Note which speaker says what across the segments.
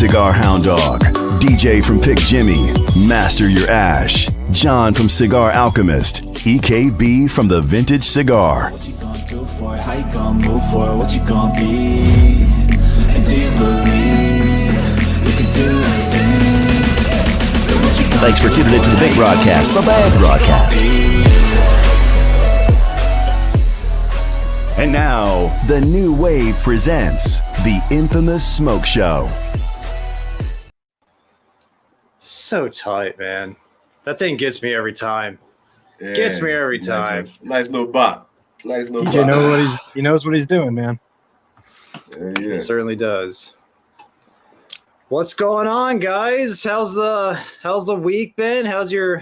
Speaker 1: Cigar Hound Dog, DJ from Pick Jimmy, Master Your Ash, John from Cigar Alchemist, EKB from The Vintage Cigar.
Speaker 2: What you gonna do for it? How you gonna move for it? What you gonna be? And do you believe you can do anything?
Speaker 1: Thanks for tuning into the big broadcast, the bad broadcast. And now, the New Wave presents the infamous Smoke Show.
Speaker 3: So tight, man. That thing gets me every time.
Speaker 4: Yeah,
Speaker 3: Gets me every time.
Speaker 4: Nice little bop. Nice little
Speaker 5: DJ
Speaker 4: bop.
Speaker 5: knows what he's doing, man.
Speaker 4: Yeah.
Speaker 3: It certainly does. What's going on, guys? How's the week been? How's your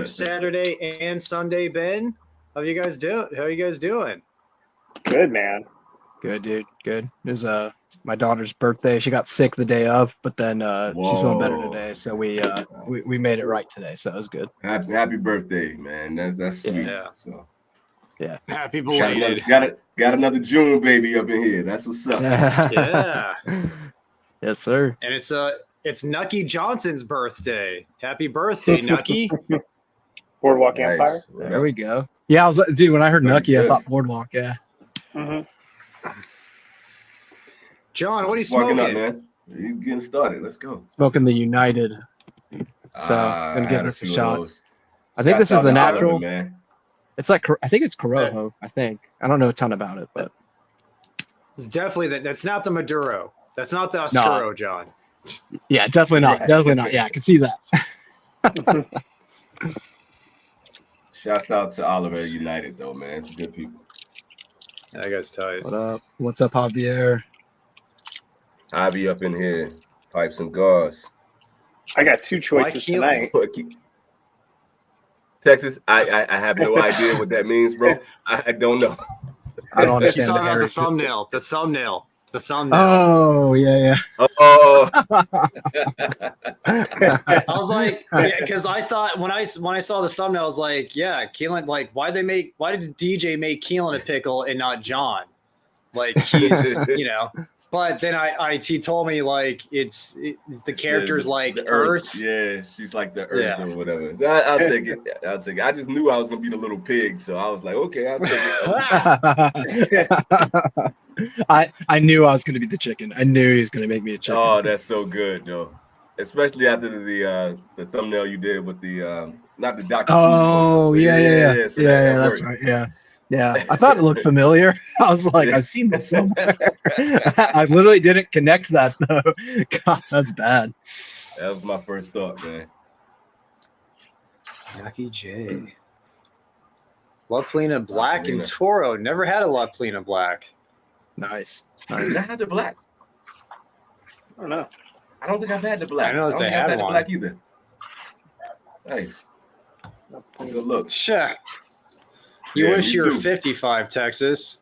Speaker 3: Saturday and Sunday been? How you guys doing?
Speaker 6: Good, man.
Speaker 5: Good, dude. Good. It was my daughter's birthday. She got sick the day of, but then she's feeling better today. So we made it right today. So it was good.
Speaker 4: Happy birthday, man. That's sweet.
Speaker 3: Yeah.
Speaker 4: So
Speaker 5: Yeah.
Speaker 3: Happy belated.
Speaker 4: Got another June baby up in here. That's what's up.
Speaker 3: Yeah.
Speaker 5: Yes, sir.
Speaker 3: And it's Nucky Johnson's birthday. Happy birthday, Nucky.
Speaker 6: Boardwalk
Speaker 4: Nice.
Speaker 6: Empire.
Speaker 5: There we go. Yeah, I was dude. When I heard
Speaker 4: Very
Speaker 5: Nucky, I
Speaker 4: good.
Speaker 5: thought Boardwalk. Yeah.
Speaker 6: Mm-hmm.
Speaker 3: John, what are you
Speaker 4: Sparking
Speaker 3: smoking?
Speaker 4: up, man. You getting started. Let's go.
Speaker 5: Smoking the United. So I'm gonna
Speaker 4: I
Speaker 5: give
Speaker 4: had
Speaker 5: this a
Speaker 4: few of
Speaker 5: shot.
Speaker 4: those.
Speaker 5: I think
Speaker 4: Shouts
Speaker 5: this is
Speaker 4: out
Speaker 5: the
Speaker 4: to Oliver,
Speaker 5: natural.
Speaker 4: man.
Speaker 5: It's like I think it's Corojo. I think I don't know a ton about it, but
Speaker 3: It's definitely that's not the Maduro. That's not the Oscuro, John.
Speaker 5: yeah, definitely not. Definitely not. Yeah, I can see that.
Speaker 4: Shouts out to Oliver United though, man. Good people.
Speaker 3: That guy's tight.
Speaker 5: What up? What's up, Javier?
Speaker 4: I'll be up in here. Pipes and gauze.
Speaker 6: I got two choices
Speaker 3: can't-
Speaker 6: tonight.
Speaker 4: Texas, I have no idea what that means, bro. I don't know.
Speaker 5: I don't
Speaker 3: He's
Speaker 5: understand
Speaker 3: talking
Speaker 5: the
Speaker 3: about
Speaker 5: heritage.
Speaker 3: the thumbnail.
Speaker 5: Oh yeah.
Speaker 4: Oh,
Speaker 3: I was like, because I thought when I saw the thumbnail, I was like, yeah, Keelan. Like, why did DJ make Keelan a pickle and not John? Like he's, But then he told me like it's the character's like
Speaker 4: the
Speaker 3: Earth.
Speaker 4: Yeah, she's like the Earth
Speaker 3: Yeah.
Speaker 4: or whatever. I'll take it. I just knew I was gonna be the little pig, so I was like, okay, I'll take it.
Speaker 5: I knew I was going to be the chicken. I knew he was going to make me a chicken.
Speaker 4: Oh, that's so good, though. Especially after the thumbnail you did with the not the Dr.
Speaker 5: Oh,
Speaker 4: Seuss,
Speaker 5: yeah.
Speaker 4: but so
Speaker 5: Yeah,
Speaker 4: that
Speaker 5: that's
Speaker 4: worked.
Speaker 5: right. Yeah. I thought it looked familiar. I was like, I've seen this somewhere. I literally didn't connect that though. God, that's bad.
Speaker 4: That was my first thought, man.
Speaker 3: Nucky J. La Plina Black and
Speaker 4: Plina.
Speaker 3: Toro. Never had a La Plina Black.
Speaker 5: Nice.
Speaker 4: I had the black.
Speaker 6: I don't know.
Speaker 4: I don't think I've had the black.
Speaker 3: I know that
Speaker 4: don't
Speaker 3: they
Speaker 4: think I've
Speaker 3: had
Speaker 4: the
Speaker 3: one.
Speaker 4: black either. Nice. Good look.
Speaker 3: Sure. You
Speaker 4: Yeah,
Speaker 3: wish
Speaker 4: me
Speaker 3: you were
Speaker 4: too.
Speaker 3: 55, Texas.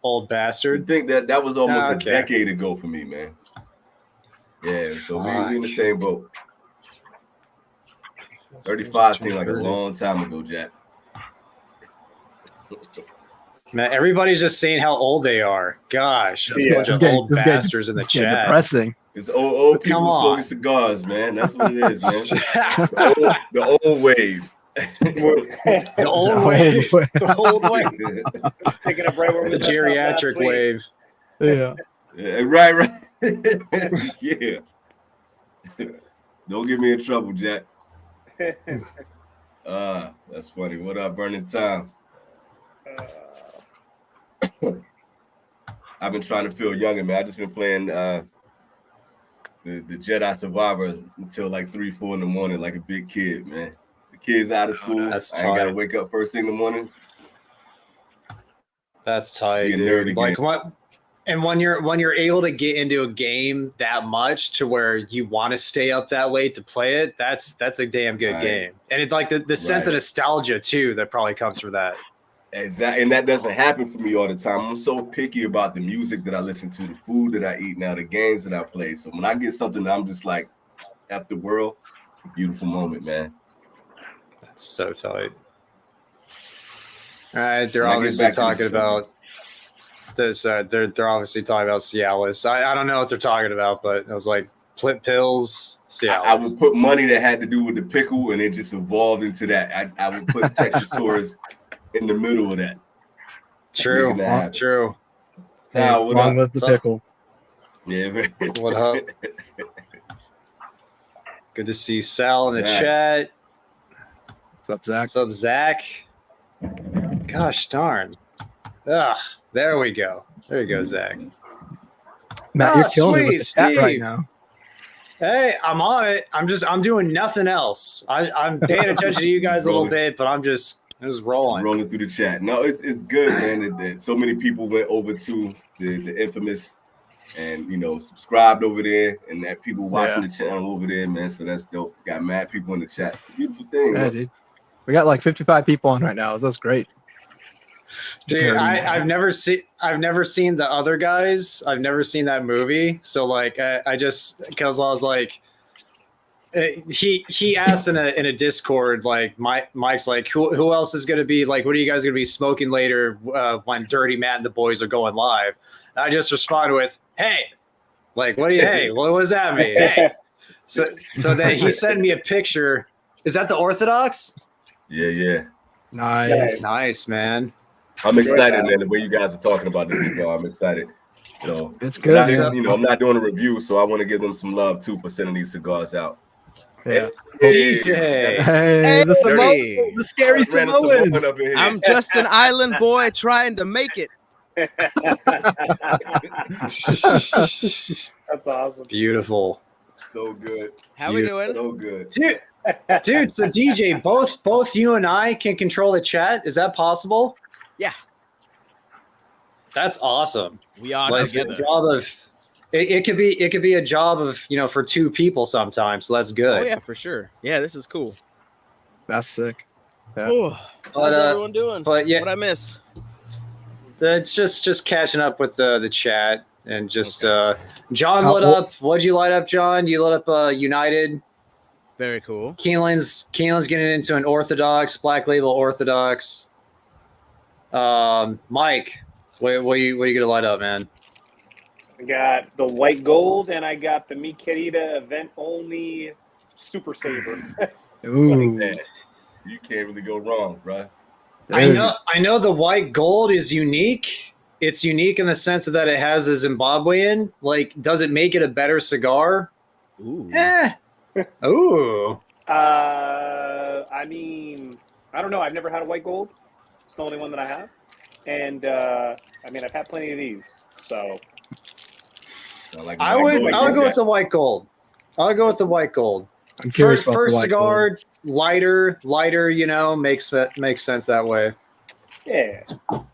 Speaker 3: Old
Speaker 4: I
Speaker 3: bastard.
Speaker 4: think that was almost
Speaker 3: Okay.
Speaker 4: a decade ago for me, man. Yeah, so we in the same boat. 35 seemed like a long time ago, Jack.
Speaker 3: Man, everybody's just saying how old they are. Gosh, there's a
Speaker 6: Yeah.
Speaker 3: bunch of old bastards in the
Speaker 5: This is getting
Speaker 3: chat.
Speaker 5: depressing.
Speaker 4: It's old people
Speaker 3: Come on.
Speaker 4: smoking cigars, man. That's what it is, man. The old wave.
Speaker 3: The old wave. The old wave.
Speaker 6: Picking up right where we
Speaker 3: The
Speaker 6: left off last
Speaker 3: geriatric
Speaker 6: week.
Speaker 3: wave.
Speaker 5: Yeah.
Speaker 4: Yeah, right. Yeah. Don't get me in trouble, Jack. That's funny. What up, Burning Time? I've been trying to feel younger, man. I just been playing the Jedi Survivor until like 3, 4 in the morning, like a big kid, man. The kids out of school.
Speaker 3: that's
Speaker 4: I ain't gotta
Speaker 3: tight.
Speaker 4: wake up first thing in the morning.
Speaker 3: That's tight,
Speaker 4: Be a nerd
Speaker 3: dude.
Speaker 4: again.
Speaker 3: Like what? And when you're able to get into a game that much to where you want to stay up that late to play it, that's a damn good
Speaker 4: Right.
Speaker 3: game. And it's like the sense of
Speaker 4: Right.
Speaker 3: nostalgia too that probably comes from that.
Speaker 4: Exactly, and that doesn't happen for me all the time. I'm so picky about the music that I listen to, the food that I eat now, the games that I play. So when I get something that I'm just like, after world, it's a beautiful moment, man.
Speaker 3: That's so tight. All right, they're
Speaker 4: When I get
Speaker 3: obviously
Speaker 4: back to the
Speaker 3: talking
Speaker 4: summer.
Speaker 3: about this. They're obviously talking about Cialis. I don't know what they're talking about, but I was like, pills, Cialis.
Speaker 4: I would put money that had to do with the pickle, and it just evolved into that. I would put Tetrasaurus in the middle of that.
Speaker 3: True. True.
Speaker 5: Hey, long live the pickle.
Speaker 4: Yeah, man.
Speaker 3: What up? Good to see Sal in the chat.
Speaker 5: What's up, Zach?
Speaker 3: What's up, Zach? Gosh darn. Ugh, there we go. There you go, Zach.
Speaker 5: Matt, you're killing it with the chat right now.
Speaker 3: Hey, I'm on it. I'm doing nothing else. I'm paying attention to you guys a little bit, but I'm just rolling
Speaker 4: through the chat. No, it's good, man. That so many people went over to the infamous and subscribed over there, and that people watching the channel over there, man. So that's dope. Got mad people in the chat. It's a beautiful thing.
Speaker 5: Yeah, dude. We got like 55 people on right now. That's great.
Speaker 3: Dude, I've never seen the other guys. I've never seen that movie. So like I just because I was like he asked in a Discord, like Mike's like who else is gonna be like, what are you guys gonna be smoking later when Dirty Matt and the boys are going live? And I just responded with, hey, like what does that mean? Hey. So then he sent me a picture. Is that the Orthodox?
Speaker 4: Yeah.
Speaker 3: Nice, man.
Speaker 4: I'm excited, man. The way you guys are talking about this, I'm excited. So
Speaker 5: it's good.
Speaker 4: I'm not doing a review, so I want to give them some love too for sending these cigars out.
Speaker 5: Yeah.
Speaker 3: DJ.
Speaker 5: Hey, the scary Samoan.
Speaker 7: I'm just an island boy trying to make it.
Speaker 6: That's awesome.
Speaker 3: Beautiful.
Speaker 4: So good.
Speaker 7: How we doing?
Speaker 4: So good.
Speaker 3: Dude, so DJ, both you and I can control the chat. Is that possible?
Speaker 7: Yeah.
Speaker 3: That's awesome.
Speaker 7: We are
Speaker 3: like
Speaker 7: together.
Speaker 3: A job of it could be a job of for two people sometimes. So that's good.
Speaker 7: Oh yeah, for sure. Yeah, this is cool.
Speaker 5: That's sick.
Speaker 7: Yeah. How's everyone doing?
Speaker 3: But yeah,
Speaker 7: what I miss?
Speaker 3: It's just catching up with the chat and just John lit up. What'd you light up, John? You lit up United.
Speaker 7: Very cool.
Speaker 3: Keelan's getting into an Orthodox, Black Label Orthodox. Mike, what are you gonna light up, man?
Speaker 6: I got the white gold, and I got the Mi Querida event only Super Saver.
Speaker 5: Ooh,
Speaker 4: you can't really go wrong, bro.
Speaker 3: I know the white gold is unique. It's unique in the sense that it has a Zimbabwean. Like, does it make it a better cigar?
Speaker 7: Ooh.
Speaker 3: Ooh.
Speaker 6: I mean, I don't know. I've never had a white gold. It's the only one that I have. And I've had plenty of these. So
Speaker 3: I would go with the white gold. I'll go with the white gold.
Speaker 5: I'm curious about
Speaker 3: first
Speaker 5: the white
Speaker 3: cigar,
Speaker 5: gold.
Speaker 3: lighter, makes sense that way.
Speaker 6: Yeah.
Speaker 7: All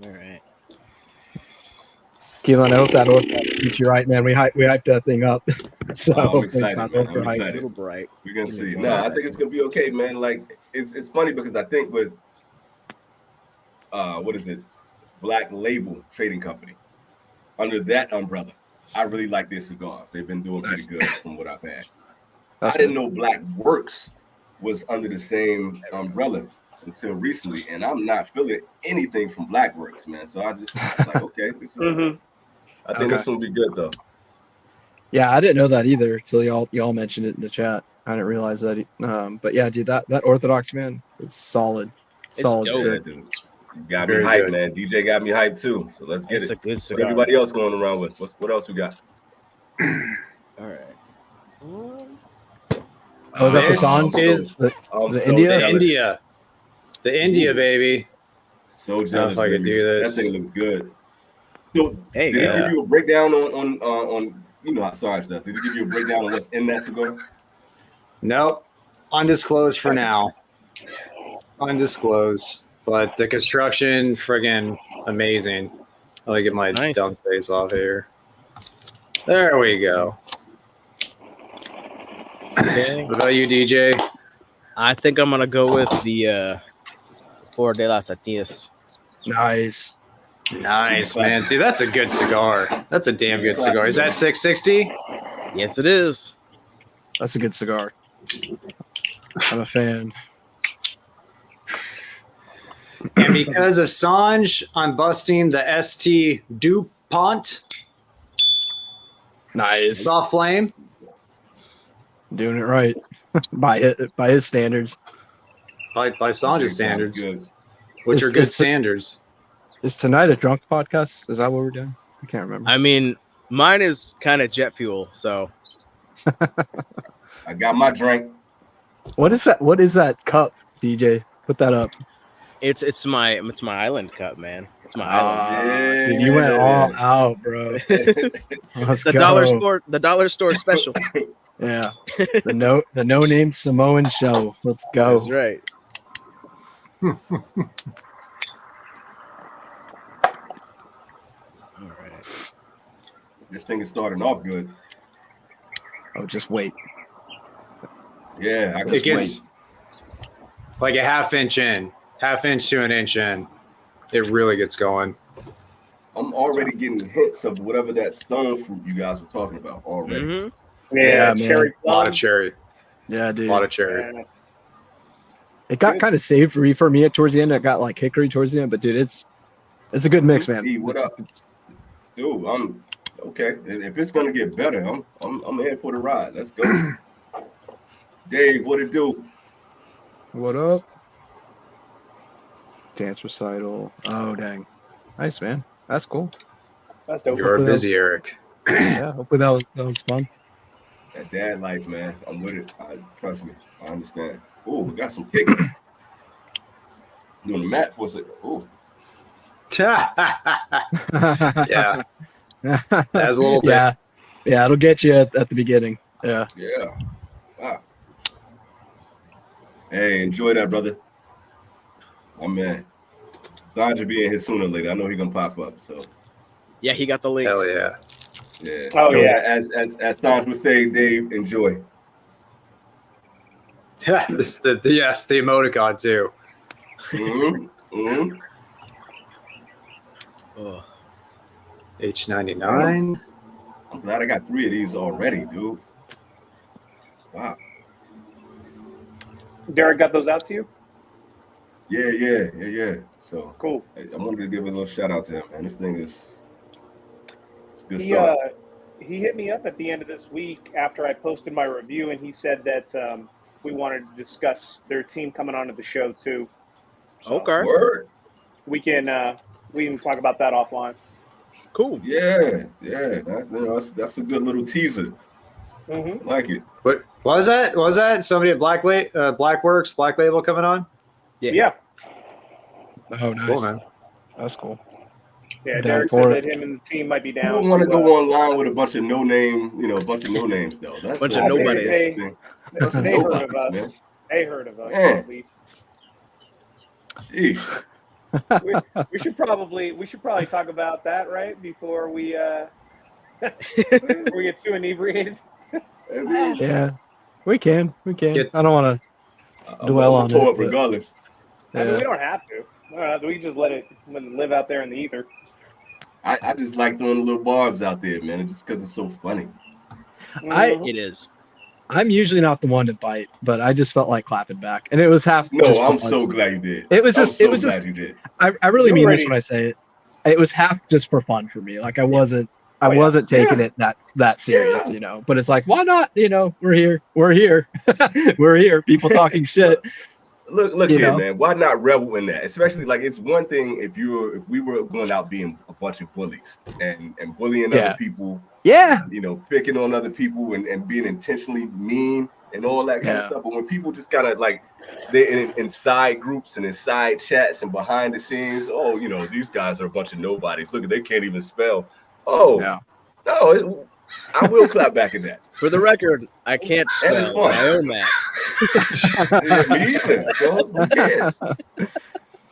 Speaker 7: right.
Speaker 5: Keelan, I hope that keeps you right, man. We hyped that thing up. So
Speaker 4: I'm excited.
Speaker 7: A little bright.
Speaker 4: We're gonna see. No, I think it's gonna be okay, man. Like it's funny because I think with what is it? Black Label Trading Company. Under that umbrella, I really like their cigars. They've been doing pretty good from what I've had. I didn't know Black Works was under the same umbrella until recently, and I'm not feeling anything from Black Works, man. So I just like, okay, this is. I think this will be good though.
Speaker 5: Yeah, I didn't know that either until y'all mentioned it in the chat. I didn't realize that. But yeah, dude, that Orthodox, man, it's solid. Solid.
Speaker 7: It's
Speaker 4: dope, dude. You got me hyped, man. DJ got me hyped too. So let's get
Speaker 7: It's
Speaker 4: it.
Speaker 7: a good cigar.
Speaker 4: What everybody else going around with? What else we got?
Speaker 7: All right.
Speaker 5: Oh, is that the song? The India?
Speaker 3: The India, baby.
Speaker 4: So jealous.
Speaker 3: I don't know if I could do this.
Speaker 4: That thing looks good. So,
Speaker 7: Hey,
Speaker 4: did it give you a breakdown on how sorry stuff? Did it give you a breakdown on what's in that cigar?
Speaker 3: Nope. Undisclosed for now. Undisclosed. But the construction, friggin' amazing. Let me get my dumb face off here. There we go.
Speaker 7: Okay.
Speaker 3: What about you, DJ?
Speaker 7: I think I'm gonna go with the Flor de las Atias.
Speaker 5: Nice.
Speaker 3: Nice, man. Dude, that's a good cigar. That's a damn good cigar. Is that 660?
Speaker 7: Yes, it is.
Speaker 5: That's a good cigar. I'm a fan.
Speaker 3: And because of Sanj, I'm busting the ST DuPont
Speaker 5: Nice.
Speaker 3: soft flame.
Speaker 5: Doing it right by his standards.
Speaker 3: By Sanj's standards,
Speaker 4: Good.
Speaker 3: which
Speaker 5: Is-
Speaker 3: are good
Speaker 5: is-
Speaker 3: standards.
Speaker 5: Is tonight a drunk podcast? Is that what we're doing? I can't remember.
Speaker 7: I mean, mine is kind of jet fuel, so
Speaker 4: I got my drink.
Speaker 5: What is that? What is that cup, DJ? Put that up.
Speaker 7: it's my island cup, man. It's my island.
Speaker 5: Dude, you went all out, bro. Let's
Speaker 7: It's the
Speaker 5: go.
Speaker 7: dollar store special.
Speaker 5: Yeah. The no name Samoan show. Let's go.
Speaker 7: That's right. All right.
Speaker 4: This thing is starting off good.
Speaker 5: Oh, just wait.
Speaker 4: Yeah, I
Speaker 3: It
Speaker 4: just
Speaker 3: gets like a half inch to an inch in. It really gets going.
Speaker 4: I'm already getting hints of whatever that stone fruit you guys were talking about already.
Speaker 7: Mhm.
Speaker 5: Yeah, man.
Speaker 6: cherry
Speaker 3: A lot
Speaker 6: plum.
Speaker 3: of cherry.
Speaker 5: Yeah,
Speaker 3: A
Speaker 5: dude.
Speaker 3: lot of cherry.
Speaker 6: Yeah.
Speaker 5: It got kind of savory for me towards the end. It got like hickory towards the end, but dude, it's a good mix, man.
Speaker 4: Hey, what up? Dude, I'm okay. If it's gonna get better, I'm here for the ride. Let's go. Dave, what it do?
Speaker 5: What up? Dance recital. Oh, dang. Nice, man. That's cool.
Speaker 6: That's dope.
Speaker 3: You're busy, Eric.
Speaker 5: Yeah, hopefully that was fun.
Speaker 4: That dad life, man. I'm with it. Trust me. I understand. Oh, we got some kick. Doing the mat for a second. Oh,
Speaker 3: Yeah. That's a little bit.
Speaker 5: Yeah. Yeah, it'll get you at the beginning. Yeah.
Speaker 4: yeah. Wow. Hey, enjoy that, brother. Oh man. Sandra being here sooner or later. I know he's gonna pop up. So
Speaker 7: Yeah, he got the link.
Speaker 3: Hell yeah.
Speaker 4: yeah.
Speaker 6: Oh,
Speaker 4: So,
Speaker 6: yeah.
Speaker 4: As Sandra would say, Dave, enjoy.
Speaker 3: Yeah, yes, the emoticon too.
Speaker 4: Mm-hmm. Mm-hmm.
Speaker 7: Oh.
Speaker 3: H99.
Speaker 4: I'm glad I got 3 of these already, dude. Wow.
Speaker 6: Derek got those out to you?
Speaker 4: Yeah. So
Speaker 6: Cool.
Speaker 4: I wanted to give a little shout out to him, man. This thing is it's good
Speaker 6: He
Speaker 4: stuff.
Speaker 6: he hit me up at the end of this week after I posted my review, and he said that we wanted to discuss their team coming onto the show too. So
Speaker 7: Okay.
Speaker 4: Word.
Speaker 6: we can talk about that offline.
Speaker 7: Cool.
Speaker 4: Yeah. That's a good little teaser.
Speaker 6: Mm-hmm.
Speaker 4: I like it.
Speaker 3: What was that? Was that somebody at Blackworks, Black Label coming on?
Speaker 6: Yeah.
Speaker 5: Oh, nice.
Speaker 3: Cool, man.
Speaker 5: That's cool.
Speaker 6: Yeah,
Speaker 5: Down
Speaker 6: Derek
Speaker 5: for
Speaker 6: said
Speaker 5: it.
Speaker 6: that him and the team might be
Speaker 4: I
Speaker 6: down.
Speaker 4: don't want to
Speaker 6: to,
Speaker 4: go online with a bunch of no names though. That's
Speaker 7: Bunch of
Speaker 6: I think
Speaker 7: nobodies.
Speaker 6: They heard of
Speaker 4: man.
Speaker 6: us. They heard of us
Speaker 4: Yeah.
Speaker 6: at least.
Speaker 4: Sheesh.
Speaker 6: We should probably talk about that right before we get too inebriated.
Speaker 4: I mean,
Speaker 5: Yeah. We can.
Speaker 3: Get-
Speaker 5: I don't want
Speaker 4: I'm
Speaker 5: Dwell
Speaker 4: gonna
Speaker 5: on
Speaker 4: pull
Speaker 5: it,
Speaker 4: up
Speaker 5: but-
Speaker 4: regardless.
Speaker 6: I mean,
Speaker 5: to.
Speaker 6: we don't have to. We can just let it live out there in the ether.
Speaker 4: I just like throwing the little barbs out there, man, just because it's so funny.
Speaker 6: Mhm.
Speaker 7: It is.
Speaker 5: I'm usually not the one to bite, but I just felt like clapping back, and it was half. just
Speaker 4: No,
Speaker 5: for
Speaker 4: I'm
Speaker 5: fun.
Speaker 4: so glad you did.
Speaker 5: It was
Speaker 4: I'm
Speaker 5: just.
Speaker 4: so
Speaker 5: It was
Speaker 4: glad
Speaker 5: just.
Speaker 4: you did.
Speaker 5: I really
Speaker 6: You're
Speaker 5: mean this
Speaker 6: ready.
Speaker 5: when I say it. It was half just for fun for me. Like I wasn't. I
Speaker 6: Oh, yeah.
Speaker 5: wasn't taking it that serious, you know. But it's like, why not? You know, we're here. We're here. People talking shit.
Speaker 4: Look
Speaker 5: You
Speaker 4: here,
Speaker 5: know?
Speaker 4: man. Why not revel in that? Especially like it's one thing if we were going out being a bunch of bullies and bullying
Speaker 5: Yeah.
Speaker 4: other people,
Speaker 5: Yeah.
Speaker 4: picking on other people and being intentionally mean and all that kind of
Speaker 5: Yeah.
Speaker 4: stuff. But when people just kind of like they're in side groups and in side chats and behind the scenes, these guys are a bunch of nobodies. Look, they can't even spell. Oh,
Speaker 5: Yeah.
Speaker 4: no, I will clap back at that.
Speaker 7: For the record, I can't
Speaker 4: And it's
Speaker 7: spell.
Speaker 4: fun.
Speaker 7: I own that.
Speaker 4: Yeah, me either. So who cares?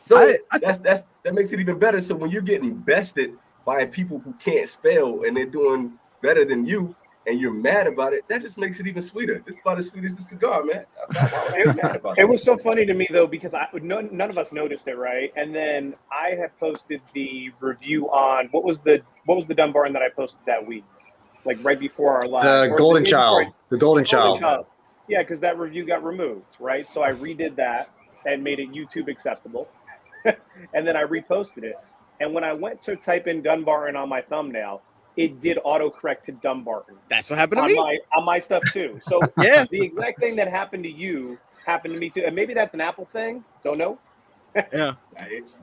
Speaker 4: So
Speaker 5: I-
Speaker 4: that makes it even better. So when you're getting bested by people who can't spell and they're doing better than you, and you're mad about it, that just makes it even sweeter. It's about as sweet as the cigar, man. Why would I be mad about
Speaker 6: It
Speaker 4: that?
Speaker 6: was so funny to me though because none of us noticed it, right? And then I had posted the review on what was the Dunbar that I posted that week, like right before our live.
Speaker 3: The
Speaker 6: or
Speaker 3: Golden
Speaker 6: day before
Speaker 3: Child. The Golden Child.
Speaker 6: Yeah, because that review got removed, right? So I redid that and made it YouTube acceptable. and then I reposted it. And when I went to type in Dunbarton on my thumbnail, it did autocorrect to Dumbarton
Speaker 7: That's what happened to
Speaker 6: on
Speaker 7: me.
Speaker 6: my stuff too. So
Speaker 7: Yeah.
Speaker 6: the exact thing that happened to you happened to me too. And maybe that's an Apple thing. Don't know.
Speaker 7: Yeah.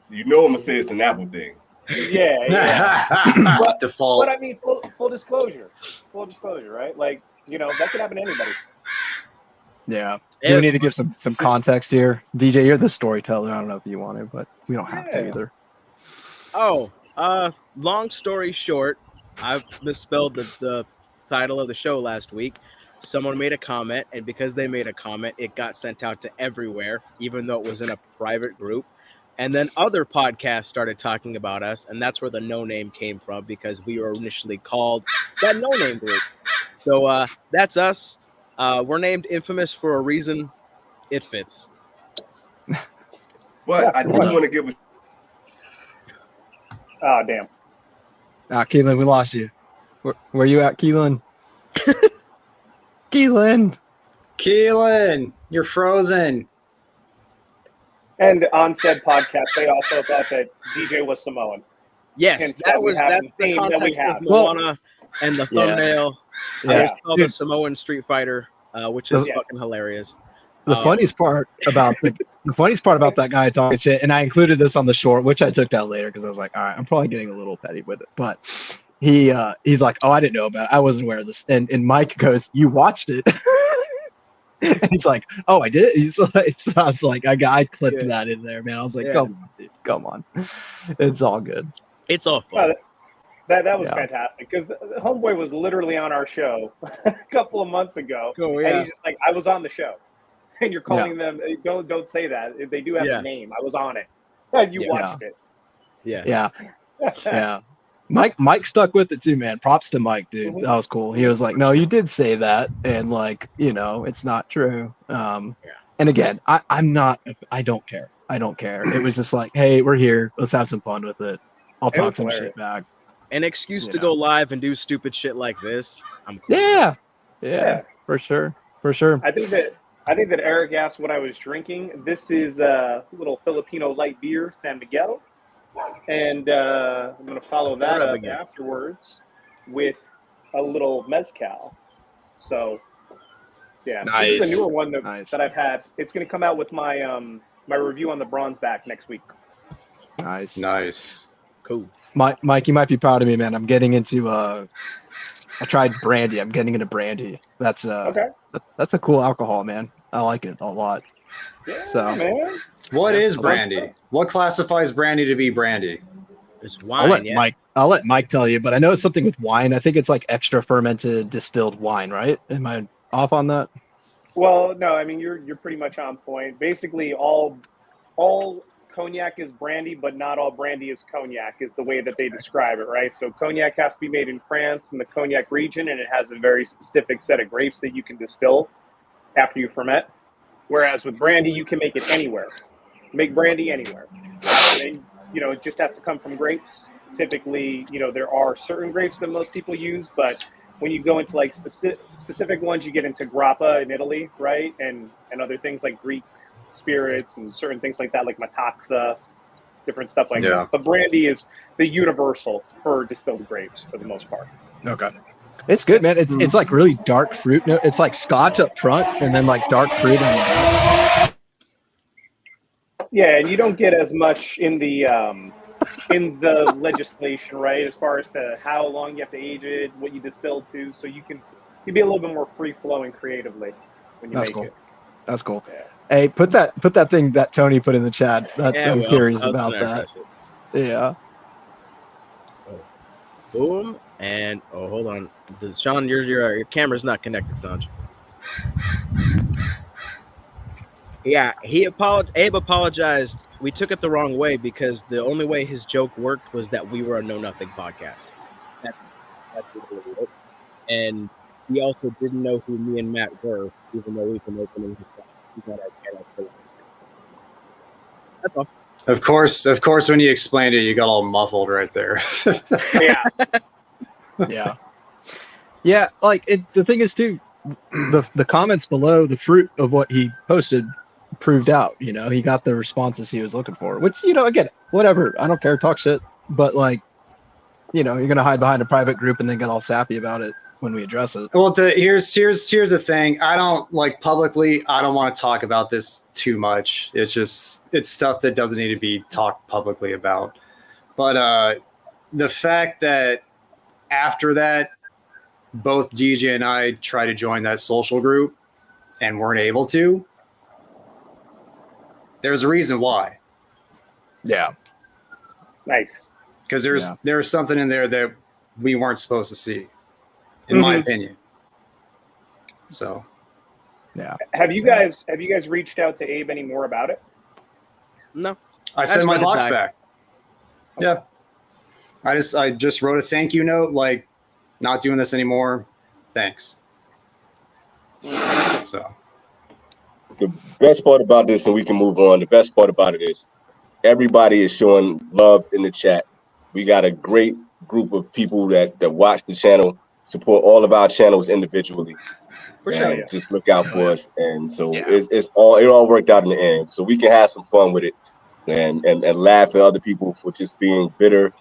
Speaker 4: You know I'm gonna say it's an Apple thing.
Speaker 6: Yeah.
Speaker 3: Default.
Speaker 6: But I mean, full disclosure, right? Like, that could happen to anybody.
Speaker 5: Yeah. Do we need to give some context here? DJ, you're the storyteller. I don't know if you want to, but we don't have to either.
Speaker 7: Oh, long story short, I misspelled the title of the show last week. Someone made a comment, and because they made a comment, it got sent out to everywhere, even though it was in a private group. And then other podcasts started talking about us, and that's where the No Name came from, because we were initially called that No Name group. So that's us. We're named Infamous for a reason. It fits.
Speaker 4: But I do want to give a
Speaker 6: Oh, damn.
Speaker 5: Keelan, we lost you. Where you at, Keelan?
Speaker 3: Keelan, you're frozen.
Speaker 6: And on said podcast, they also thought that DJ was Samoan.
Speaker 7: Yes,
Speaker 6: Hence
Speaker 7: that's
Speaker 6: why we have
Speaker 7: the
Speaker 6: the theme that we
Speaker 7: context
Speaker 6: have.
Speaker 7: of Moana and the thumbnail.
Speaker 5: Yeah.
Speaker 7: It's called the Samoan Street Fighter, which is fucking hilarious.
Speaker 5: The funniest part about that guy talking shit, and I included this on the short, which I took down later because I was like, all right, I'm probably getting a little petty with it. But he's like, oh, I didn't know about it. I wasn't aware of this. And Mike goes, you watched it. And he's like, oh, I did. He's like, so I was like, I clipped that in there, man. I was like, come on, dude, come on. It's all good.
Speaker 7: It's all fun.
Speaker 6: That was fantastic, because the homeboy was literally on our show a couple of months ago, and he's just like, I was on the show. And you're calling them, don't say that. They do have a name. I was on it. And you watched it.
Speaker 5: Yeah. Mike stuck with it too, man. Props to Mike, dude. That was cool. He was like, no, you did say that. And like, it's not true. And again, I don't care. It was just like, hey, we're here. Let's have some fun with it. I'll talk some shit back.
Speaker 7: An excuse to go live and do stupid shit like this. I'm cool.
Speaker 5: Yeah, for sure.
Speaker 6: I think that Eric asked what I was drinking. This is a little Filipino light beer, San Miguel. And I'm going to follow that up afterwards with a little mezcal. So, yeah,
Speaker 5: nice.
Speaker 6: This is a newer one that I've had. It's going to come out with my my review on the bronze back next week.
Speaker 3: Nice.
Speaker 7: Cool.
Speaker 5: Mike, you might be proud of me, man. I'm getting into I tried brandy. I'm getting into brandy. That's that's a cool alcohol, man. I like it a lot.
Speaker 6: Yeah,
Speaker 5: so,
Speaker 6: man.
Speaker 3: What is brandy? What classifies brandy to be brandy?
Speaker 7: It's wine.
Speaker 5: I'll let Mike tell you, but I know it's something with wine. I think it's like extra fermented distilled wine, right? Am I off on that?
Speaker 6: Well, no, I mean you're pretty much on point. Basically, all cognac is brandy, but not all brandy is cognac, is the way that they describe it, right? So cognac has to be made in France in the cognac region, and it has a very specific set of grapes that you can distill after you ferment. Whereas with brandy, you can make it anywhere. Make brandy anywhere. And, it just has to come from grapes. Typically, there are certain grapes that most people use, but when you go into like specific ones, you get into grappa in Italy, right? And other things like Greek spirits and certain things like that, like Metaxa, different stuff like that. But brandy is the universal for distilled grapes for the most part.
Speaker 5: Okay. It's good, man. It's like really dark fruit. It's like Scotch up front and then like dark fruit on the back.
Speaker 6: Yeah, and you don't get as much in the legislation, right? As far as to how long you have to age it, what you distill to, so you be a little bit more free flowing creatively when you make it.
Speaker 5: That's cool. Yeah. Hey, put that thing that Tony put in the chat. I'm curious about that. Yeah.
Speaker 7: Boom. And hold on, Sean, your camera's not connected, Sanj. Yeah, Abe apologized. We took it the wrong way because the only way his joke worked was that we were a Know Nothing podcast. That's what it was. And he also didn't know who me and Matt were, even though we've been opening his class. He's not our channel. That's all.
Speaker 3: Of course, when you explained it, you got all muffled right there.
Speaker 5: Yeah. Like the thing is too, the comments below the fruit of what he posted proved out. You know, he got the responses he was looking for. Which, you know, again, whatever. I don't care. Talk shit. But like, you know, you're gonna hide behind a private group and then get all sappy about it when we address it.
Speaker 3: Well, here's the thing. I don't like publicly. I don't want to talk about this too much. It's stuff that doesn't need to be talked publicly about. But the fact that after that, both DJ and I tried to join that social group and weren't able to. There's a reason why.
Speaker 5: Yeah.
Speaker 6: Nice.
Speaker 3: Because there's something in there that we weren't supposed to see, in my opinion. So,
Speaker 6: yeah. Have you guys reached out to Abe anymore about it?
Speaker 7: No.
Speaker 3: I sent my box back. Yeah. I just wrote a thank you note, like, not doing this anymore. Thanks. So.
Speaker 4: The best part about this, and we can move on, the best part about it is everybody is showing love in the chat. We got a great group of people that watch the channel, support all of our channels individually.
Speaker 7: For sure. Yeah.
Speaker 4: Just look out for us. And so it all worked out in the end. So we can have some fun with it and laugh at other people for just being bitter,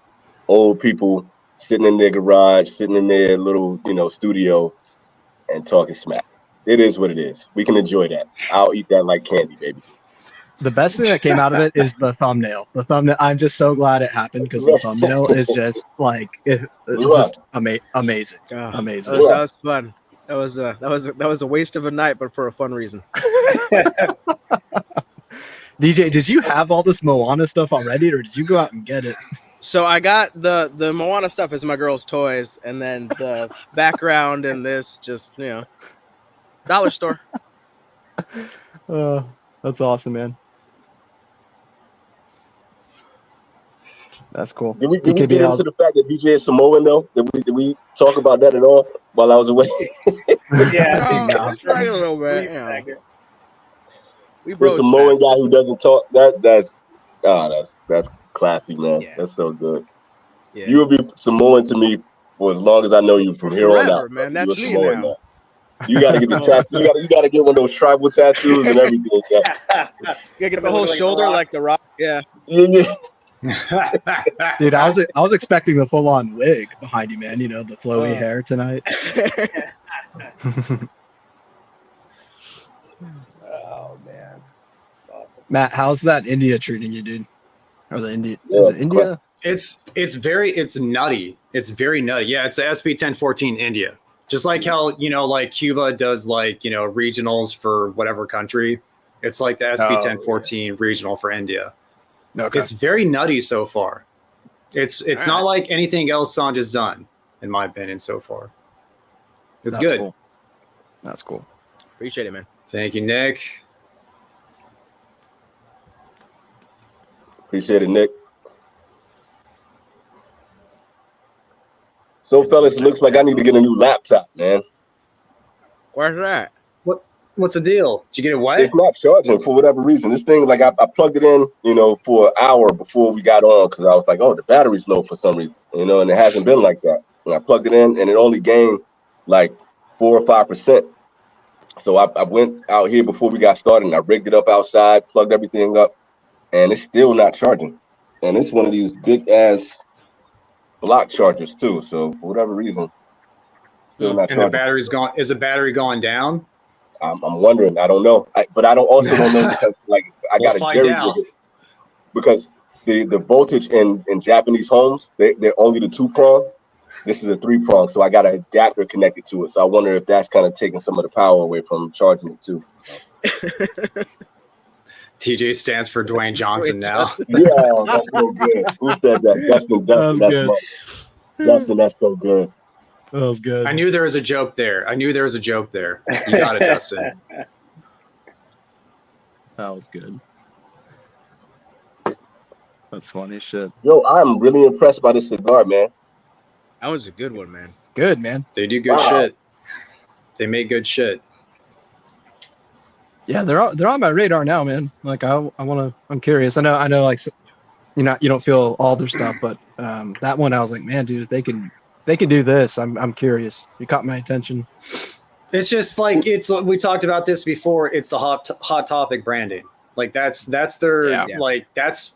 Speaker 4: old people sitting in their garage, sitting in their little, studio and talking smack. It is what it is. We can enjoy that. I'll eat that like candy, baby.
Speaker 5: The best thing that came out of it is the thumbnail. The thumbnail. I'm just so glad it happened because the thumbnail is just like it's just amazing. Amazing.
Speaker 7: That was fun. That was a waste of a night, but for a fun reason.
Speaker 5: DJ, did you have all this Moana stuff already, or did you go out and get it?
Speaker 7: So I got the Moana stuff as my girl's toys, and then the background and this just dollar store.
Speaker 5: That's awesome, man. That's cool.
Speaker 4: Did we get into the fact that DJ is Samoan though? Did we talk about that at all while I was away?
Speaker 6: Yeah,
Speaker 7: a little bit. We
Speaker 4: the Samoan guy who doesn't talk. That's classy, man. Yeah. That's so good. Yeah. You will be Samoan to me for as long as I know you from here on out.
Speaker 7: Man, that's me now.
Speaker 4: You got to get the tattoo. You got to get one of those tribal tattoos and everything.
Speaker 7: You got to get the whole shoulder like the Rock. Yeah.
Speaker 5: Dude, I was expecting the full on wig behind you, man. The flowy hair tonight.
Speaker 6: Oh man, that's awesome.
Speaker 5: Matt, how's that India treating you, dude? Or the India? Is it India?
Speaker 3: It's nutty. It's very nutty. Yeah, it's the SP 1014 India. Just like how like Cuba does regionals for whatever country. It's like the SP 1014 regional for India. Okay. It's very nutty so far. It's not like anything else Sanj has done, in my opinion, so far. It's good.
Speaker 5: Cool. That's cool.
Speaker 7: Appreciate it, man.
Speaker 3: Thank you, Nick.
Speaker 4: Appreciate it, Nick. So, fellas, it looks like I need to get a new laptop, man.
Speaker 7: Where's that?
Speaker 3: What's the deal? Did you get it wet?
Speaker 4: It's not charging for whatever reason. This thing, like I plugged it in, for an hour before we got on because I was like, oh, the battery's low for some reason, and it hasn't been like that. And I plugged it in, and it only gained like 4 or 5%. So I went out here before we got started, and I rigged it up outside, plugged everything up, and it's still not charging. And it's one of these big ass block chargers too. So for whatever reason, still not charging.
Speaker 3: And the battery's gone. Is the battery going down?
Speaker 4: I'm wondering. I don't know. But I don't know because I got to jerry rig it because the voltage in Japanese homes they're only the 2-prong. This is a 3-prong, so I got an adapter connected to it. So I wonder if that's kind of taking some of the power away from charging it too.
Speaker 3: TJ stands for Dwayne Johnson now.
Speaker 4: Yeah, that's so good. Who said that? Dustin, that's good. Dustin, that's so good.
Speaker 5: That was good.
Speaker 3: I knew there was a joke there. You got it, Dustin.
Speaker 5: That was good. That's funny shit.
Speaker 4: Yo, I'm really impressed by this cigar, man.
Speaker 7: That was a good one, man.
Speaker 5: Good, man.
Speaker 3: They do good shit. They make good shit.
Speaker 5: Yeah, they're on my radar now, man. Like I'm curious. I know like you don't feel all their stuff, but that one I was like, man, dude, they can do this. I'm curious. You caught my attention.
Speaker 3: It's just like we talked about this before. It's the hot topic branding. Like that's their like that's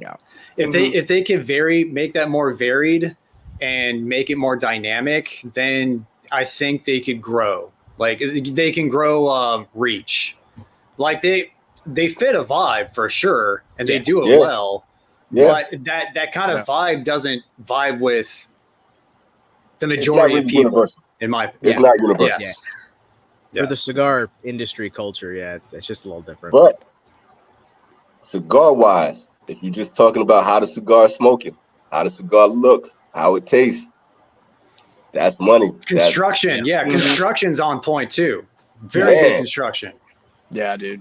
Speaker 3: if they could make that more varied and make it more dynamic, then I think they could grow. Like they can grow reach. Like they fit a vibe for sure, and they do it well. But that kind of vibe doesn't vibe with the majority of people.
Speaker 4: Universal.
Speaker 3: In my
Speaker 4: it's not universal.
Speaker 3: Yes.
Speaker 7: For the cigar industry culture, it's just a little different.
Speaker 4: But cigar wise, if you're just talking about how the cigar is smoking, how the cigar looks, how it tastes, that's money.
Speaker 3: Construction, construction's on point too. Very good construction.
Speaker 5: Yeah, dude.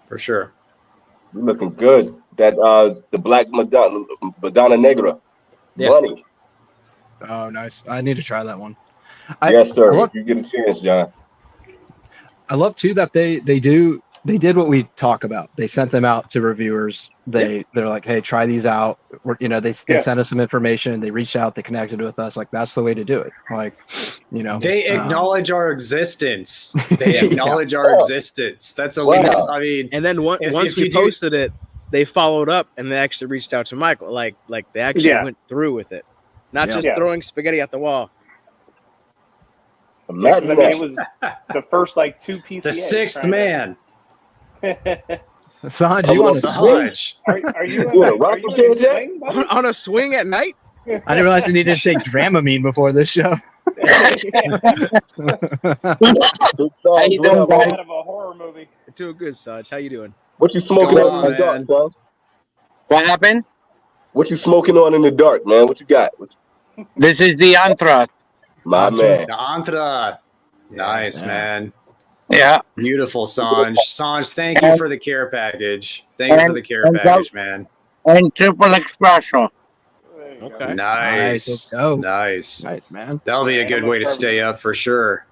Speaker 3: For sure.
Speaker 4: You're looking good. That the black Madonna Negra. Money.
Speaker 5: Oh, nice. I need to try that one.
Speaker 4: Yes, sir. If you get a chance, John.
Speaker 5: I love too that they did what we talk about. They sent them out to reviewers. They're like, hey, try these out. They sent us some information. They reached out. They connected with us. Like that's the way to do it. Like,
Speaker 3: they acknowledge our existence. They acknowledge our existence. That's the least. I mean,
Speaker 7: and then once we posted it, they followed up and they actually reached out to Michael. Like they actually went through with it, not just throwing spaghetti at the wall.
Speaker 6: It was the first 2 PCAs.
Speaker 3: The sixth man.
Speaker 5: Sanj, you want to swing?
Speaker 6: Are you in a swing, buddy?
Speaker 7: On a swing at night?
Speaker 5: I didn't realize you needed to take Dramamine before this show.
Speaker 6: How you doing, guys? Out of a horror movie.
Speaker 7: Doing good, Sanj. How you doing?
Speaker 4: What you smoking on in the dark, son?
Speaker 8: What happened?
Speaker 4: What you smoking on in the dark, man? What you got?
Speaker 8: This is the Anthra.
Speaker 4: My man.
Speaker 3: The Antra. Nice, man.
Speaker 8: Yeah.
Speaker 3: Beautiful, Sanj. Sanj, thank you for the care package. Thank you for the care package, man.
Speaker 8: And triple espresso.
Speaker 7: Okay.
Speaker 3: Nice. Nice,
Speaker 5: man.
Speaker 3: That'll be a good way to stay up for sure.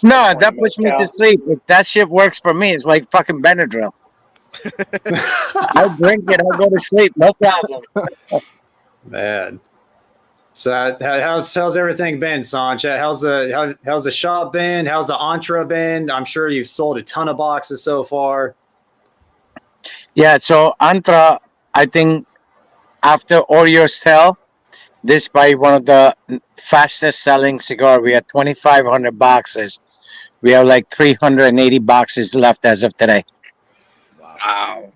Speaker 8: No, that puts me to sleep. If that shit works for me, it's like fucking Benadryl. I drink it, I go to sleep, no problem.
Speaker 3: Man. So how's everything been, Sanj? How's the shop been? How's the Antra been? I'm sure you've sold a ton of boxes so far.
Speaker 8: Yeah, so Antra, I think after Oreo's Tell, this by one of the fastest selling cigar. We had 2,500 boxes. We have 380 boxes left as of today.
Speaker 5: Wow.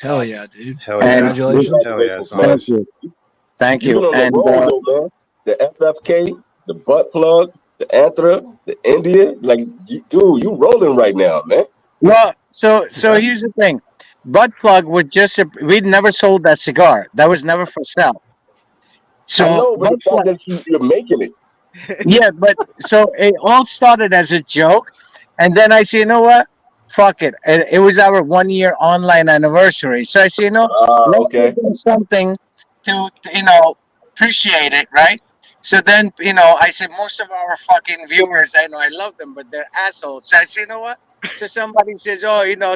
Speaker 5: Hell yeah, dude.
Speaker 3: Hell yeah. Congratulations. Hell yeah, Sanj.
Speaker 8: Thank you.
Speaker 4: And the FFK, the butt plug, the Anthra, the India, you rolling right now, man.
Speaker 8: Well, so here's the thing. Butt plug was we'd never sold that cigar. That was never for sale. So
Speaker 4: I know, but the fact that you're making it.
Speaker 8: Yeah, but so it all started as a joke, and then I said, you know what? Fuck it. It was our 1 year online anniversary. So I said, let's do something to appreciate it, right? So then, I said, most of our fucking viewers, I know I love them, but they're assholes. So I said, you know what? So somebody says,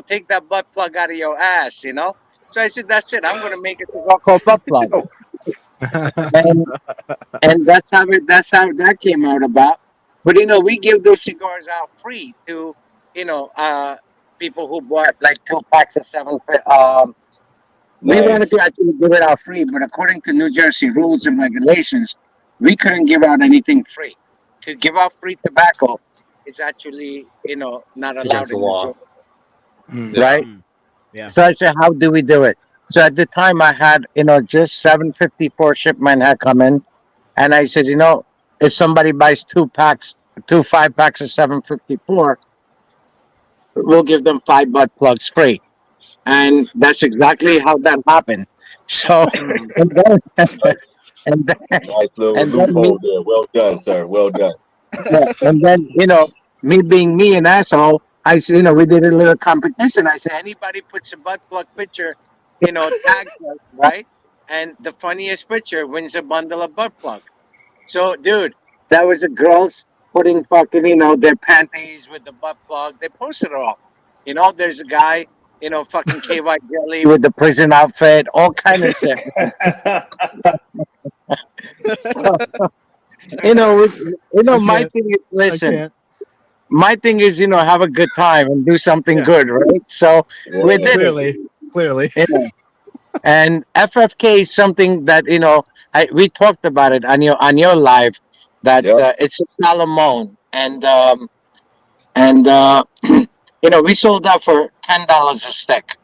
Speaker 8: take that butt plug out of your ass, So I said, that's it. I'm going to make it a called butt plug. and that's how that came out about. But, we give those cigars out free to, people who bought 2 packs of 7. We wanted to actually give it out free, but according to New Jersey rules and regulations, we couldn't give out anything free. To give out free tobacco is actually, not allowed
Speaker 3: against the law.
Speaker 8: Right?
Speaker 7: Yeah.
Speaker 8: So I said, how do we do it? So at the time I had, just 754 shipment had come in. And I said, if somebody buys 2 5-packs of 754, we'll give them 5 butt plugs free. And that's exactly how that happened. So, and then
Speaker 4: nice little loophole there. Well done, sir. Well done.
Speaker 8: And then, me being me, an asshole, I said, we did a little competition. I said, anybody puts a butt plug picture, tags us, right? And the funniest picture wins a bundle of butt plug. So, dude, that was the girls putting fucking, their panties with the butt plug. They posted it all. There's a guy, fucking KY jelly with the prison outfit, all kind of shit. My thing is, listen, my thing is, have a good time and do something good, right? So we did it.
Speaker 5: Clearly.
Speaker 8: And FFK is something that we talked about it on your live, that it's a Salomon, and we sold out for $10 a stick.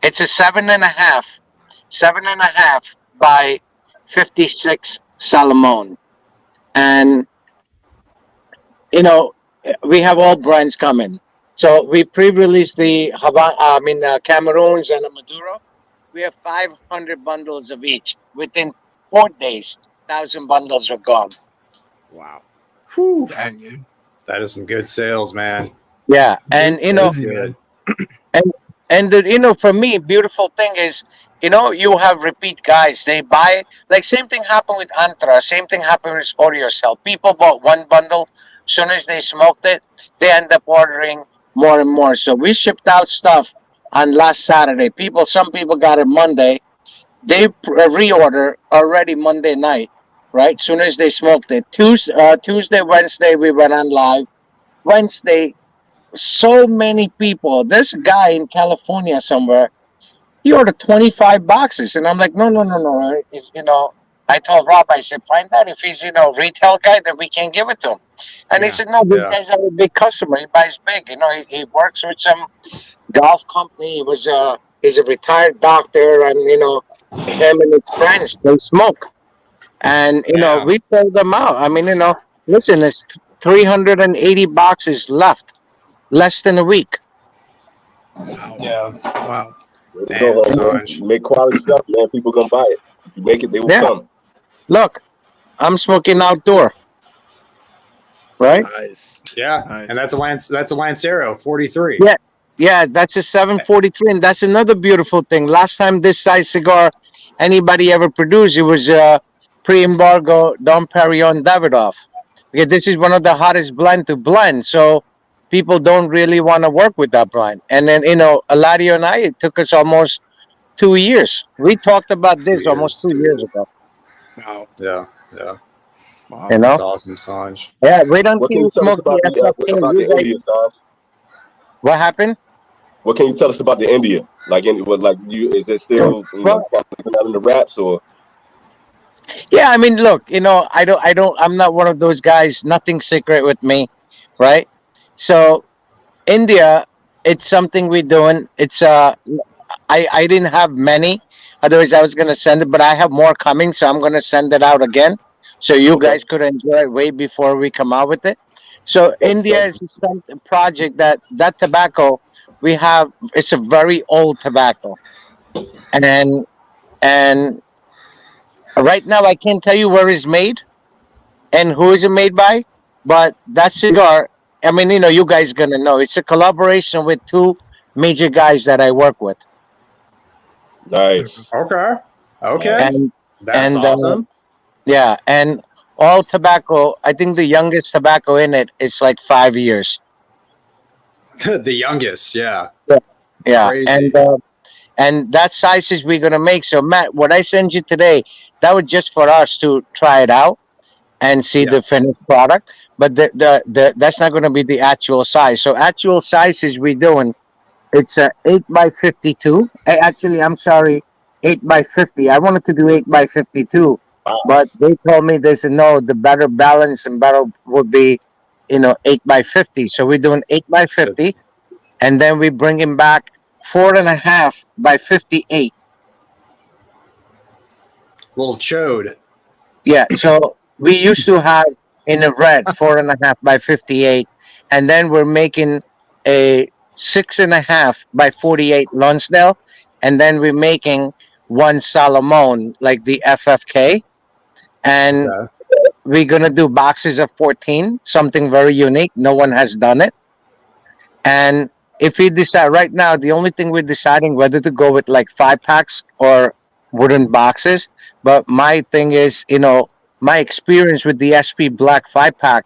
Speaker 8: It's a 7.5 by 56 Salomon, and we have all brands coming. So we pre-released the Cameroons and the Maduro. We have 500 bundles of each. Within 4 days, 1,000 bundles are gone.
Speaker 7: Wow.
Speaker 3: Whew.
Speaker 5: Dang, dude.
Speaker 3: That is some good sales, man.
Speaker 8: Yeah, and
Speaker 5: Crazy, man.
Speaker 8: for me, beautiful thing is, you have repeat guys. They buy it. Like same thing happened with Antra. Same thing happened with Oreo Cell. People bought one bundle. Soon as they smoked it, they end up ordering more and more. So we shipped out stuff on last Saturday. Some people got it Monday. They reorder already Monday night, right? Soon as they smoked it. Tuesday, Wednesday, we went on live. Wednesday, so many people. There's a guy in California somewhere. He ordered 25 boxes, and I'm like, no, no, no, no. I told Rob, I said, find out if he's retail guy, then we can give it to him. And he said, no, this guy's a big customer. He buys big. He works with some golf company. He's a retired doctor, and him and his friends, they smoke, and we sold them out. I mean, listen, there's 380 boxes left, less than a week.
Speaker 3: Yeah.
Speaker 5: Wow.
Speaker 4: Damn, you make quality stuff, man. People gonna buy it. If you make it, they will come.
Speaker 8: Look, I'm smoking outdoor, right?
Speaker 5: Nice.
Speaker 3: Yeah,
Speaker 5: Nice.
Speaker 3: and that's a Lancero 43.
Speaker 8: Yeah, that's a 743, and that's another beautiful thing. Last time this size cigar anybody ever produced, it was pre-embargo Dom Perignon Davidoff. Okay, this is one of the hottest blend to blend, so people don't really want to work with that blend. And then Eladio and I, it took us almost 2 years. We talked about this almost 2 years ago.
Speaker 5: Wow.
Speaker 3: Yeah.
Speaker 5: Wow.
Speaker 3: That's awesome, Sanj.
Speaker 8: Yeah, wait until
Speaker 4: What can
Speaker 8: you
Speaker 4: you tell us
Speaker 8: smoke
Speaker 4: about
Speaker 8: the
Speaker 4: the
Speaker 8: FFK.
Speaker 4: India, Sanj?
Speaker 8: What happened?
Speaker 4: What can you tell us about the India? Is it still in the wraps or?
Speaker 8: Yeah, I mean, look, I'm not one of those guys. Nothing secret with me, right? So India, it's something we're doing. It's I didn't have many, otherwise I was gonna send it, but I have more coming, so I'm gonna send it out again, so you guys could enjoy it way before we come out with it. So India is a project that tobacco we have. It's a very old tobacco, and right now I can't tell you where it's made and who is it made by, but that cigar, I mean, you guys gonna know. It's a collaboration with two major guys that I work with.
Speaker 4: Nice.
Speaker 3: Okay.
Speaker 8: And
Speaker 3: That's awesome.
Speaker 8: yeah, and all tobacco. I think the youngest tobacco in it is like 5 years.
Speaker 3: The youngest, yeah.
Speaker 8: Yeah,
Speaker 3: Crazy.
Speaker 8: and that sizes we're gonna make. So Matt, what I send you today, that was just for us to try it out and see the finished product. But the that's not going to be the actual size. So actual sizes we're doing, it's a 8x52. Actually, I'm sorry, 8x50. I wanted to do 8x52, but they told me they said no. The better balance and better would be, 8x50. So we're doing 8x50, and then we bring him back 4.5 by 58.
Speaker 3: Little chode.
Speaker 8: Yeah, so we used to have in the red 4.5 by 58, and then we're making a 6.5 by 48 Lonsdale, and then we're making one Salomon like the FFK, and we're gonna do boxes of 14, something very unique. No one has done it, and if we decide right now, the only thing we're deciding whether to go with like 5-packs or wooden boxes. But my thing is, my experience with the SP Black 5-pack,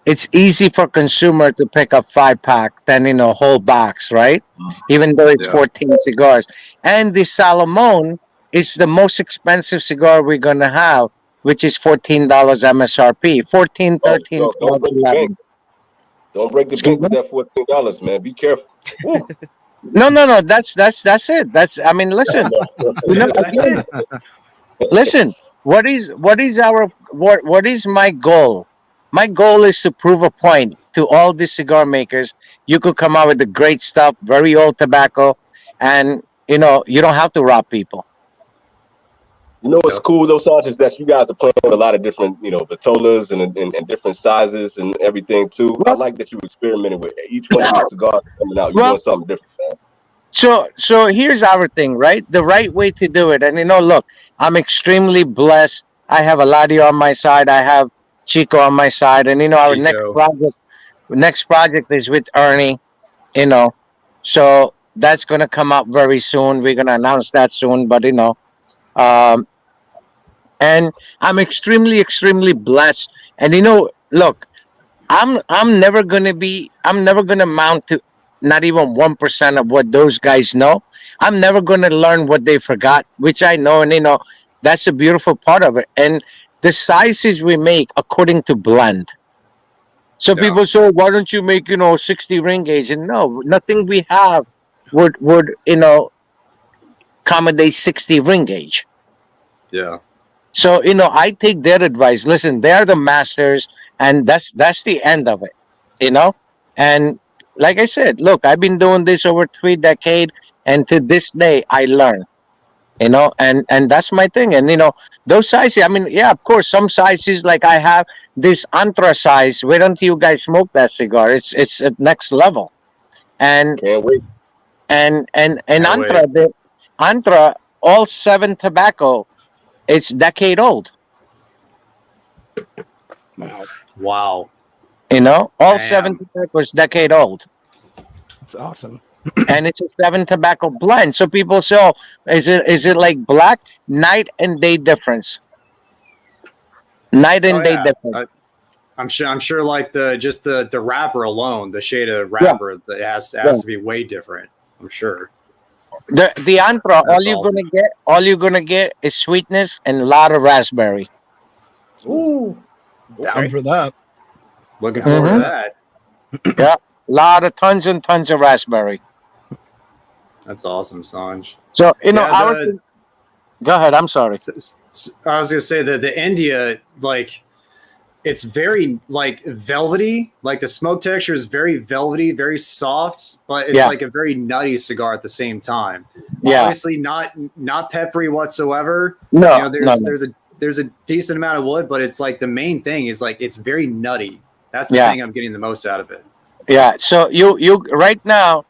Speaker 8: it's easy for consumer to pick up 5-pack than a whole box, right? Even though it's 14 cigars. And the Salomon is the most expensive cigar we're gonna have, which is $14 MSRP. 14, 13, 12, 11.
Speaker 4: Don't break the bank with that $14, man. Be careful. Woo.
Speaker 8: No. That's it. I mean, listen. Again, listen. What is my goal? My goal is to prove a point to all these cigar makers. You could come out with the great stuff, very old tobacco, and you don't have to rob people.
Speaker 4: You know what's cool though, Sarge, is that you guys are playing with a lot of different, vitolas and different sizes and everything too. I like that you experimented with each one of these cigars coming out. You're doing something different, man.
Speaker 8: So here's our thing, right? The right way to do it. And look, I'm extremely blessed. I have Eladio on my side. I have Chico on my side. And our next project is with Ernie, So that's gonna come up very soon. We're gonna announce that soon, but and I'm extremely, extremely blessed. And look, I'm never gonna mount to not even 1% of what those guys know. I'm never gonna learn what they forgot, which I know, and that's a beautiful part of it. And the sizes we make according to blend. So people say, why don't you make 60 ring gauge? And no, nothing we have would accommodate 60 ring gauge.
Speaker 3: Yeah.
Speaker 8: So I take their advice. Listen, they're the masters, and that's the end of it. And like I said, look, I've been doing this over 3 decades, and to this day I learn. And that's my thing. And those sizes. I mean, yeah, of course, some sizes like I have this Antra size. Wait until you guys smoke that cigar. It's at next level. And
Speaker 4: can't wait.
Speaker 8: And Antra, the Antra, all 7 tobacco. It's decade old.
Speaker 3: Wow.
Speaker 8: All 7 tobacco is decade old.
Speaker 5: That's awesome.
Speaker 8: And it's a 7 tobacco blend. So people say, oh, is it like black? Night and day difference. Night and day difference.
Speaker 3: I'm sure like the wrapper alone, the shade of wrapper, it has to be way different. I'm sure.
Speaker 8: The Antra, all you're gonna get is sweetness and a lot of raspberry.
Speaker 3: Ooh,
Speaker 5: down for that.
Speaker 3: Looking forward to that.
Speaker 8: Yeah, tons and tons of raspberry.
Speaker 3: That's awesome, Sanj.
Speaker 8: So go ahead. I'm sorry.
Speaker 3: I was gonna say that the India, like, it's very like velvety. Like the smoke texture is very velvety, very soft, but it's like a very nutty cigar at the same time.
Speaker 8: Yeah,
Speaker 3: obviously not peppery whatsoever.
Speaker 8: No,
Speaker 3: there's a decent amount of wood, but it's like the main thing is like it's very nutty. That's the thing I'm getting the most out of it.
Speaker 8: Yeah. So you right now,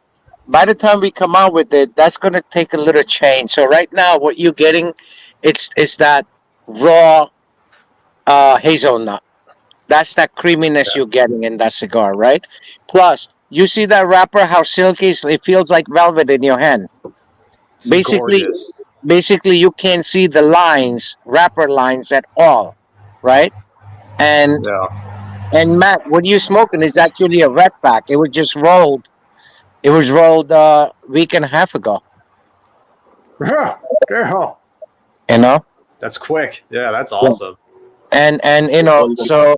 Speaker 8: by the time we come out with it, that's gonna take a little change. So right now, what you're getting, it's that raw hazelnut. That's that creaminess you're getting in that cigar, right? Plus, you see that wrapper, how silky it feels like velvet in your hand.
Speaker 3: It's
Speaker 8: basically,
Speaker 3: gorgeous.
Speaker 8: basically, you can't see the lines, wrapper lines at all, right? And Matt, what you're smoking is actually a red pack. It was just rolled. It was rolled a week and a half ago.
Speaker 3: Yeah. That's quick. Yeah, that's awesome.
Speaker 8: And so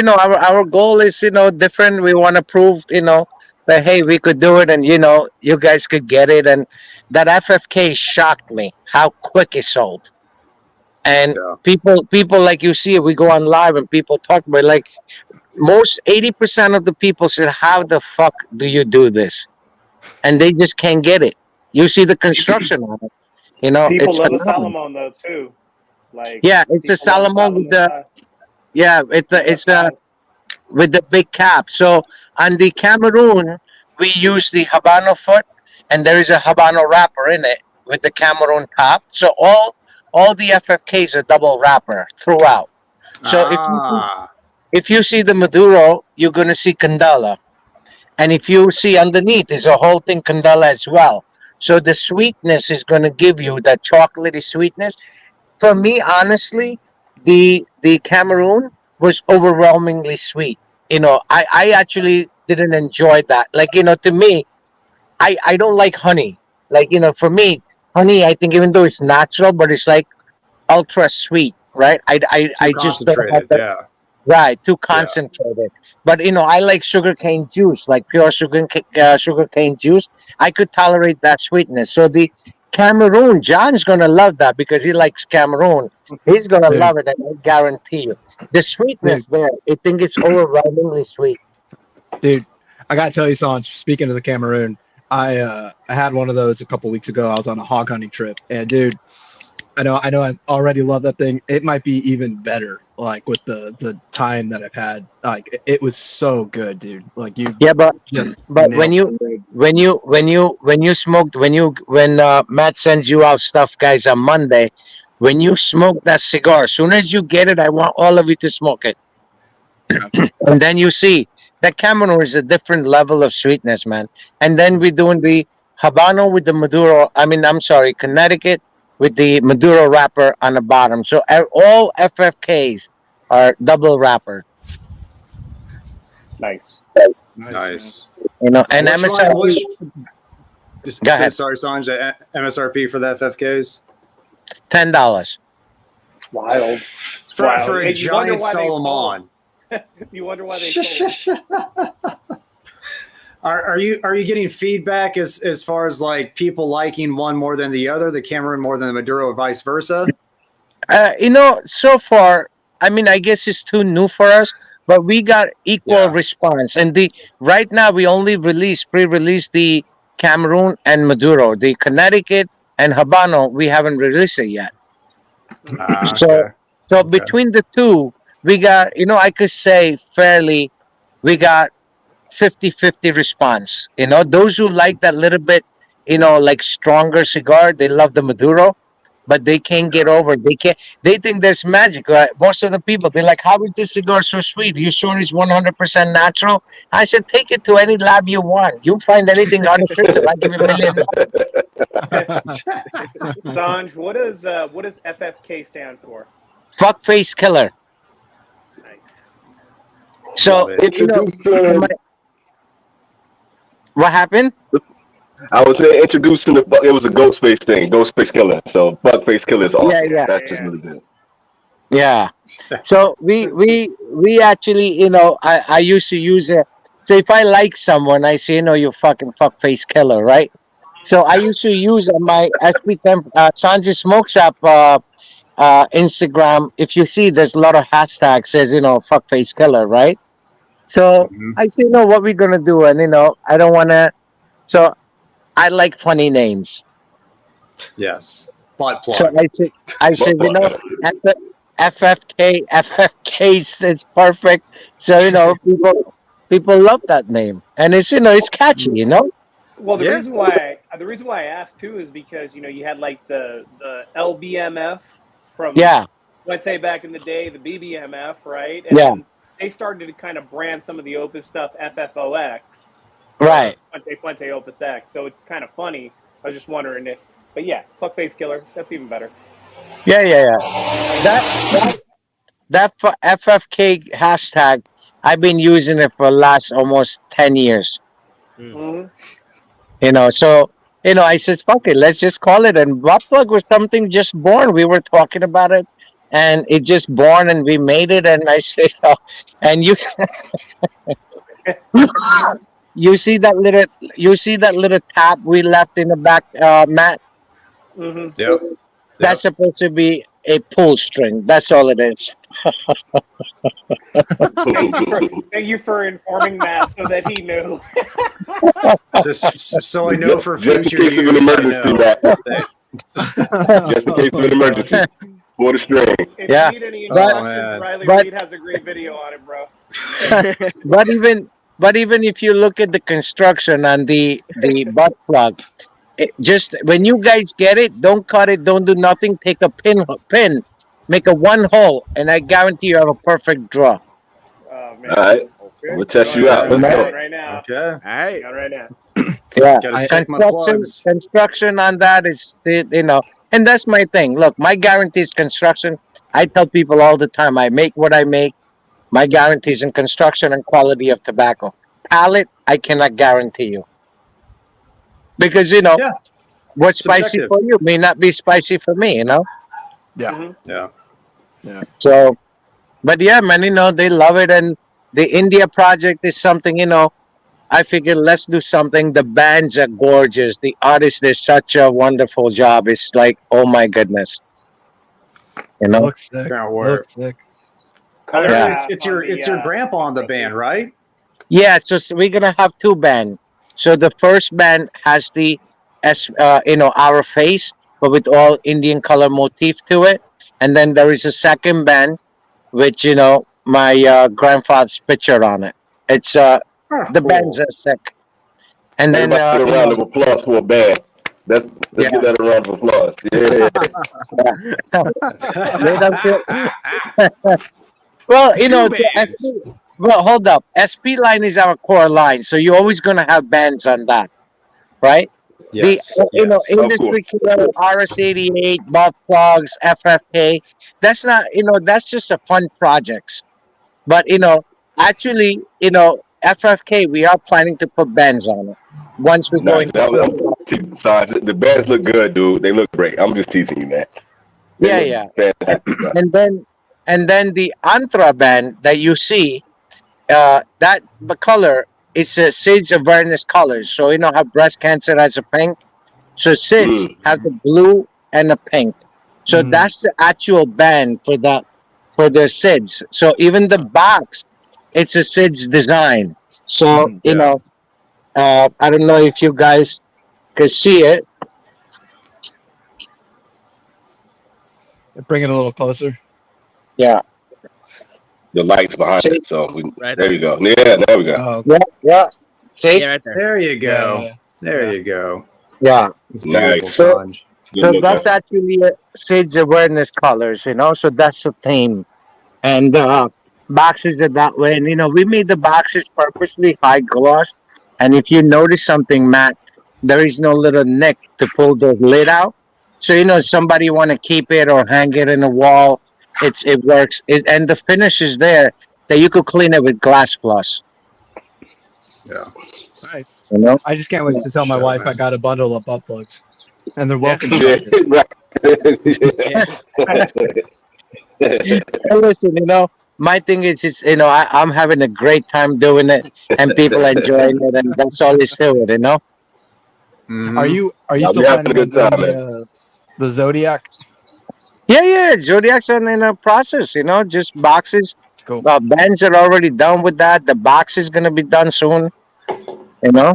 Speaker 8: our goal is different. We want to prove that hey, we could do it, and you guys could get it. And that FFK shocked me how quick it sold. And people like you see it, we go on live and people talk about it, like most 80% of the people said, how the fuck do you do this? And they just can't get it. You see the construction on it.
Speaker 6: People
Speaker 8: it's
Speaker 6: love the Salomon though too. Like
Speaker 8: it's a Salomon with the it's with the big cap. So on the Cameroon, we use the Habano foot, and there is a Habano wrapper in it with the Cameroon top. So all the FFKs are double wrapper throughout. So if you see the Maduro, you're gonna see Candela, and if you see underneath, is a whole thing Candela as well. So the sweetness is gonna give you that chocolatey sweetness. For me, honestly, the Cameroon was overwhelmingly sweet. I actually didn't enjoy that. Like, to me, I don't like honey. Like, for me, honey, I think even though it's natural, but it's like ultra sweet, right? I just don't have that. Right, too concentrated. But I like sugarcane juice, like pure sugarcane juice. I could tolerate that sweetness. So the Cameroon, John's gonna love that because he likes Cameroon. He's gonna
Speaker 5: Dude,
Speaker 8: love it, and I guarantee you, the
Speaker 5: dude,
Speaker 8: sweetness there. I think it's overwhelmingly sweet.
Speaker 5: dude, I gotta tell you, Sanj. Speaking of the Cameroon, I had one of those a couple weeks ago. I was on a hog hunting trip, and dude, I know, I already love that thing. It might be even better, like with the time that I've had. Like it was so good, dude. Like you
Speaker 8: Yeah,
Speaker 5: just
Speaker 8: but
Speaker 5: nailed it.
Speaker 8: when Matt sends you out stuff, guys, on Monday, when you smoke that cigar, as soon as you get it, I want all of you to smoke it. And then you see that Cameroon is a different level of sweetness, man. And then we're doing the Habano with the Maduro. I mean, I'm sorry, Connecticut with the Maduro wrapper on the bottom. So all FFKs are double wrapper.
Speaker 6: Nice.
Speaker 3: Nice.
Speaker 8: And
Speaker 3: Which one-
Speaker 8: MSRP.
Speaker 3: which- just
Speaker 8: Go ahead.
Speaker 3: sorry, Sanj. MSRP for the FFKs
Speaker 8: $10.
Speaker 6: It's wild. It's wild.
Speaker 3: for a
Speaker 6: Hey, you wonder
Speaker 3: giant
Speaker 6: why they sold
Speaker 3: Solomon.
Speaker 6: them. You wonder why they sold them.
Speaker 3: Are you getting feedback as far as like people liking one more than the other, the Cameroon more than the Maduro, or vice versa?
Speaker 8: So far, I mean, I guess it's too new for us, but we got equal response. And right now we only pre-released the Cameroon and Maduro. The Connecticut and Habano, we haven't released it yet. So between the two, we got, I could say fairly, we got 50-50 response. Those who like that little bit, like stronger cigar, they love the Maduro, but they can't get over. They think there's magic. Right? Most of the people, they're like, how is this cigar so sweet? You sure it's 100% natural? I said, take it to any lab you want. You find anything artificial, I give you $1 million.
Speaker 6: Sanj, what does FFK stand for?
Speaker 8: Fuck face killer.
Speaker 6: Nice.
Speaker 8: So, what happened?
Speaker 4: I was introducing it was a ghost face thing, ghost face killer. So fuck face killer is awesome.
Speaker 8: Yeah.
Speaker 4: That's just what it is.
Speaker 8: Yeah. So we actually, I used to use it. So if I like someone, I say, you fucking fuck face killer, right? So I used to use on my SP10 Sanjay Smoke Shop Instagram. If you see, there's a lot of hashtags says, fuck face killer, right? So I say, what we gonna do? And I don't wanna. So I like funny names.
Speaker 3: Yes. Butt plug.
Speaker 8: So I said, FFK is perfect. So people love that name, and it's catchy.
Speaker 6: Well, the reason why I asked too is because you had like the LBMF from let's say back in the day, the BBMF, right? And then they started to kind of brand some of the Opus stuff FFOX.
Speaker 8: Right.
Speaker 6: Fuente Opus X. So it's kind of funny. I was just wondering if, but yeah, fuckface killer. That's even better.
Speaker 8: Yeah. That FFK hashtag, I've been using it for the last almost 10 years.
Speaker 6: Mm-hmm.
Speaker 8: So I said, fuck it, let's just call it. And Butt Plug was something just born. We were talking about it, and it just born, and we made it. And I said, and you. You see that little tab we left in the back, Matt?
Speaker 6: Mm-hmm.
Speaker 3: Yep.
Speaker 8: That's supposed to be a pull string. That's all it is.
Speaker 6: Thank you for informing Matt so that he knew.
Speaker 3: Just so I know for
Speaker 4: Just
Speaker 3: future
Speaker 4: in case of an
Speaker 3: use.
Speaker 4: emergency, Matt. Just in case of an emergency. For the string.
Speaker 6: If you need any instructions, Riley Reid has a great video on it, bro.
Speaker 8: But even if you look at the construction on the Butt Plug, just when you guys get it, don't cut it, don't do nothing. Take a pin, make a one hole, and I guarantee you have a perfect draw.
Speaker 6: Oh, man.
Speaker 4: All right. We'll test you out. Let's go.
Speaker 6: Right now.
Speaker 3: Okay.
Speaker 7: All right.
Speaker 6: Right now.
Speaker 8: Yeah.
Speaker 3: Gotta check my plugs.
Speaker 8: Construction on that is, and that's my thing. Look, my guarantee is construction. I tell people all the time, I make what I make. My guarantees in construction and quality of tobacco. Palate, I cannot guarantee you. Because, what's spicy for you may not be spicy for me,
Speaker 5: Yeah.
Speaker 6: Mm-hmm.
Speaker 3: Yeah.
Speaker 8: So, But yeah, man, they love it, and the India project is something. I figured let's do something. The bands are gorgeous. The artists did such a wonderful job. It's like, oh my goodness, you
Speaker 5: It
Speaker 8: know.
Speaker 5: looks sick.
Speaker 3: Can't
Speaker 5: It
Speaker 3: wait.
Speaker 5: looks sick.
Speaker 3: I know
Speaker 8: Yeah.
Speaker 3: it's your grandpa on the band, right?
Speaker 8: Yeah, so we're gonna have two band. So the first band has the our face, but with all Indian color motif to it, and then there is a second band which my grandfather's picture on it. It's
Speaker 3: Oh,
Speaker 8: the bands
Speaker 3: cool.
Speaker 8: are sick, and then
Speaker 4: Everybody get a round of applause for a band. Let's give that a round of applause. Yeah.
Speaker 8: made up to, well,
Speaker 3: Two
Speaker 8: so
Speaker 3: bands.
Speaker 8: well, hold up. SP line is our core line, so you're always gonna have bands on that, right?
Speaker 3: Yes.
Speaker 8: The
Speaker 3: Yes.
Speaker 4: Of course.
Speaker 8: industry killer RS88, buff plugs, FFK. That's not that's just a fun projects. But actually, FFK we are planning to put bands on it once we go
Speaker 4: Nice.
Speaker 8: into
Speaker 4: The bands look good, dude. They look great. I'm just teasing you, man. They
Speaker 8: yeah.
Speaker 4: look fantastic.
Speaker 8: And then the Antra band that you see, that the color it's a SIDS awareness colors. So how breast cancer has a pink. So SIDS
Speaker 4: Mm.
Speaker 8: have the blue and the pink. So
Speaker 5: Mm.
Speaker 8: that's the actual band for the SIDS. So even the box, it's a SIDS design. So
Speaker 3: Yeah.
Speaker 8: I don't know if you guys can see it.
Speaker 5: Bring it a little closer.
Speaker 8: Yeah,
Speaker 4: The lights behind
Speaker 8: see,
Speaker 4: it. So
Speaker 7: Right
Speaker 4: there you go. Yeah, there we go.
Speaker 5: Oh,
Speaker 8: yeah. See,
Speaker 7: Yeah, right there.
Speaker 3: There you go.
Speaker 5: yeah.
Speaker 3: There
Speaker 5: Yeah.
Speaker 3: you go.
Speaker 8: yeah.
Speaker 3: It's
Speaker 4: Nice.
Speaker 3: beautiful,
Speaker 8: So
Speaker 3: Sanj.
Speaker 4: Good
Speaker 8: so
Speaker 4: look,
Speaker 8: that's
Speaker 4: man.
Speaker 8: actually SIDS awareness colors. So that's the theme. And boxes are that way. And we made the boxes purposely high gloss. And if you notice something, Matt, there is no little nick to pull the lid out. So somebody want to keep it or hang it in the wall, it works. And the finish is there that you could clean it with glass gloss.
Speaker 3: Yeah.
Speaker 5: Nice.
Speaker 8: You know,
Speaker 5: I just can't wait to tell my
Speaker 3: Show,
Speaker 5: wife I
Speaker 3: man.
Speaker 5: got a bundle of butt plugs, and they're well
Speaker 4: Yeah,
Speaker 5: constructed.
Speaker 4: right.
Speaker 8: and listen, my thing is, I'm having a great time doing it, and people are enjoying it, and that's all is to it.
Speaker 3: Mhm.
Speaker 5: Are you
Speaker 4: I'll
Speaker 5: still
Speaker 4: be having
Speaker 5: planning
Speaker 4: a
Speaker 5: on
Speaker 4: good
Speaker 5: doing
Speaker 4: time,
Speaker 5: the Zodiac?
Speaker 8: Yeah. Zodiac's in a process. Just boxes.
Speaker 5: Cool.
Speaker 8: Bands are already done with that. The box is gonna be done soon. You know,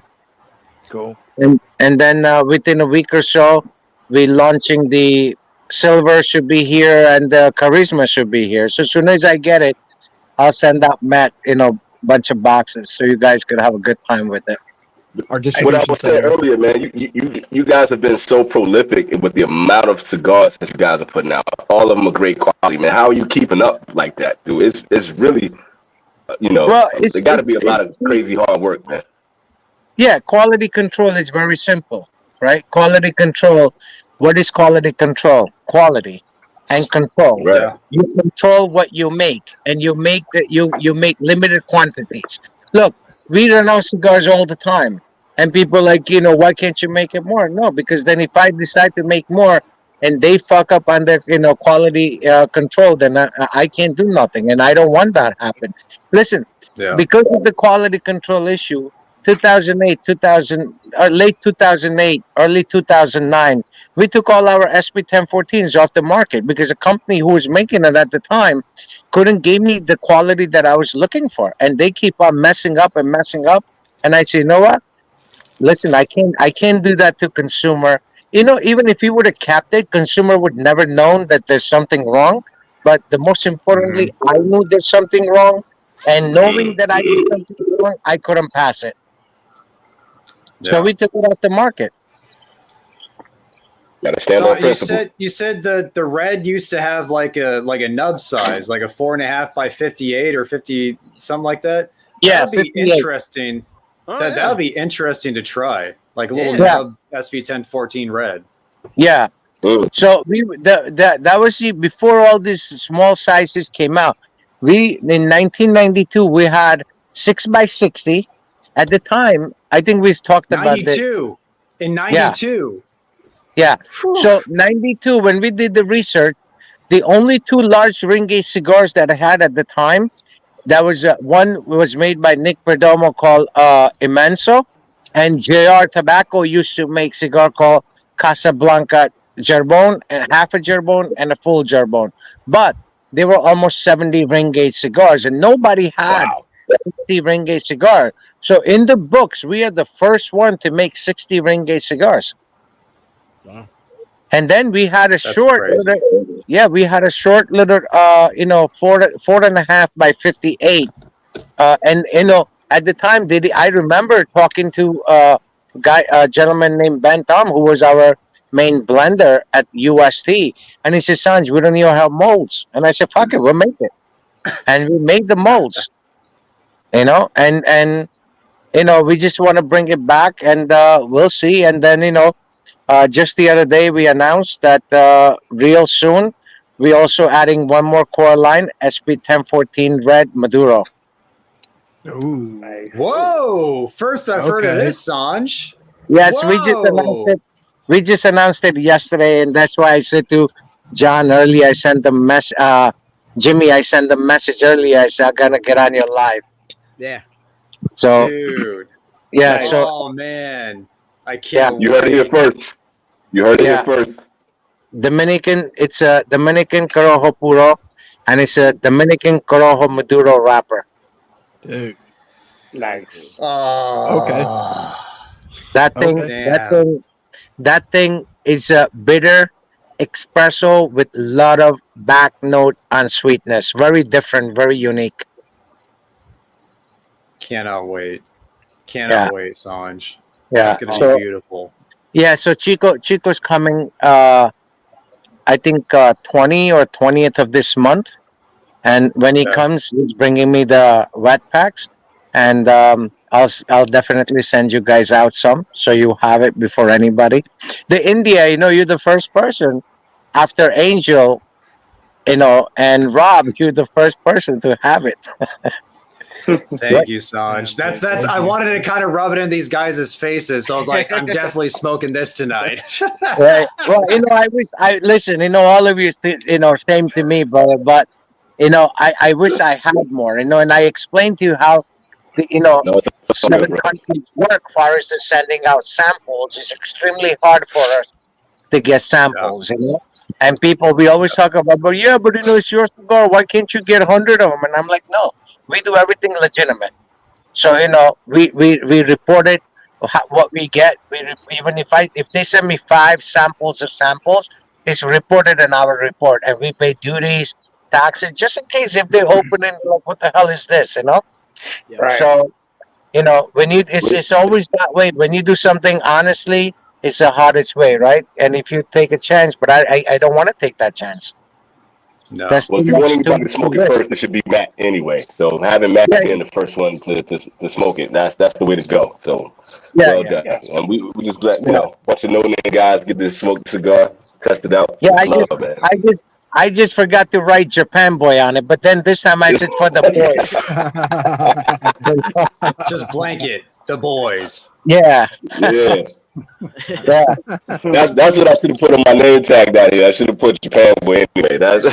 Speaker 5: Cool.
Speaker 8: and then within a week or so, we launching the silver should be here and the charisma should be here. So as soon as I get it, I'll send out Matt, bunch of boxes so you guys could have a good time with it.
Speaker 5: Our
Speaker 4: What I
Speaker 5: distribution
Speaker 4: was saying
Speaker 5: center.
Speaker 4: earlier, man, you guys have been so prolific with the amount of cigars that you guys are putting out. All of them are great quality, man. How are you keeping up like that, dude? It's really,
Speaker 8: Well,
Speaker 4: there got to be a lot of crazy hard work, man.
Speaker 8: yeah, quality control is very simple, right? Quality control. What is quality control? Quality and control.
Speaker 4: Right.
Speaker 3: Yeah.
Speaker 8: You control what you make, and you make you make limited quantities. Look, we run out cigars all the time, and people are like, why can't you make it more? No, because then if I decide to make more and they fuck up on their quality control, then I can't do nothing, and I don't want that to happen. Listen,
Speaker 3: Yeah.
Speaker 8: because of the quality control issue, 2008, 2000, late 2008, early 2009, we took all our SP1014s off the market because a company who was making it at the time couldn't give me the quality that I was looking for, and they keep on messing up and messing up. And I say, you know what? Listen, I can't do that to consumer. Even if you would have kept it, consumer would never known that there's something wrong. But the most importantly, I knew there's something wrong, and knowing that I did something wrong, I couldn't pass it. So
Speaker 3: Yeah.
Speaker 8: we took it off the market.
Speaker 4: Gotta stand
Speaker 3: So
Speaker 4: on principle.
Speaker 3: you said the red used to have like a nub size, like a 4.5 by 58 or 50, something like that.
Speaker 8: Yeah,
Speaker 3: That'd be
Speaker 8: 58.
Speaker 3: interesting.
Speaker 7: Oh,
Speaker 3: That
Speaker 7: yeah.
Speaker 3: would be interesting to try, like a little
Speaker 8: Yeah.
Speaker 3: nub SP1014 red.
Speaker 8: Yeah.
Speaker 4: Mm.
Speaker 8: So that was before all these small sizes came out. We in 1992 we had 6x60. At the time, I think we talked about this.
Speaker 3: 92 in 92.
Speaker 8: Yeah.
Speaker 3: Whew.
Speaker 8: So 92 when we did the research, the only two large ring gauge cigars that I had at the time, that was one was made by Nick Perdomo called Immenso, and JR Tobacco used to make cigar called Casablanca Jarbon, and half a Jarbon and a full Jarbon. But they were almost 70 ring gauge cigars, and nobody had
Speaker 4: Wow.
Speaker 8: 60 ring gauge cigar. So in the books, we are the first one to make 60 ring gauge cigars.
Speaker 7: Wow.
Speaker 8: And then we had a short
Speaker 3: crazy.
Speaker 8: little, yeah, we had a short little, four and a half by 58. And at the time, I remember talking to a gentleman named Ben Tom, who was our main blender at UST, and he said, "Sanj, we don't even have molds." And I said, "Fuck it, we'll make it." And we made the molds, and we just want to bring it back, and we'll see. And then just the other day, we announced that real soon, we also adding one more core line, SP 1014 Red Maduro.
Speaker 5: Ooh.
Speaker 6: Nice.
Speaker 3: Whoa! First I've heard of
Speaker 5: Okay.
Speaker 3: this, Sanj.
Speaker 8: Yes, we just announced
Speaker 3: Whoa.
Speaker 8: it. We just announced it yesterday, and that's why I said to John earlier. I sent the Jimmy. I sent the message earlier. I said I'm gonna get on your live.
Speaker 7: Yeah.
Speaker 8: So
Speaker 3: Dude.
Speaker 8: yeah,
Speaker 6: Nice.
Speaker 8: so
Speaker 3: Oh man. I can't
Speaker 4: You heard it here first. You heard it
Speaker 8: Yeah.
Speaker 4: here first.
Speaker 8: Dominican. It's a Dominican Corojo Puro, and it's a Dominican Corojo Maduro wrapper.
Speaker 5: Dude.
Speaker 6: Nice.
Speaker 3: Oh.
Speaker 8: That thing,
Speaker 5: Okay.
Speaker 8: that thing is a bitter espresso with a lot of back note on sweetness. Very different, very unique.
Speaker 3: Cannot wait.
Speaker 8: Yeah.
Speaker 3: Cannot wait, Sanj.
Speaker 8: Yeah.
Speaker 3: That's gonna
Speaker 8: So
Speaker 3: be beautiful.
Speaker 8: yeah, so Chico's coming. I think 20 or 20th of this month, and when he
Speaker 3: Yeah.
Speaker 8: comes, he's bringing me the wet packs, and I'll definitely send you guys out some so you have it before anybody. The India, you're the first person after Angel, and Rob. You're the first person to have it.
Speaker 3: Thank you, Sanj.
Speaker 5: Yeah,
Speaker 3: That's I
Speaker 5: thank you.
Speaker 3: wanted to kind of rub it in these guys' faces. So I was like, I'm definitely smoking this tonight.
Speaker 8: Right. Well, I wish I listen. All of you, same to me, but I wish I had more. And I explained to you how the
Speaker 4: No, it's all good,
Speaker 8: 7
Speaker 4: bro.
Speaker 8: countries work. Far as the sending out samples, it's extremely hard for us to get samples. And people, we always talk about, but it's your cigar. Why can't you get 100 of them? And I'm like, no, we do everything legitimate. So we report it, what we get. Even if they send me 5 samples of samples, it's reported in our report, and we pay duties, taxes, just in case if they open it, like, what the hell is this?
Speaker 7: Yeah.
Speaker 6: Right.
Speaker 8: So when it's always that way. When you do something honestly, it's the hardest way, right? And if you take a chance, but I don't want to take that chance.
Speaker 3: No.
Speaker 8: That's
Speaker 4: Well,
Speaker 8: too
Speaker 4: if you want
Speaker 8: much
Speaker 4: anybody to smoke it
Speaker 8: risk.
Speaker 4: first, it should be Matt anyway. So having Matt
Speaker 8: Yeah.
Speaker 4: being the first one to smoke it, that's the way to go. So
Speaker 8: Yeah,
Speaker 4: well
Speaker 8: yeah.
Speaker 4: done. And we just let bunch of no-name guys get this smoked cigar, test it out.
Speaker 8: Yeah,
Speaker 4: Love it.
Speaker 8: I just forgot to write Japan Boy on it, but then this time I said for the boys.
Speaker 3: Just blanket the boys.
Speaker 8: Yeah,
Speaker 4: Yeah,
Speaker 8: yeah.
Speaker 4: that's what I should have put on my name tag down here. I should have put Japan Boy anyway. That's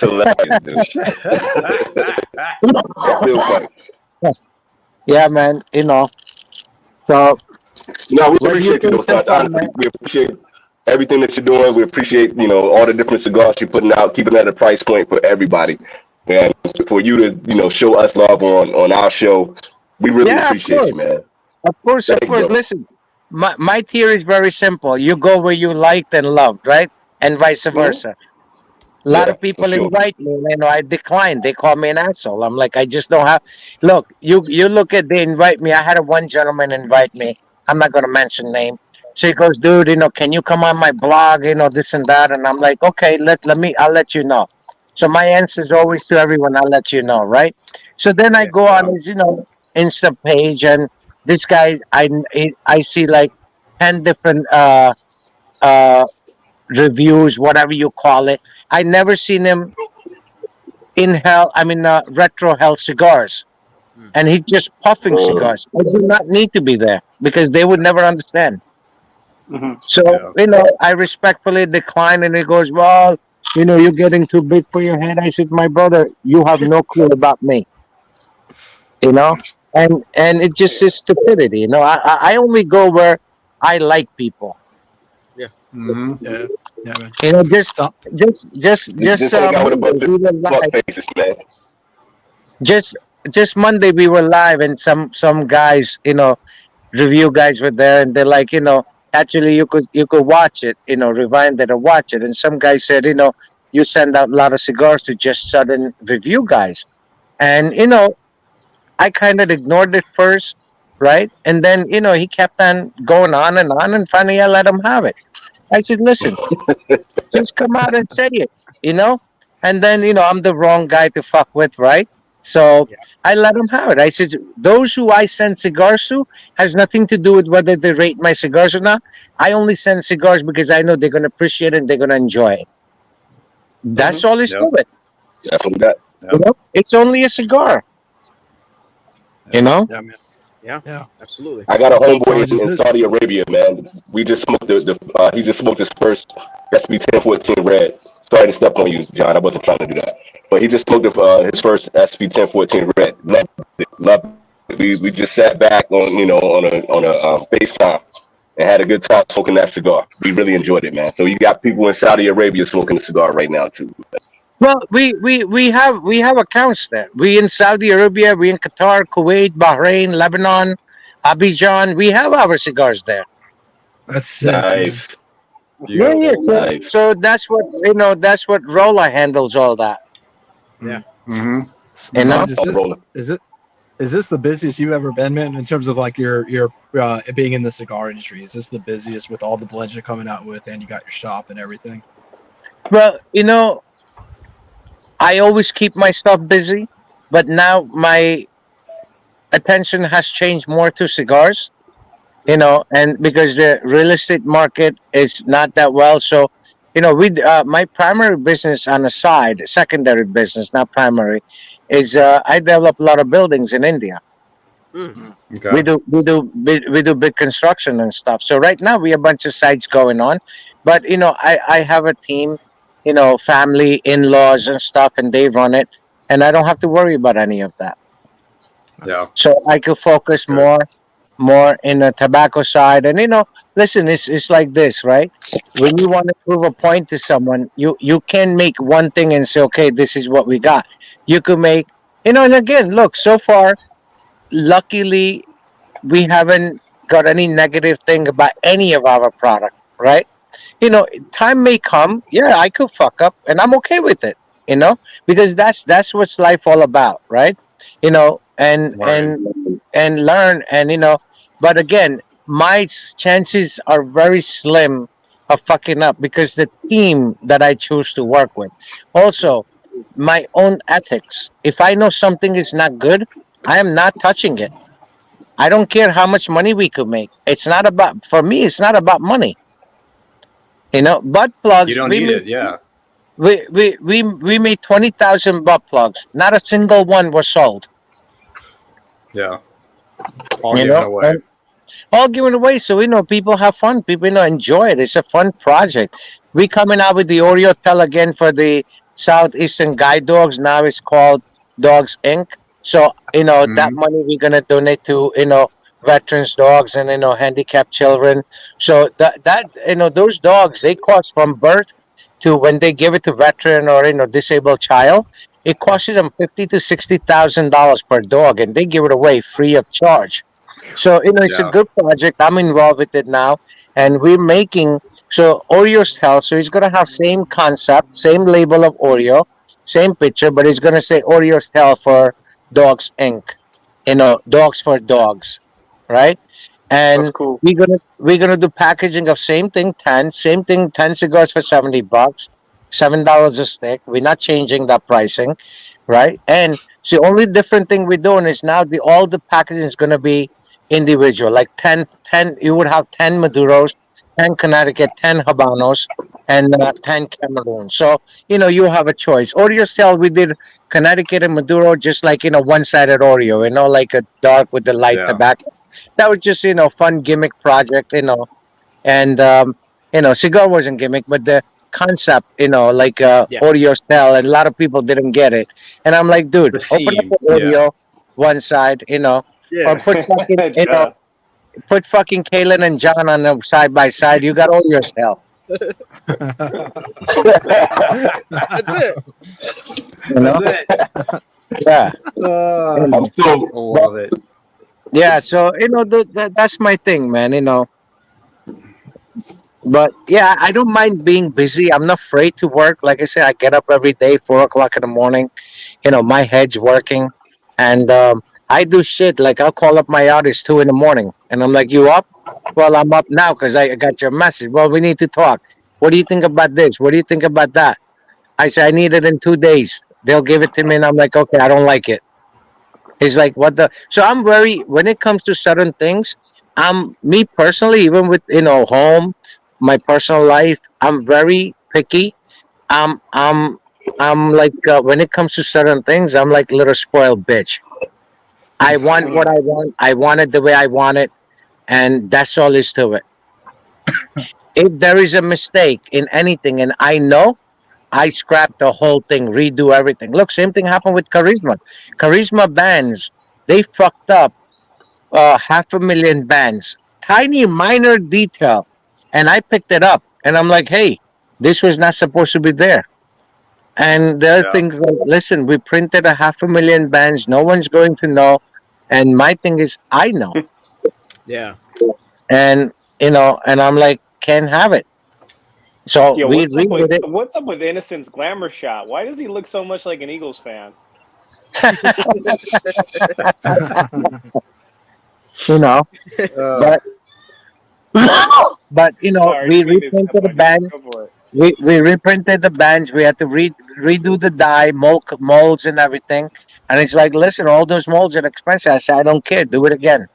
Speaker 4: hilarious, dude. Still funny.
Speaker 8: Yeah, man. So
Speaker 4: No, we
Speaker 8: What do you
Speaker 4: appreciate you, though,
Speaker 8: think so
Speaker 4: Sanj.
Speaker 8: far,
Speaker 4: Honestly,
Speaker 8: man?
Speaker 4: we appreciate everything that you're doing. We appreciate, all the different cigars you're putting out, keeping that at a price point for everybody. And for you to, show us love on our show, we really
Speaker 8: Yeah, of
Speaker 4: appreciate you,
Speaker 8: course.
Speaker 4: man.
Speaker 8: Of course.
Speaker 4: Thank you.
Speaker 8: Listen, my theory is very simple. You go where you liked and loved, right? And vice versa. A lot
Speaker 4: Yeah,
Speaker 8: of people
Speaker 4: for sure.
Speaker 8: invite me, I decline. They call me an asshole. I'm like, I just don't have. Look, you look at they invite me. I had one gentleman invite me. I'm not gonna mention name. So he goes, dude, can you come on my blog? This and that. And I'm like, okay, I'll let you know. So my answer is always to everyone, I'll let you know, right? So then I go on his, Insta page, and this guy, I see like 10 different reviews, whatever you call it. I never seen him retro hell cigars, and he's just puffing cigars. I do not need to be there because they would never understand.
Speaker 6: Mhm.
Speaker 8: So I respectfully decline, and he goes, well, you're getting too big for your head. I said, my brother, you have no clue about me, you know, and it just is stupidity. I only go where I like people.
Speaker 3: Mm-hmm.
Speaker 5: Yeah, man.
Speaker 8: Just
Speaker 5: So,
Speaker 8: just just
Speaker 4: Just
Speaker 8: just
Speaker 4: hang out with a
Speaker 8: Monday
Speaker 4: bunch
Speaker 8: we were
Speaker 4: of fuck
Speaker 8: live.
Speaker 4: faces, man.
Speaker 8: Just just Monday we were live, and some guys, review guys were there, and they're like, actually you could watch it, rewind it or watch it. And some guy said, you send out a lot of cigars to just sudden review guys, and I kind of ignored it first, right? And then he kept on going on, and finally I let him have it. I said, listen, just come out and say it, you know? And then, I'm the wrong guy to fuck with, right? So
Speaker 7: Yeah.
Speaker 8: I let him have it. I said, those who I send cigars to has nothing to do with whether they rate my cigars or not. I only send cigars because I know they're going to appreciate it and they're going to enjoy it. That's all it's
Speaker 3: Yep.
Speaker 8: to it.
Speaker 4: Definitely that.
Speaker 3: Yep.
Speaker 8: It's only a cigar, you know?
Speaker 5: yeah, man.
Speaker 7: Yeah.
Speaker 5: Yeah.
Speaker 7: Absolutely.
Speaker 4: I got a
Speaker 5: So
Speaker 4: homeboy
Speaker 5: I just
Speaker 4: in
Speaker 5: did.
Speaker 4: Saudi Arabia, man. We just smoked he just smoked his first SB 1014 red. Sorry to step on you, John. I wasn't trying to do that. But he just smoked his first SB 1014 red. Loved it. Loved it. We just sat back on a FaceTime and had a good time smoking that cigar. We really enjoyed it, man. So you got people in Saudi Arabia smoking a cigar right now too.
Speaker 8: Well, we have accounts there. We in Saudi Arabia, we in Qatar, Kuwait, Bahrain, Lebanon, Abidjan. We have our cigars there.
Speaker 5: That's sick, man.
Speaker 4: Nice.
Speaker 8: Yeah, yeah.
Speaker 3: Beautiful.
Speaker 8: So,
Speaker 4: Nice.
Speaker 8: so that's what Rolla handles all that.
Speaker 3: Mm-hmm.
Speaker 5: So
Speaker 8: You know?
Speaker 5: is this the busiest you've ever been, man? In terms of like your being in the cigar industry, is this the busiest with all the blends you're coming out with, and you got your shop and everything?
Speaker 8: Well, I always keep myself busy, but now my attention has changed more to cigars. And because the real estate market is not that well, so we my primary business on the side, secondary business, not primary, is I develop a lot of buildings in India.
Speaker 7: Mm.
Speaker 3: Okay.
Speaker 8: We do big construction and stuff. So right now we have a bunch of sites going on, but I have a team, family, in-laws and stuff, and they run it, and I don't have to worry about any of that.
Speaker 3: Yeah.
Speaker 8: So I could focus
Speaker 3: Good.
Speaker 8: more in the tobacco side. And listen, it's like this, right? When you want to prove a point to someone, you can make one thing and say, okay, this is what we got. You could make, and again, look, so far, luckily, we haven't got any negative thing about any of our product, right? Time may come, yeah, I could fuck up, and I'm okay with it, because that's what's life all about, right? And
Speaker 3: Right.
Speaker 8: and learn, and but again, my chances are very slim of fucking up because the team that I choose to work with. Also, my own ethics. If I know something is not good, I am not touching it. I don't care how much money we could make. It's not about, for me, it's not about money. Butt
Speaker 3: You
Speaker 8: plugs.
Speaker 3: don't
Speaker 8: We
Speaker 3: need
Speaker 8: made
Speaker 3: it. Yeah.
Speaker 8: we made 20,000 butt plugs. Not a single one was sold.
Speaker 3: Yeah. All
Speaker 8: You
Speaker 3: given
Speaker 8: know,
Speaker 3: away.
Speaker 8: and all given away. So people have fun. People enjoy it. It's a fun project. We coming out with the Oreo Tell again for the Southeastern Guide Dogs. Now it's called Dogs Inc. So that
Speaker 3: Mhm.
Speaker 8: money we're gonna donate to veterans dogs and handicapped children. So that those dogs, they cost from birth to when they give it to veteran or disabled child. It costs them $50,000 to $60,000 per dog, and they give it away free of charge. So it's a
Speaker 3: Yeah.
Speaker 8: good project. I'm involved with it now, and we're making Oreo's Health. So it's gonna have same concept, same label of Oreo, same picture, but it's gonna say Oreo's Health for Dogs Inc. Dogs for dogs, right?
Speaker 6: That's
Speaker 8: And
Speaker 6: cool.
Speaker 8: we're gonna do packaging of same thing, 10 cigars for $70, $7 a stick. We're not changing that pricing, right? And the only different thing we're doing is now all the packaging is gonna be individual, like 10. You would have 10 Maduros, 10 Connecticut, 10 Habanos, and 10 Cameroon. So you have a choice. Oreo style, we did Connecticut and Maduro, just like one-sided Oreo, like a dark with the light
Speaker 3: Yeah.
Speaker 8: tobacco. That was just fun gimmick project, and cigar wasn't gimmick, but the concept, like
Speaker 7: Yeah.
Speaker 8: audio cell, and a lot of people didn't get it. And I'm like, dude,
Speaker 3: The
Speaker 8: open up
Speaker 3: theme,
Speaker 8: the audio one side, or
Speaker 7: Yeah.
Speaker 8: put fucking,
Speaker 6: Duh.
Speaker 8: put fucking Kalen and John on the side by side. You got audio cell.
Speaker 7: That's it.
Speaker 3: That's it.
Speaker 8: Yeah.
Speaker 4: I'm so
Speaker 3: Love it.
Speaker 8: Yeah, so that's my thing, man. But yeah, I don't mind being busy. I'm not afraid to work. Like I said, I get up every day, 4 o'clock in the morning. My head's working, and I do shit like I'll call up my artist 2 in the morning, and I'm like, "You up?" Well, I'm up now because I got your message. Well, we need to talk. What do you think about this? What do you think about that? I say I need it in 2 days. They'll give it to me, and I'm like, okay, I don't like it. He's like, what the? So I'm very, when it comes to certain things, me personally, even with, home, my personal life, I'm very picky. I'm, I'm, I'm like, when it comes to certain things, I'm like a little spoiled bitch. I want what I want. I want it the way I want it. And that's all is to it. If there is a mistake in anything and I know, I scrap the whole thing, redo everything. Look, same thing happened with Charisma. Charisma bands, they fucked up 500,000 bands. Tiny minor detail. And I picked it up. And I'm like, hey, this was not supposed to be there. And there are things like, listen, we printed 500,000 bands. No one's going to know. And my thing is, I know.
Speaker 7: Yeah.
Speaker 8: And, and I'm like, can't have it. So
Speaker 6: Yo,
Speaker 8: we
Speaker 6: what's
Speaker 8: did it.
Speaker 6: what's up with Innocent's glamour shot? Why does he look so much like an Eagles fan?
Speaker 8: But
Speaker 6: Sorry,
Speaker 8: we
Speaker 6: Phoenix,
Speaker 8: reprinted the
Speaker 6: come on,
Speaker 8: band.
Speaker 6: go for it.
Speaker 8: We reprinted the bands. We had to redo the dye, molds, and everything. And it's like, listen, all those molds are expensive. I said, I don't care. Do it again.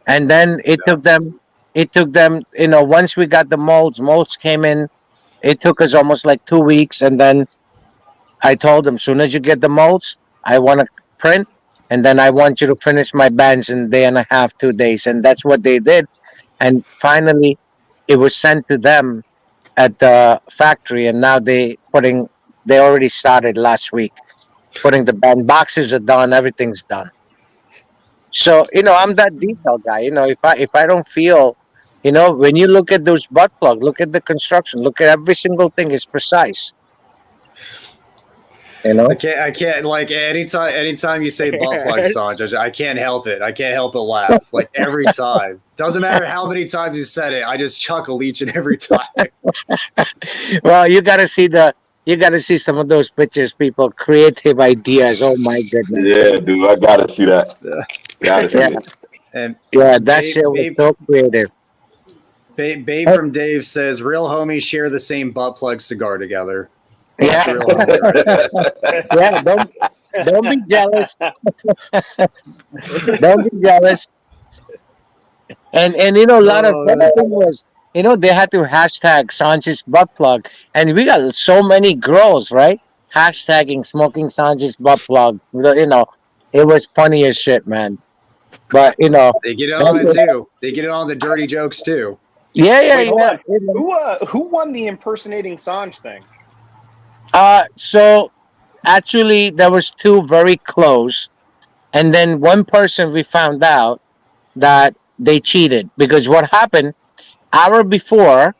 Speaker 8: And then it took them. Once we got the molds came in. It took us almost like 2 weeks, and then I told them, soon as you get the molds, I want to print, and then I want you to finish my bands in a day and a half, 2 days, and that's what they did. And finally, it was sent to them at the factory, and now they already started last week putting the band boxes are done, everything's done. So I'm that detail guy. If I don't feel, when you look at those butt plugs, look at the construction, look at every single thing is precise.
Speaker 3: I can't like anytime you say butt plug, Sanj, I can't help it. I can't help but laugh. Like every time. Doesn't matter how many times you said it, I just chuckle each and every time.
Speaker 8: Well, you gotta see some of those pictures, people. Creative ideas. Oh my goodness.
Speaker 4: yeah, dude. I gotta see that. Gotta see it.
Speaker 3: And
Speaker 8: that shit was so creative.
Speaker 3: Babe from Dave says, real homies share the same butt plug cigar together.
Speaker 8: Yeah.
Speaker 3: Real homie right there.
Speaker 8: Yeah, don't be jealous. Don't be jealous. And a lot of funny thing was, they had to hashtag Sanjay's butt plug, and we got so many girls, right? Hashtagging smoking Sanjay's butt plug. It was funny as shit, man. But
Speaker 3: they get it on it too. They get it on the dirty jokes too.
Speaker 8: Yeah.
Speaker 6: Wait, hold on. Who won the impersonating Sanj thing?
Speaker 8: So actually, there was two very close, and then one person we found out that they cheated because what happened hour before,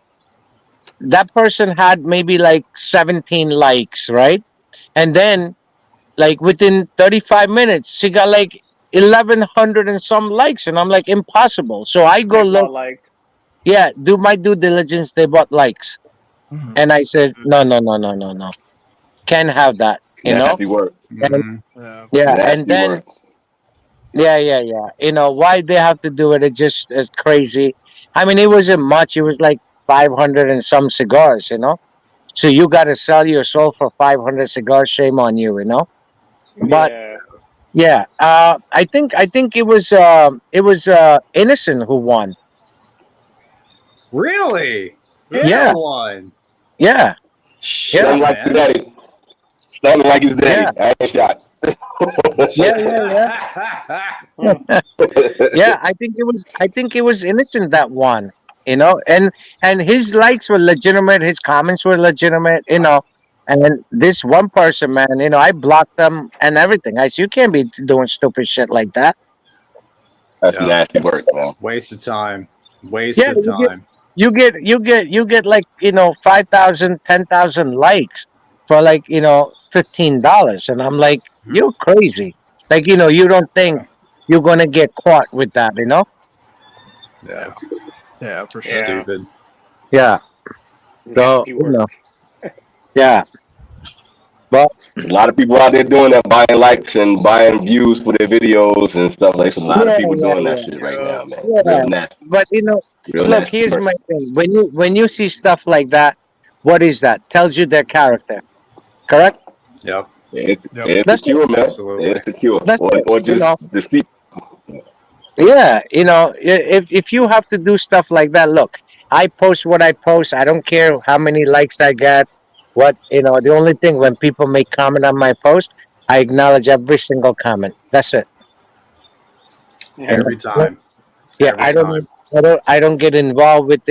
Speaker 8: that person had maybe like 17 likes, right? And then, like within 35 minutes, she got like 1,100 and some likes, and I'm like, impossible. So I go look.
Speaker 6: Liked.
Speaker 8: Yeah, do my due diligence. They bought likes, and I said, no, can't have that.
Speaker 4: Nasty work.
Speaker 8: And, and then.
Speaker 4: Work.
Speaker 8: Yeah. Why they have to do it? It just is crazy. I mean, it wasn't much. It was like 500 and some cigars. So you got to sell your soul for 500 cigars. Shame on you. But yeah, I think it was Innocent who won.
Speaker 3: Really?
Speaker 8: Yeah.
Speaker 3: Won.
Speaker 8: Yeah.
Speaker 3: Shit,
Speaker 4: Sounded like his daddy. Sounded like his daddy. I ain't shot.
Speaker 8: Yeah. Yeah, I think it was Innocent that won. and his likes were legitimate, his comments were legitimate, and then this one person, man, I blocked them and everything. I said, you can't be doing stupid shit like that.
Speaker 4: That's
Speaker 3: Yeah.
Speaker 4: nasty work, man.
Speaker 3: Waste of time.
Speaker 8: Yeah,
Speaker 3: Wasted time.
Speaker 8: you get like 5,000, 10,000 likes for like $15, and I'm like, you're crazy. Like you don't think you're gonna get caught with that,
Speaker 3: Yeah.
Speaker 5: Yeah, for sure.
Speaker 3: Stupid.
Speaker 8: Yeah. So
Speaker 6: Nasty work.
Speaker 8: yeah. But
Speaker 4: A lot of people out there doing that, buying likes and buying views for their videos and stuff. Like, there's a lot of people doing that shit right now, man.
Speaker 8: Yeah.
Speaker 4: Real nasty.
Speaker 8: But
Speaker 4: Real
Speaker 8: look,
Speaker 4: nasty
Speaker 8: here's
Speaker 4: work.
Speaker 8: my thing. When you see stuff like that, what is that? Tells you their character, correct?
Speaker 3: Yep.
Speaker 4: It's
Speaker 8: That's
Speaker 4: secure, man.
Speaker 3: Absolutely.
Speaker 4: It's secure.
Speaker 8: That's
Speaker 4: Or
Speaker 8: it,
Speaker 4: just deceit.
Speaker 8: Yeah, if you have to do stuff like that, look, I post what I post. I don't care how many likes I get. The only thing, when people make comment on my post, I acknowledge every single comment. That's it.
Speaker 3: Every time.
Speaker 8: Yeah,
Speaker 3: Every time.
Speaker 8: I don't get involved with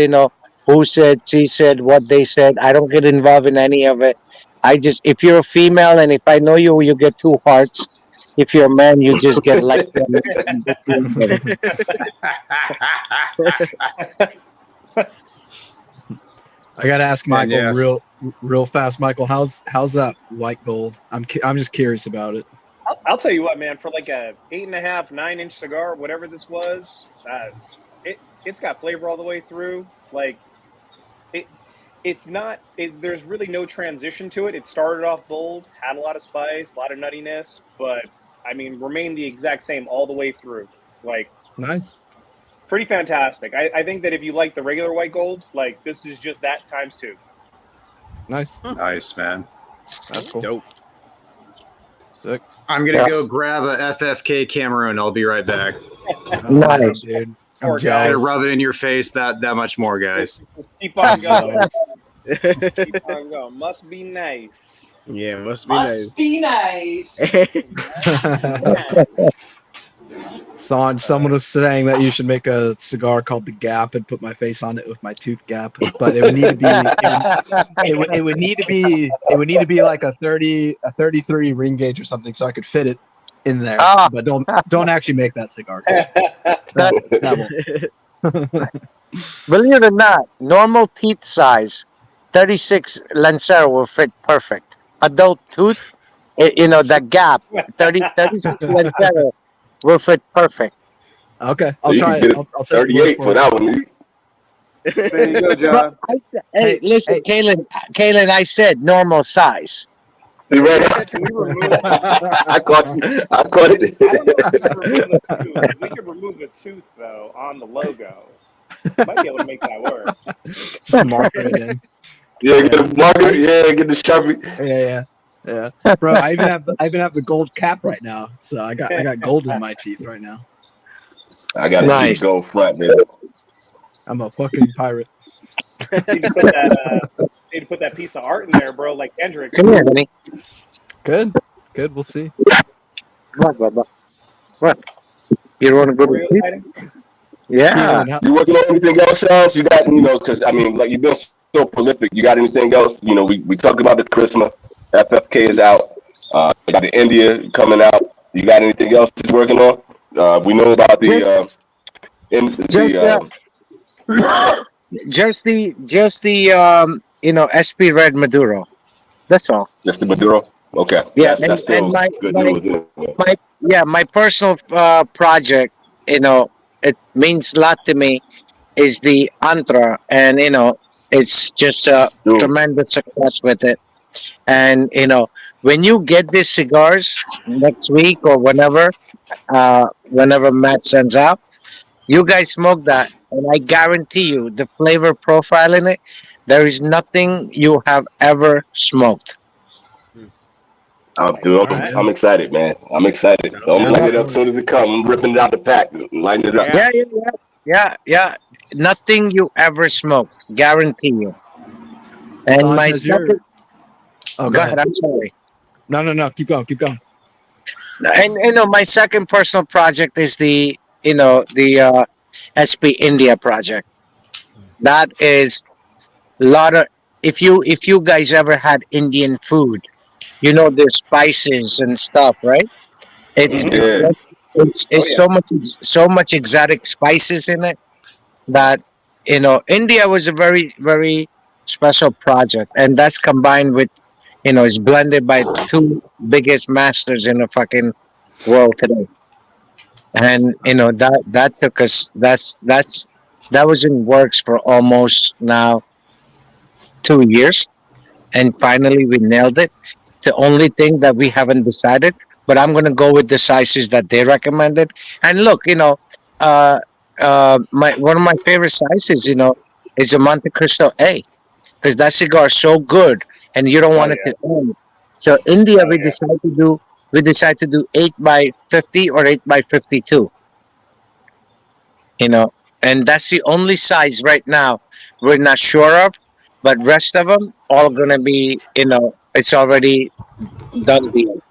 Speaker 8: who said, she said, what they said. I don't get involved in any of it. If you're a female and if I know you, you get 2 hearts. If you're a man, you just get like.
Speaker 5: I gotta ask Michael
Speaker 3: yes.
Speaker 5: real fast. Michael, how's that white gold? I'm just curious about it.
Speaker 6: I'll tell you what, man. For like a 8.5, 9-inch cigar, whatever this was, it's got flavor all the way through. Like it's not. There's really no transition to it. It started off bold, had a lot of spice, a lot of nuttiness, but I mean, remained the exact same all the way through. Like,
Speaker 5: Nice.
Speaker 6: pretty fantastic. I think that if you like the regular white gold, like this is just that times 2.
Speaker 5: Nice.
Speaker 3: Nice, man.
Speaker 5: That's cool.
Speaker 7: Dope.
Speaker 5: Sick.
Speaker 3: I'm gonna go grab a FFK Cameroon. I'll be right back.
Speaker 8: Nice.
Speaker 5: Dude.
Speaker 6: Poor
Speaker 5: I'm
Speaker 6: guy.
Speaker 3: Gotta
Speaker 5: jealous.
Speaker 3: rub it in your face that much more, guys.
Speaker 6: Just keep on going. Keep on going. Must be nice.
Speaker 7: Yeah, must be nice.
Speaker 3: be nice.
Speaker 5: Sanj, someone was saying that you should make a cigar called the Gap and put my face on it with my tooth gap, but it would need to be it would need to be like a 33 ring gauge or something, so I could fit it in there.
Speaker 8: Ah.
Speaker 5: But don't actually make that cigar. That won't.
Speaker 8: Believe it or not, normal teeth size, 36 Lancero will fit perfect. Adult tooth, the gap, 36 Lancero will fit perfect.
Speaker 5: Okay, I'll
Speaker 4: You
Speaker 5: try
Speaker 4: can
Speaker 5: it.
Speaker 4: get
Speaker 5: I'll take
Speaker 4: 38 for that one.
Speaker 6: There you go, John.
Speaker 8: Hey, listen, Kaylin, I said normal size.
Speaker 4: You right?
Speaker 6: Can we remove?
Speaker 4: I caught it.
Speaker 6: I don't know if we can remove a tooth. We could remove a tooth though on the logo. Might be able to make that work.
Speaker 5: Just mark it in.
Speaker 4: Yeah, get the marker. Yeah, get the Sharpie.
Speaker 5: Yeah. Bro, I even have the gold cap right now, so I got gold in my teeth right now.
Speaker 4: I got
Speaker 8: Nice.
Speaker 4: to go front, man.
Speaker 5: I'm a fucking pirate.
Speaker 6: Need to put that piece of art in there, bro. Like Kendrick.
Speaker 8: Come here, honey.
Speaker 5: Good. We'll see.
Speaker 8: What? You want to go to
Speaker 6: Real
Speaker 8: sleep?
Speaker 6: lighting?
Speaker 8: Yeah.
Speaker 4: You working on anything else, Charles? You got, because I mean, like you've been so prolific. You got anything else? We talked about the Christmas. FFK is out. You got the India coming out. You got anything else that you're working on? We know about
Speaker 8: Just the SP Red Maduro. That's all.
Speaker 4: just the Maduro. Okay.
Speaker 8: Yeah,
Speaker 4: that's still
Speaker 8: and my
Speaker 4: good news.
Speaker 8: my personal project, it means a lot to me, is the Antra, and it's just a
Speaker 4: Dude.
Speaker 8: tremendous success with it. And when you get these cigars next week or whenever Matt sends out, you guys smoke that, and I guarantee you the flavor profile in it, there is nothing you have ever smoked.
Speaker 4: Dude, I'm excited, man. I'm excited. So I'm lighting it up as soon as it comes. I'm ripping it out the pack, lighting it up.
Speaker 8: Yeah. Nothing you ever smoked, guarantee you. And
Speaker 5: Sanj,
Speaker 8: my
Speaker 5: has your-
Speaker 8: second,
Speaker 5: Oh,
Speaker 8: go ahead. I'm sorry.
Speaker 5: No. Keep going.
Speaker 8: And my second personal project is the SP India project. That is a lot of. If you guys ever had Indian food, you know there's spices and stuff, right? It's
Speaker 6: Mhm.
Speaker 8: it's
Speaker 4: Yeah.
Speaker 6: Oh
Speaker 8: it's
Speaker 6: yeah.
Speaker 8: so much exotic spices in it that India was a very very special project, and that's combined with it's blended by two biggest masters in the fucking world today, and that took us that was in works for almost now 2 years, and finally we nailed it. The only thing that we haven't decided, but I'm gonna go with the sizes that they recommended. And look, my one of my favorite sizes, is a Monte Cristo A, because that cigar is so good, and you don't
Speaker 6: Oh
Speaker 8: want it
Speaker 6: yeah.
Speaker 8: to end. So India,
Speaker 6: Oh yeah.
Speaker 8: we decide to do 8 by 50 or 8 by 52. You know, and that's the only size right now we're not sure of. But rest of them all gonna be, it's already done deal.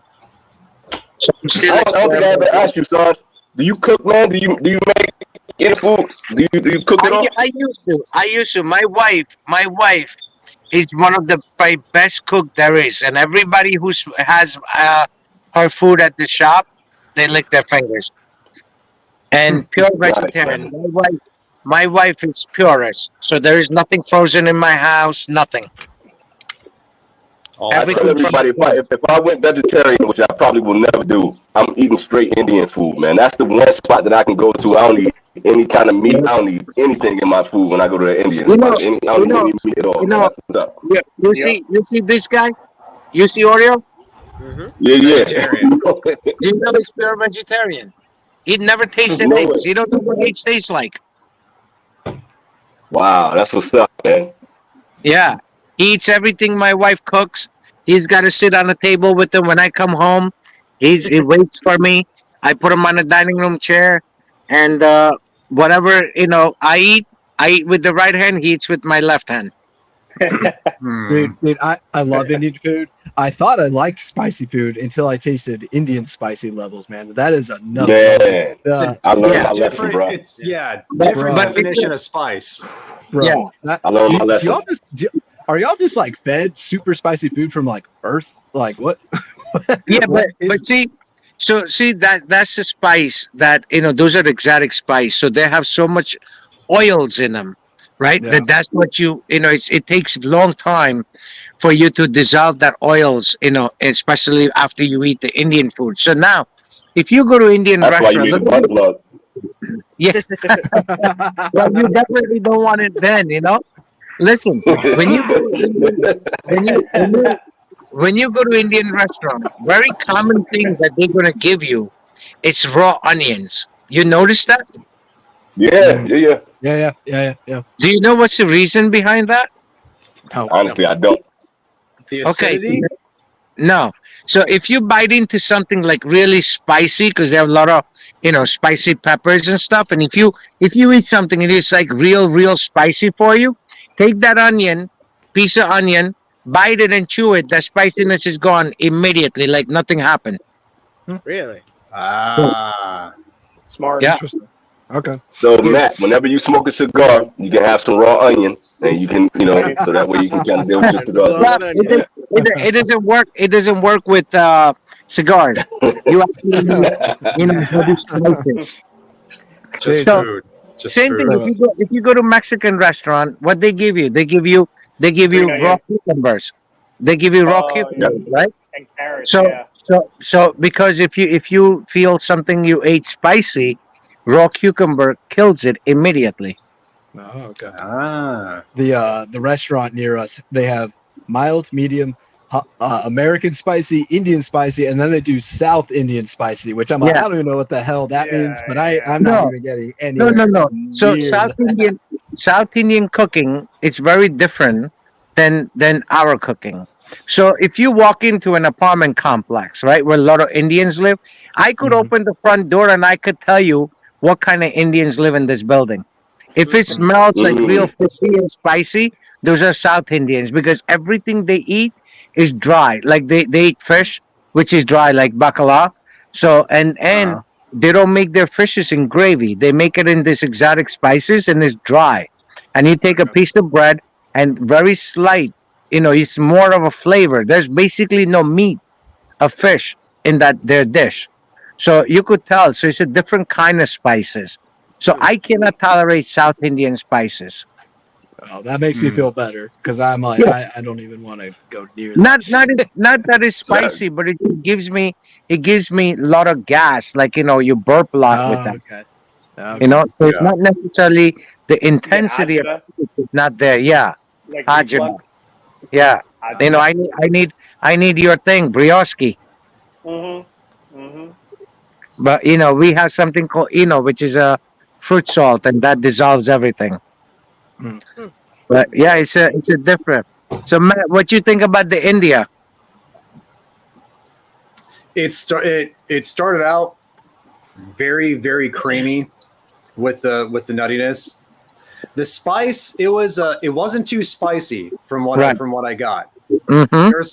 Speaker 8: So I'm still
Speaker 4: I don't think I ever
Speaker 8: experimenting.
Speaker 4: asked you, Sarge. Do you cook, man? Do you make any food? Do you cook at all?
Speaker 8: I used to. I used to. My wife is one of the best cook there is, and everybody who has her food at the shop, they lick their fingers. And pure
Speaker 4: Nice,
Speaker 8: vegetarian.
Speaker 4: man.
Speaker 8: My wife is purist, so there is nothing frozen in my house. Nothing.
Speaker 3: All
Speaker 4: I tell
Speaker 8: Everything from
Speaker 4: everybody if I went vegetarian, which I probably will never do, I'm eating straight Indian food, man. That's the one spot that I can go to. I don't need any kind of meat. I don't need anything in my food when I go to the Indian
Speaker 8: you know,
Speaker 4: spot. I
Speaker 8: you
Speaker 4: don't need
Speaker 8: know,
Speaker 4: any meat at all,
Speaker 8: you
Speaker 4: man.
Speaker 8: know.
Speaker 4: That's what's up.
Speaker 8: You
Speaker 6: Yep.
Speaker 8: see this guy. You see Oreo.
Speaker 7: Hmm.
Speaker 4: Yeah, yeah.
Speaker 3: vegetarian.
Speaker 8: You know he's pure vegetarian. He'd never tasted
Speaker 4: No
Speaker 8: eggs.
Speaker 4: way.
Speaker 8: He don't know what eggs taste like.
Speaker 4: Wow, that's what's up, man.
Speaker 8: Yeah, he eats everything my wife cooks. He's got to sit on the table with him when I come home. He waits for me. I put him on a dining room chair, and whatever I eat with the right hand. He eats with my left hand.
Speaker 3: Hmm.
Speaker 5: Dude, I love Indian food. I thought I liked spicy food until I tasted Indian spicy levels, man. That is another level.
Speaker 4: Man,
Speaker 5: Uh,
Speaker 4: I learned
Speaker 8: Yeah,
Speaker 4: my lesson,
Speaker 3: Different.
Speaker 4: bro.
Speaker 3: It's different
Speaker 5: Bro.
Speaker 3: definition of spice.
Speaker 5: bro,
Speaker 8: Yeah.
Speaker 5: that-
Speaker 4: I learned my
Speaker 5: do
Speaker 4: lesson.
Speaker 5: y'all are y'all just like fed super spicy food from like Earth? Like what?
Speaker 8: Yeah,
Speaker 5: What
Speaker 8: but
Speaker 5: is-
Speaker 8: see that's the spice that those are exotic spice. So they have so much oils in them, right?
Speaker 5: Yeah.
Speaker 8: That's what it takes a long time for you to dissolve that oils, especially after you eat the Indian food. So now, if you go to Indian
Speaker 4: That's why you
Speaker 8: restaurant,
Speaker 4: need a
Speaker 8: look,
Speaker 4: butt plug.
Speaker 8: yeah, well, you definitely don't want it then. Listen, when you go to Indian, when you go to Indian restaurant, very common thing that they're gonna give you, it's raw onions. You notice that?
Speaker 4: Yeah, yeah, yeah.
Speaker 5: yeah.
Speaker 8: Do you know what's the reason behind that?
Speaker 5: Oh,
Speaker 4: Honestly, I don't.
Speaker 3: The
Speaker 8: Okay,
Speaker 3: acidity.
Speaker 8: no. So if you bite into something like really spicy, because they have a lot of spicy peppers and stuff, and if you eat something and it's like real spicy for you, take that piece of onion, bite it and chew it. The spiciness is gone immediately, like nothing happened.
Speaker 7: Really?
Speaker 3: Ah.
Speaker 6: Smart.
Speaker 8: Yeah.
Speaker 5: interesting. Okay.
Speaker 4: So Matt, whenever you smoke a cigar, you can have some raw onion, and you can, so that way you can kind of deal with your cigars.
Speaker 8: Well, it doesn't work. It doesn't work with cigars. You actually need to do spices.
Speaker 3: Just
Speaker 8: So,
Speaker 3: food. Just
Speaker 8: Same thing.
Speaker 3: food.
Speaker 8: If you go to Mexican restaurant, what they give you? They give you
Speaker 6: Green
Speaker 8: raw
Speaker 6: onion.
Speaker 8: cucumbers. They give you raw
Speaker 6: Oh,
Speaker 8: cucumbers, right?
Speaker 6: And carrots.
Speaker 8: So
Speaker 6: Yeah.
Speaker 8: so because if you feel something you ate spicy, raw cucumber kills it immediately.
Speaker 5: Oh, okay.
Speaker 3: Ah.
Speaker 5: The restaurant near us, they have mild, medium, American spicy, Indian spicy, and then they do South Indian spicy, which I'm like,
Speaker 8: Yeah.
Speaker 5: I don't even know what the hell that
Speaker 6: Yeah,
Speaker 5: means, but
Speaker 6: yeah.
Speaker 5: I'm not
Speaker 8: No.
Speaker 5: even getting any.
Speaker 8: No. So South Indian cooking, it's very different than our cooking. So if you walk into an apartment complex, right, where a lot of Indians live, I could
Speaker 5: Mhm.
Speaker 8: open the front door and I could tell you what kind of Indians live in this building. If it smells like real fishy and spicy, those are South Indians, because everything they eat is dry. Like they eat fish, which is dry, like bacala. So and they don't make their fishes in gravy. They make it in this exotic spices and it's dry. and you take a piece of bread and very slight, it's more of a flavor. There's basically no meat of fish in their dish. So you could tell. So it's a different kind of spices. So I cannot tolerate South Indian spices.
Speaker 5: Oh, that makes me feel better because I'm like, I don't even want to go near
Speaker 8: Not
Speaker 5: that.
Speaker 8: not that it's spicy, but it gives me a lot of gas. Like you burp a lot with that.
Speaker 5: Okay.
Speaker 8: So it's not necessarily the intensity of
Speaker 6: agita,
Speaker 8: it is not there. Yeah,
Speaker 6: like
Speaker 8: agita.
Speaker 6: reflux.
Speaker 8: Yeah,
Speaker 6: Agita.
Speaker 8: I need your thing, brioche. But we have something called which is a fruit salt, and that dissolves everything.
Speaker 5: Mm.
Speaker 8: But yeah, it's a different. So Matt, what you think about the India?
Speaker 3: It started out very, very creamy with the nuttiness. The spice, it wasn't too spicy from what I got.
Speaker 8: Mm-hmm.
Speaker 3: There's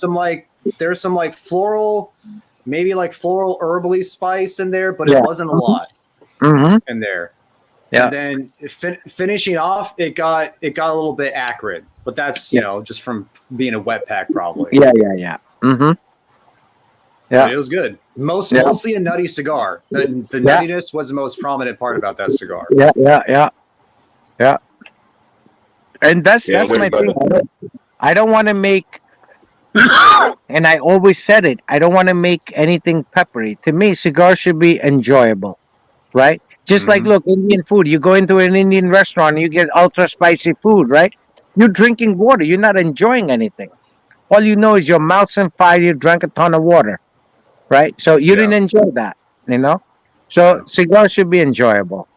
Speaker 3: some like floral, maybe like floral herbally spice in there, but it wasn't a lot in there.
Speaker 8: Yeah.
Speaker 3: And then finishing off, it got a little bit acrid, but that's just from being a wet pack probably.
Speaker 8: Yeah. Mm-hmm. Yeah.
Speaker 3: But it was good. Mostly a nutty cigar. The nuttiness was the most prominent part about that cigar.
Speaker 8: Yeah. And that's my thing. I don't want to make, and I always said it, I don't want to make anything peppery. To me, cigars should be enjoyable, right? Just like, look, Indian food. You go into an Indian restaurant, you get ultra spicy food, right? You're drinking water. You're not enjoying anything. All you know is your mouth's on fire. You drank a ton of water, right? So you didn't enjoy that, So cigars should be enjoyable.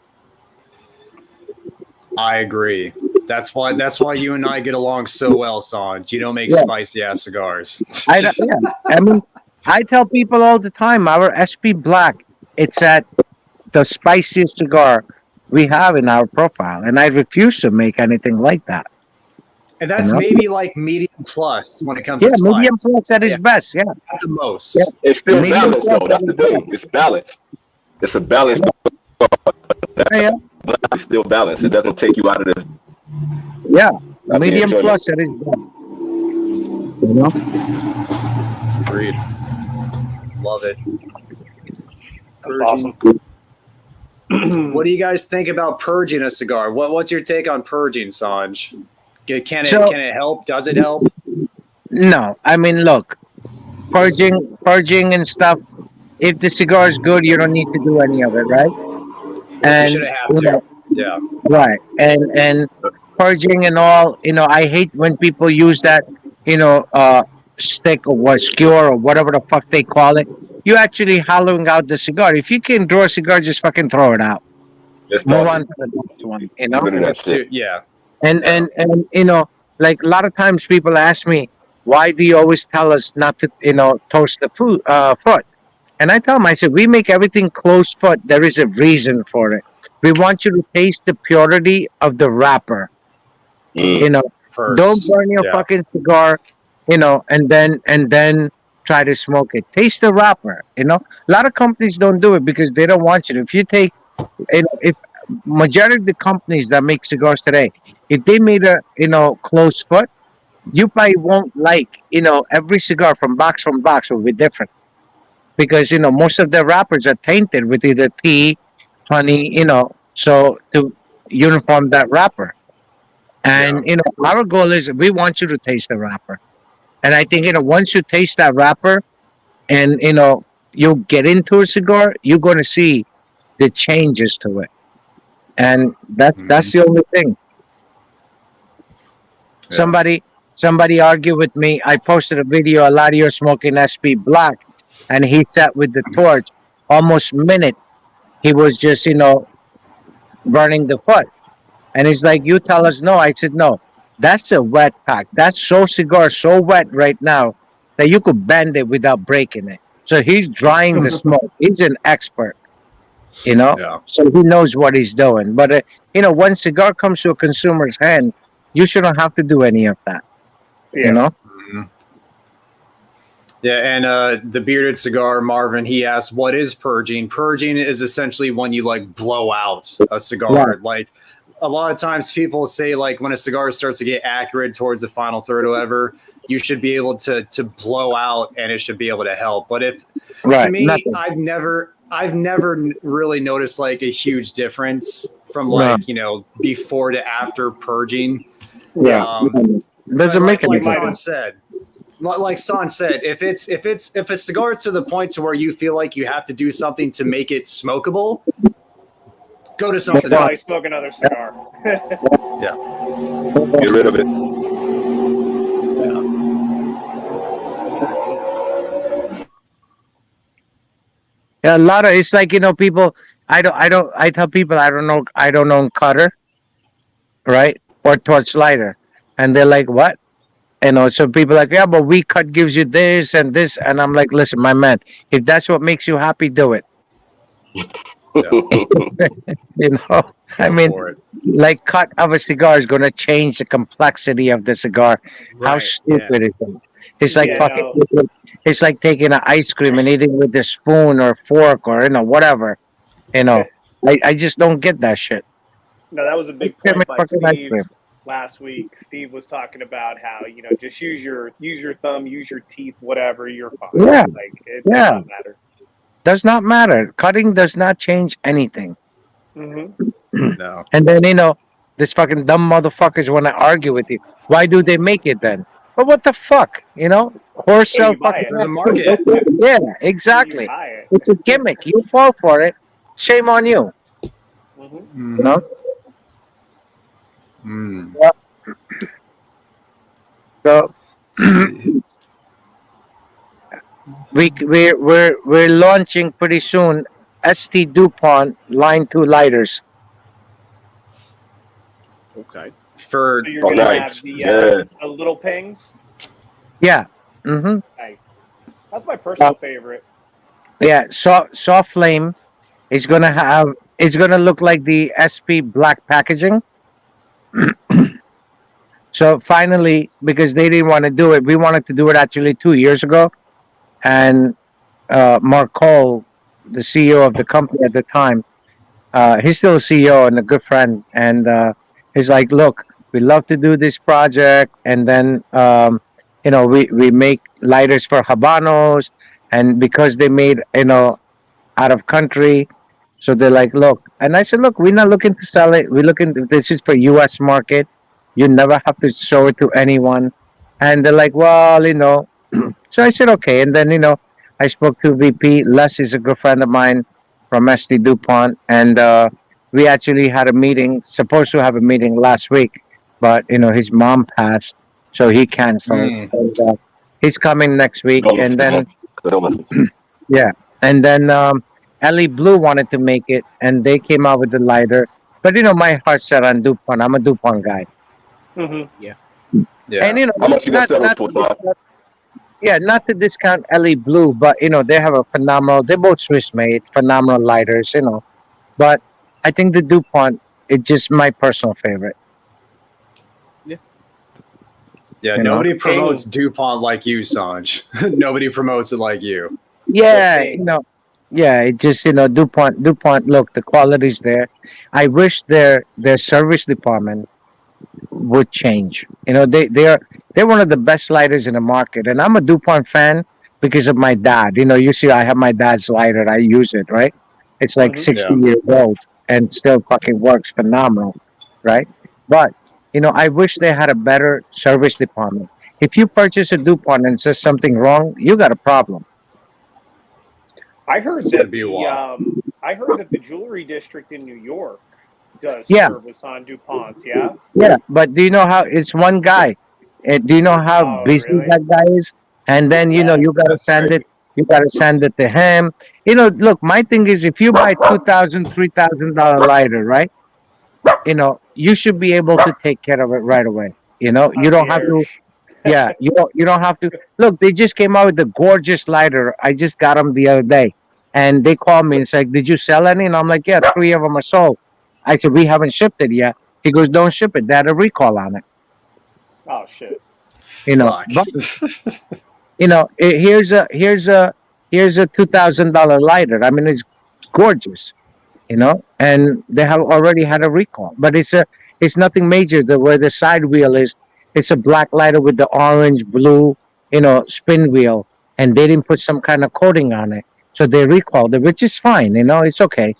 Speaker 3: I agree. That's why you and I get along so well, Sanj. You don't make spicy ass cigars.
Speaker 8: I mean, I tell people all the time, our SP Black, it's at the spiciest cigar we have in our profile, and I refuse to make anything like that.
Speaker 3: And that's maybe like medium plus when it comes to spice.
Speaker 8: Medium plus at its best. Yeah,
Speaker 3: at the most.
Speaker 8: Yeah.
Speaker 4: It's still balanced, though. That's the thing. It's balanced. It's a balanced. It's still balanced. It doesn't take you out of the.
Speaker 8: Yeah, medium plus at its best.
Speaker 3: Agreed. Love it.
Speaker 6: That's awesome.
Speaker 3: What do you guys think about purging a cigar? What's your take on purging, Sanj? Can it help? Does it help?
Speaker 8: No, I mean, look, purging and stuff. If the cigar is good, you don't need to do any of it, right? And
Speaker 3: you shouldn't have to. Yeah.
Speaker 8: Right. And purging and all, I hate when people use that, stick or what skewer or whatever the fuck they call it. You actually hollowing out the cigar. If you can draw a cigar, just fucking throw it out. Move on to the next one.
Speaker 3: That's too, yeah.
Speaker 8: And like a lot of times people ask me, why do you always tell us not to, toast the foot? And I tell them, I said, we make everything closed foot. There is a reason for it. We want you to taste the purity of the wrapper.
Speaker 3: First.
Speaker 8: Don't burn your fucking cigar, and then try to smoke it. Taste the wrapper. A lot of companies don't do it because they don't want you to. If you take, if majority of the companies that make cigars today, if they made a closed foot, you probably won't like every cigar from box will be different because most of their wrappers are tainted with either tea, honey, so to uniform that wrapper. And our goal is we want you to taste the wrapper. And I think once you taste that wrapper and you get into a cigar, you're going to see the changes to it. And that's the only thing. Yeah. Somebody argued with me. I posted a video. A lot of you are smoking SP Black, and he sat with the torch almost a minute. He was just burning the foot, and he's like, "You tell us no." I said, "No, that's a wet pack. That's cigar so wet right now that you could bend it without breaking it." So he's drying the smoke. He's an expert. So he knows what he's doing. But when cigar comes to a consumer's hand, you shouldn't have to do any of that.
Speaker 3: Yeah, and the bearded cigar, Marvin, he asked, "What is purging?" Purging is essentially when you like blow out a cigar.
Speaker 8: Right.
Speaker 3: Like a lot of times people say like when a cigar starts to get acrid towards the final third or whatever, you should be able to blow out and it should be able to help. But if to me,
Speaker 8: nothing.
Speaker 3: I've never really noticed like a huge difference from like before to after purging.
Speaker 8: Yeah, doesn't make any
Speaker 3: like
Speaker 8: sense.
Speaker 3: San said, if a cigar to the point to where you feel like you have to do something to make it smokable, go to something
Speaker 6: Probably
Speaker 3: else.
Speaker 6: smoke another cigar.
Speaker 3: Yeah.
Speaker 4: Get rid of it.
Speaker 8: Yeah, a lot of it's like people. I tell people I don't know cutter, right, or torch lighter, and they're like, what? So people are like, yeah, but we cut gives you this and this, and I'm like, listen, my man, if that's what makes you happy, do it. I mean, like cut of a cigar is going to change the complexity of the cigar. How stupid is it? It's like it's like taking an ice cream and eating with a spoon or fork or whatever. I just don't get that shit.
Speaker 6: No, that was a big point by Steve last week. Steve was talking about how just use your thumb, use your teeth, whatever. You're fine.
Speaker 8: Yeah,
Speaker 6: like it does not matter.
Speaker 8: Does not matter. Cutting does not change anything.
Speaker 6: Mm-hmm.
Speaker 3: No.
Speaker 8: And then this fucking dumb motherfuckers want to argue with you. Why do they make it then? But what the fuck? Horse sell fucking.
Speaker 3: There's a market.
Speaker 8: Yeah, exactly. It's a gimmick. You fall for it. Shame on you.
Speaker 6: Mm-hmm.
Speaker 8: No. Yeah. So we're launching pretty soon ST DuPont Line 2 lighters.
Speaker 7: Okay.
Speaker 3: For
Speaker 6: So you're gonna have the little pings.
Speaker 8: Yeah. Mm-hmm.
Speaker 6: Nice. That's my personal favorite.
Speaker 8: Yeah. Soft flame is gonna have. It's gonna look like the SP black packaging. So finally, because they didn't want to do it, we wanted to do it actually 2 years ago, and Mark Cole, the CEO of the company at the time, he's still a CEO and a good friend, and he's like, "Look, we love to do this project, and then we make lighters for Habanos, and because they made out of country, so they're like, look," and I said, "Look, we're not looking to sell it. We're looking. This is for U.S. market. You never have to show it to anyone." And they're like, "Well, So I said, "Okay." And then I spoke to VP. Les is a good friend of mine from ST DuPont, and we actually had a meeting. Supposed to have a meeting last week, but his mom passed, so he canceled. And, he's coming next week, and then yeah, and then Ellie Blue wanted to make it, and they came out with the lighter. But my heart's set on DuPont. I'm a DuPont guy.
Speaker 6: Mm-hmm.
Speaker 7: Yeah.
Speaker 8: And
Speaker 4: how much you gonna sell it for, Todd?
Speaker 8: Not to discount Ellie Blue, but they have a phenomenal. They're both Swiss made, phenomenal lighters. But I think the DuPont is just my personal favorite.
Speaker 3: Yeah, nobody promotes DuPont like you, Sanj. Nobody promotes it like you.
Speaker 8: Yeah, yeah. It just DuPont. Look, the quality's there. I wish their service department would change. They're one of the best lighters in the market, and I'm a DuPont fan because of my dad. You see, I have my dad's lighter. I use it, right? It's like 60 years old and still fucking works phenomenal, right? But I wish they had a better service department. If you purchase a DuPont and says something wrong, you got a problem.
Speaker 6: I heard that the jewelry district in New York does service on DuPonts. Yeah.
Speaker 8: Yeah, but do you know how it's one guy? Do you know how busy that guy is? And then you gotta send it. You gotta send it to him. Look, my thing is, if you buy $2,000, $3,000 lighter, right? You should be able to take care of it right away. You don't have to. Yeah, you don't have to. Look, they just came out with a gorgeous lighter. I just got them the other day, and they called me and said, "Did you sell any?" And I'm like, "Yeah, 3 of them are sold." I said, "We haven't shipped it yet." He goes, "Don't ship it. They had a recall on it."
Speaker 6: Oh shit.
Speaker 8: But, here's a $2,000 lighter. I mean, it's gorgeous. and they have already had a recall. But it's nothing major. Where the side wheel is, it's a black lighter with the orange, blue, spin wheel, and they didn't put some kind of coating on it, so they recalled it, which is fine. It's okay.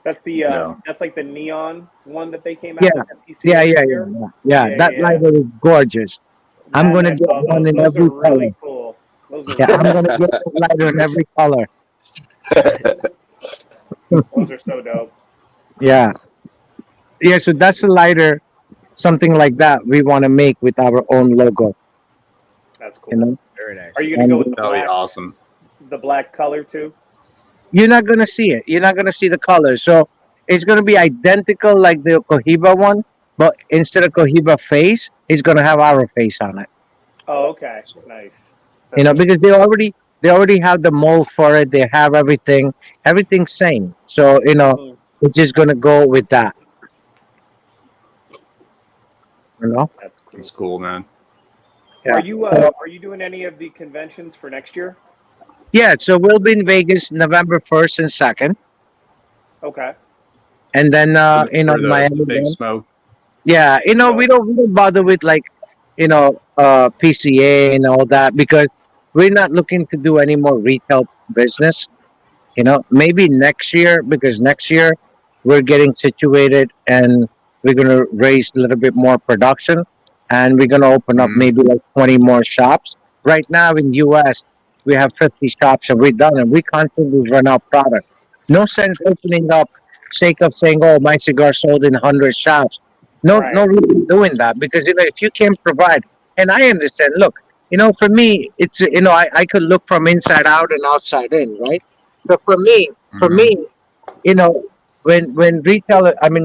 Speaker 6: That's the
Speaker 3: Yeah.
Speaker 6: that's like the neon one that they came
Speaker 8: Yeah,
Speaker 6: out with at
Speaker 8: yeah,
Speaker 6: PCA
Speaker 8: yeah,
Speaker 6: this
Speaker 8: yeah,
Speaker 6: year.
Speaker 8: yeah. Yeah,
Speaker 6: Yeah,
Speaker 8: that
Speaker 6: yeah, yeah.
Speaker 8: lighter is gorgeous. I'm
Speaker 6: That
Speaker 8: gonna
Speaker 6: I
Speaker 8: get
Speaker 6: saw
Speaker 8: one
Speaker 6: those.
Speaker 8: in
Speaker 6: Those are
Speaker 8: every color.
Speaker 6: really cool. Those are
Speaker 8: Yeah, I'm
Speaker 6: really
Speaker 8: gonna
Speaker 6: cool.
Speaker 8: get that lighter in every color.
Speaker 6: Those are so dope.
Speaker 8: Yeah, yeah. So that's a lighter, something like that. We want to make with our own logo.
Speaker 6: That's
Speaker 8: You
Speaker 6: cool.
Speaker 8: know,
Speaker 7: Very nice.
Speaker 6: Are you gonna go with
Speaker 8: and
Speaker 3: That would be awesome.
Speaker 6: the black color too?
Speaker 8: you're not gonna see it. You're not gonna see the color. So it's gonna be identical like the Cohiba one, but instead of Cohiba face, it's gonna have our face on it.
Speaker 6: Oh, okay. Nice. That's cool.
Speaker 8: Because they already have the mold for it. They have everything's same. So
Speaker 6: Mhm.
Speaker 8: it's just gonna go with that. You know,
Speaker 6: That's cool.
Speaker 3: It's cool, man.
Speaker 8: yeah.
Speaker 6: Are you doing any of the conventions for next year?
Speaker 8: Yeah. So we'll be in Vegas November 1st and 2nd,
Speaker 6: Okay.
Speaker 8: and then
Speaker 3: For the
Speaker 8: Miami.
Speaker 3: big smoke.
Speaker 8: Yeah, we
Speaker 6: Smoke.
Speaker 8: don't bother with like PCA and all that because we're not looking to do any more retail business. Maybe next year, because next year we're getting situated and we're going to raise a little bit more production, and we're going to open up
Speaker 3: Mhm.
Speaker 8: maybe like 20 more shops. Right now in US we have 50 shops and we're done, and we constantly run out product. No sense opening up sake of saying, oh, my cigar sold in 100 shops. No
Speaker 6: Right.
Speaker 8: reason doing that, because if you can provide, and I understand, look, for me it's I could look from inside out and outside in, right? So for
Speaker 3: Mhm.
Speaker 8: me, you know, when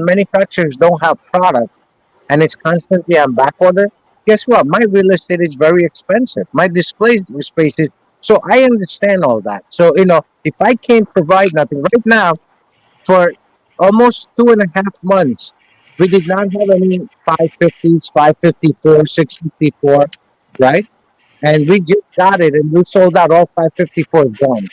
Speaker 8: manufacturers don't have product and it's constantly on back order, guess what? My real estate is very expensive. My display space is, so I understand all that. So if I can't provide nothing right now for almost 2.5 months, we did not have any 550s, 554, 654, right? And we just got it and we sold out all 554 gone.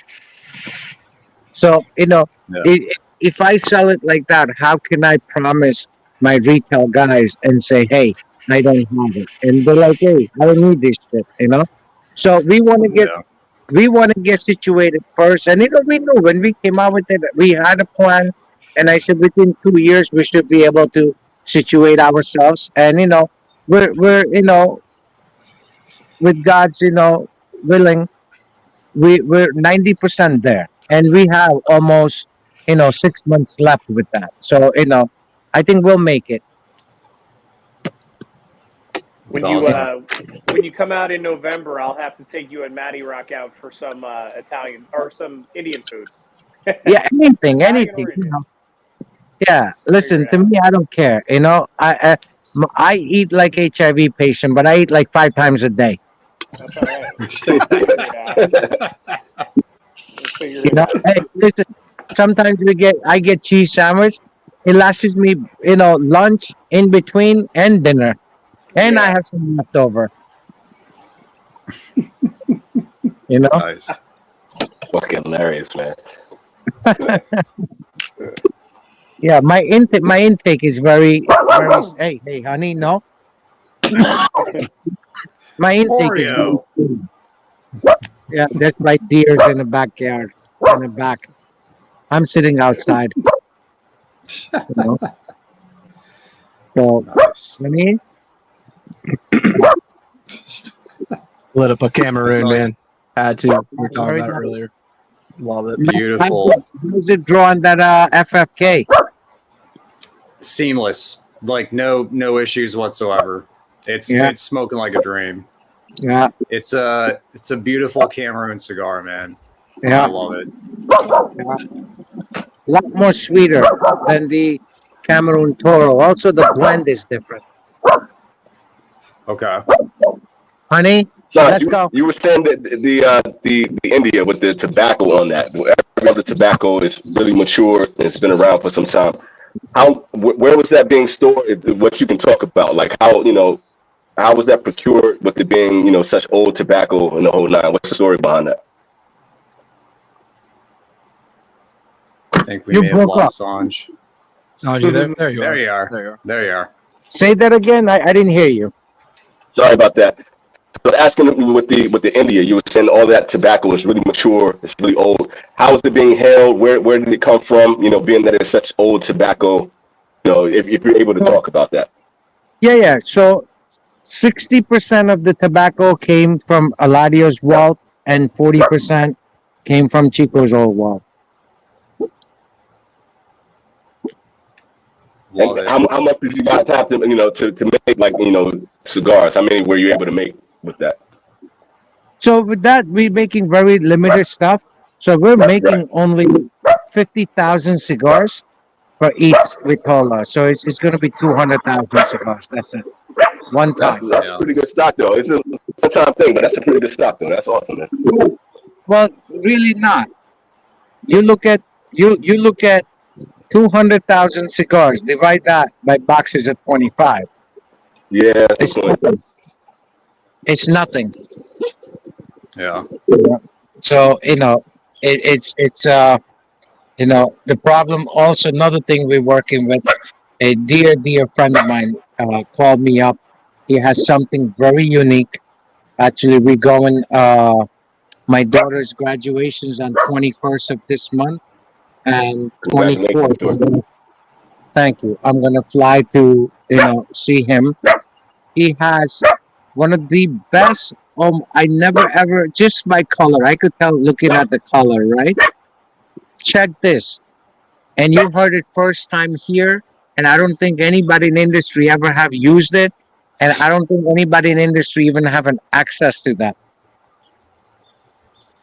Speaker 8: So,
Speaker 3: Yeah.
Speaker 8: if I sell it like that, how can I promise my retail guys and say, hey, I don't have it? And they're like, hey, I don't need this shit. So
Speaker 3: Yeah.
Speaker 8: we want to get situated first. And we knew when we came out with it, we had a plan. And I said within 2 years we should be able to situate ourselves. And we're with God's willing, we're 90% there, and we have almost 6 months left with that. So I think we'll make it.
Speaker 3: It's
Speaker 6: When you
Speaker 3: awesome.
Speaker 6: uh when you come out in November, I'll have to take you and Matty Rock out for some Italian or some Indian food.
Speaker 8: Yeah, anything,
Speaker 6: Italian or
Speaker 8: anything.
Speaker 6: Indian.
Speaker 8: Yeah,
Speaker 6: Figure
Speaker 8: listen
Speaker 6: it
Speaker 8: to
Speaker 6: out.
Speaker 8: me. I don't care. I eat like HIV patient, but I eat like 5 times a day.
Speaker 6: That's all right. We'll figure it out. We'll figure it out.
Speaker 8: Hey, listen. Sometimes I get cheese sandwich. It lasts me, lunch in between and dinner, and I
Speaker 6: Yeah.
Speaker 8: have some leftover. You know.
Speaker 3: Nice.
Speaker 4: Fucking hilarious, man.
Speaker 8: Yeah, my intake is very. Hey, honey, no. My intake is
Speaker 3: Oreo.
Speaker 8: very. Yeah, there's like deers in the backyard, in the back. I'm sitting outside. You know, so
Speaker 3: Nice.
Speaker 8: I mean,
Speaker 5: Lit up a Cameroon,
Speaker 3: Sorry.
Speaker 5: man. Had to. We were talking
Speaker 8: very
Speaker 5: about it
Speaker 8: nice.
Speaker 5: earlier. Love it.
Speaker 3: Beautiful.
Speaker 8: How's it drawing that FFK?
Speaker 3: Seamless. Like no issues whatsoever. It's
Speaker 8: Yeah.
Speaker 3: it's smoking like a dream.
Speaker 8: Yeah,
Speaker 3: It's a beautiful Cameroon cigar, man. I
Speaker 8: yeah,
Speaker 3: love it.
Speaker 8: a lot more sweeter than the Cameroon Toro. Also, the blend is different.
Speaker 3: Okay.
Speaker 8: Honey,
Speaker 4: John,
Speaker 8: let's go.
Speaker 4: you were saying that the India with the tobacco on that. Every other tobacco is really mature and it's been around for some time. Where was that being stored? What you can talk about, like how was that procured with it being such old tobacco and the whole nine? What's the story behind that?
Speaker 3: think we
Speaker 8: You
Speaker 3: may have
Speaker 8: broke up.
Speaker 3: lost Sanj.
Speaker 5: Sanj, you there? There you
Speaker 3: There
Speaker 5: are.
Speaker 3: you are.
Speaker 5: There you are.
Speaker 3: There you are.
Speaker 8: Say that again. I didn't hear you.
Speaker 4: Sorry about that. So asking with the India, you were saying all that tobacco is really mature, it's really old. How is it being held? Where did it come from? You know, being that it's such old tobacco. You know, if you're able to talk about that.
Speaker 8: Yeah. So 60% of the tobacco came from Eladio's wealth, and 40% came from Chico's old wealth.
Speaker 3: Love
Speaker 4: And
Speaker 3: it.
Speaker 4: how much did you guys have to to make like cigars? How many were you able to make with that?
Speaker 8: So with that, we're making very limited stuff. So we're making only 50,000 cigars for each Vitola. So it's going to be 200,000 cigars. That's it. One
Speaker 4: That's
Speaker 8: time.
Speaker 4: a pretty good stock though. It's a one-time thing, but that's a pretty good stock though. That's awesome, man.
Speaker 8: Well, really not. You look at you look at 200,000 cigars. Divide that by boxes of 25.
Speaker 4: Yeah, that's
Speaker 8: It's
Speaker 4: the point.
Speaker 8: nothing. It's nothing.
Speaker 3: Yeah.
Speaker 8: So it's the problem. Also, another thing we're working with, a dear friend of mine called me up. He has something very unique. Actually, we're going. My daughter's graduation's on 21st of this month, and
Speaker 4: Congratulations
Speaker 8: 24th.
Speaker 4: to it.
Speaker 8: Thank you. I'm gonna fly to see him. He has one of the best. I never ever, just by color, I could tell looking at the color, right? Check this. And you heard it first time here, and I don't think anybody in the industry ever have used it, and I don't think anybody in the industry even have an access to that.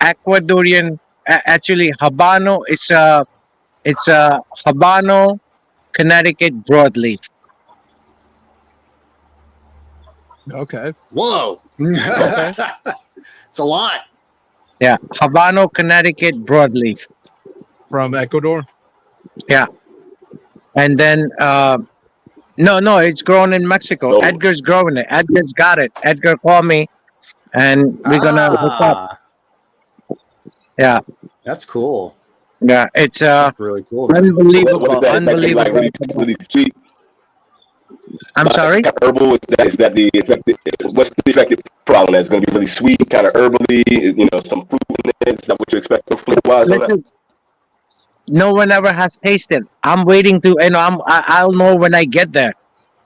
Speaker 8: Ecuadorian, actually Habano. It's a Habano Connecticut broadleaf.
Speaker 5: Okay.
Speaker 3: Whoa.
Speaker 5: Okay.
Speaker 3: It's a lot.
Speaker 8: Yeah, Habano Connecticut broadleaf.
Speaker 5: From Ecuador.
Speaker 8: Yeah, and then no, it's grown in Mexico.
Speaker 4: Oh.
Speaker 8: Edgar's growing it. Edgar's got it. Edgar called me, and we're gonna hook up. Yeah,
Speaker 3: That's cool.
Speaker 8: yeah, it's
Speaker 3: Really cool.
Speaker 8: unbelievable,
Speaker 4: What is that? Is that
Speaker 8: unbelievable.
Speaker 4: like really sweet?
Speaker 8: I'm sorry.
Speaker 4: Kind of herbal? Is that the effective? What's the effective problem? That's going to be really sweet, kind of herbally. Some fruit in it. Is that what you expect flavor wise?
Speaker 8: Listen, no one ever has tasted. I'm waiting to, I'll know when I get there.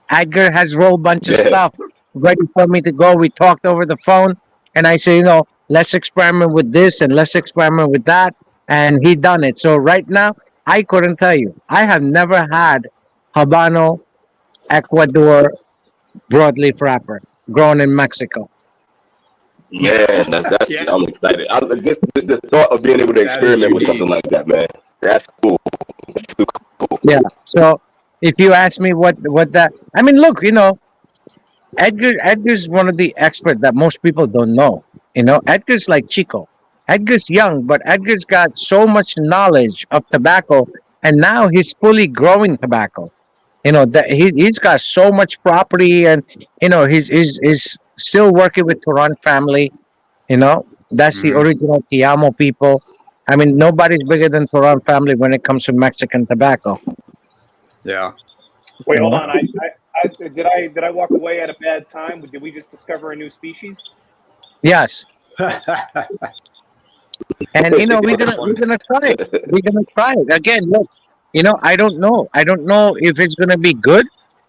Speaker 8: Edgar has rolled a bunch of
Speaker 4: Yeah.
Speaker 8: stuff ready for me to go. We talked over the phone, and I say, let's experiment with this and let's experiment with that, and he done it. So right now, I couldn't tell you. I have never had Habano Ecuador broadleaf wrapper grown in Mexico.
Speaker 4: Man, that's
Speaker 3: Yeah.
Speaker 4: I'm excited. The thought of being able to
Speaker 3: That is
Speaker 4: experiment with something
Speaker 3: unique.
Speaker 4: like that, man, that's cool. That's super cool.
Speaker 8: Yeah. So if you ask me what that, I mean, look, Edgar's one of the experts that most people don't know. Edgar's like Chico. Edgar's young, but Edgar's got so much knowledge of tobacco, and now he's fully growing tobacco. That he's got so much property, and he's still working with Turan family. That's the original Tiamo people. I mean, nobody's bigger than Turan family when it comes to Mexican tobacco.
Speaker 3: Yeah.
Speaker 6: Wait, hold on. Did I walk away at a bad time? Did we just discover a new species?
Speaker 8: Yes. And we're gonna try it. We're gonna try it again. Look, I don't know. I don't know if it's gonna be good.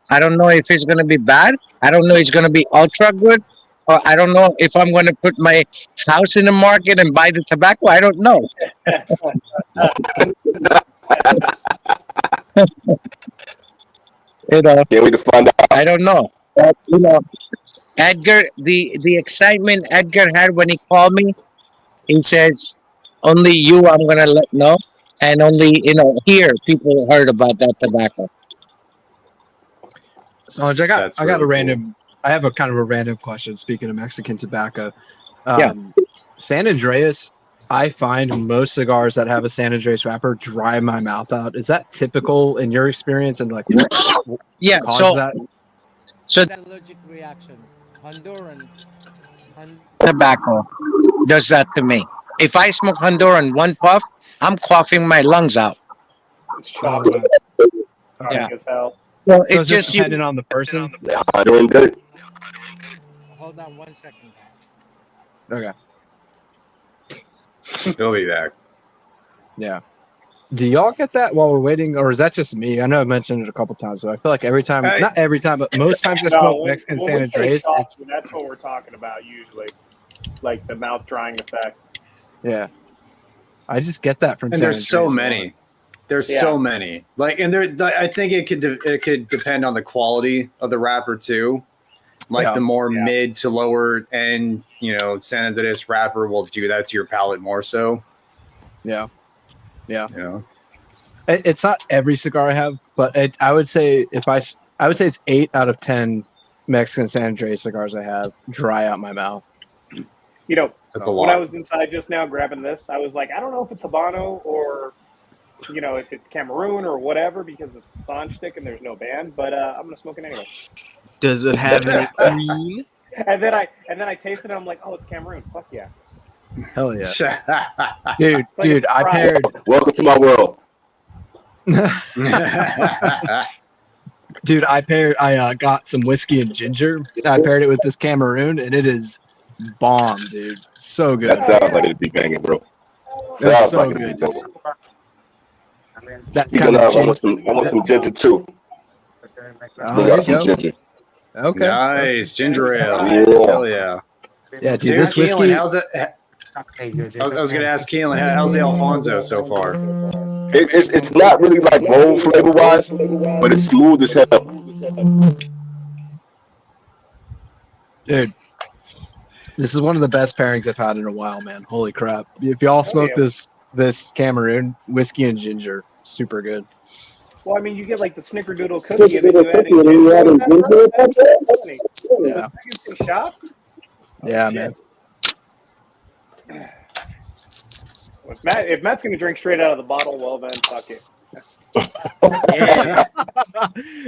Speaker 8: I don't know if it's gonna be bad. I don't know if it's gonna be ultra good, or I don't know if I'm gonna put my house in the market and buy the tobacco. I don't know.
Speaker 4: Can't wait to find out.
Speaker 8: I don't know. But, Edgar, the excitement Edgar had when he called me, he says, "Only you, I'm gonna let know, and only here people heard about that tobacco."
Speaker 5: Sanj,
Speaker 3: That's
Speaker 5: I got
Speaker 3: really
Speaker 5: a random. I have a kind of a random question. Speaking of Mexican tobacco,
Speaker 8: Yeah.
Speaker 5: San Andreas. I find most cigars that have a San Andreas wrapper dry my mouth out. Is that typical in your experience? And what
Speaker 8: Yeah.
Speaker 5: causes that?
Speaker 8: So that allergic reaction, Honduran tobacco does that to me. If I smoke Honduran one puff, I'm coughing my lungs out.
Speaker 6: It's chocolate.
Speaker 5: Yeah.
Speaker 6: As hell.
Speaker 8: Well,
Speaker 5: So
Speaker 8: it's
Speaker 5: it's just
Speaker 8: just you.
Speaker 5: depending on the person.
Speaker 4: I'm doing good.
Speaker 9: Hold on 1 second, guys.
Speaker 5: Okay.
Speaker 3: He'll be back.
Speaker 5: Yeah. Do y'all get that while we're waiting, or is that just me? I know I've mentioned it a couple times, but I feel like every time, not every time, but most times I smoke Mexican San
Speaker 6: we say
Speaker 5: Andreas.
Speaker 6: chocolate, that's what we're talking about usually, like the mouth drying effect.
Speaker 5: Yeah. I just get that from
Speaker 3: And
Speaker 5: San
Speaker 3: there's so
Speaker 5: Andreas.
Speaker 3: many. There's
Speaker 6: Yeah.
Speaker 3: so many. Like, and I think it could depend on the quality of the wrapper too. Like
Speaker 5: Yeah.
Speaker 3: the more
Speaker 6: Yeah.
Speaker 3: mid to lower end, San Andreas wrapper will do that to your palate more so.
Speaker 5: Yeah. Yeah.
Speaker 3: You know.
Speaker 5: It's not every cigar I have, but I would say I would say it's 8 out of 10 Mexican San Andreas cigars I have dry out my mouth.
Speaker 6: You know,
Speaker 3: That's a
Speaker 6: when I
Speaker 3: lot.
Speaker 6: was inside just now grabbing this, I was like, I don't know if it's Habano or, if it's Cameroon or whatever because it's a Sanj stick and there's no band, but I'm gonna smoke it anyway.
Speaker 7: Does it have any green?
Speaker 6: And then I tasted it. I'm like, oh, it's Cameroon. Fuck yeah,
Speaker 5: Hell yeah.
Speaker 3: Yeah.
Speaker 5: Dude,
Speaker 6: It's like a
Speaker 5: I
Speaker 6: surprise.
Speaker 5: paired
Speaker 4: Welcome to my world.
Speaker 5: Dude, I got some whiskey and ginger. I paired it with this Cameroon, and it is bomb, dude. So good.
Speaker 4: That sounds like it'd be banging, bro.
Speaker 5: That's
Speaker 4: Sounds
Speaker 5: so
Speaker 4: like it'd
Speaker 5: good.
Speaker 4: be banging.
Speaker 5: That
Speaker 4: Speaking
Speaker 5: kind
Speaker 4: of,
Speaker 5: of
Speaker 4: I want some ginger too.
Speaker 5: Oh,
Speaker 4: We
Speaker 5: there
Speaker 4: got
Speaker 5: you
Speaker 4: some
Speaker 5: go.
Speaker 4: ginger.
Speaker 5: Okay.
Speaker 3: Nice ginger ale.
Speaker 4: Yeah.
Speaker 3: Hell yeah.
Speaker 5: Yeah, dude,
Speaker 3: Dude,
Speaker 5: this
Speaker 3: Keelan,
Speaker 5: whiskey.
Speaker 3: how's it? I was gonna ask Keelan, how's the Alfonso so far?
Speaker 4: It's not really like bold flavor wise, but it's smooth as hell.
Speaker 5: Dude, this is one of the best pairings I've had in a while, man. Holy crap. If y'all smoke
Speaker 6: yeah.
Speaker 5: this Cameroon, whiskey and ginger, super good.
Speaker 6: Well, I mean, you get like the snickerdoodle cookie and then you add in ginger.
Speaker 5: Yeah.
Speaker 6: I can take shots.
Speaker 5: Yeah,
Speaker 6: shit.
Speaker 5: man.
Speaker 6: If Matt's gonna drink straight out of the bottle, well then, fuck it.
Speaker 7: Yeah.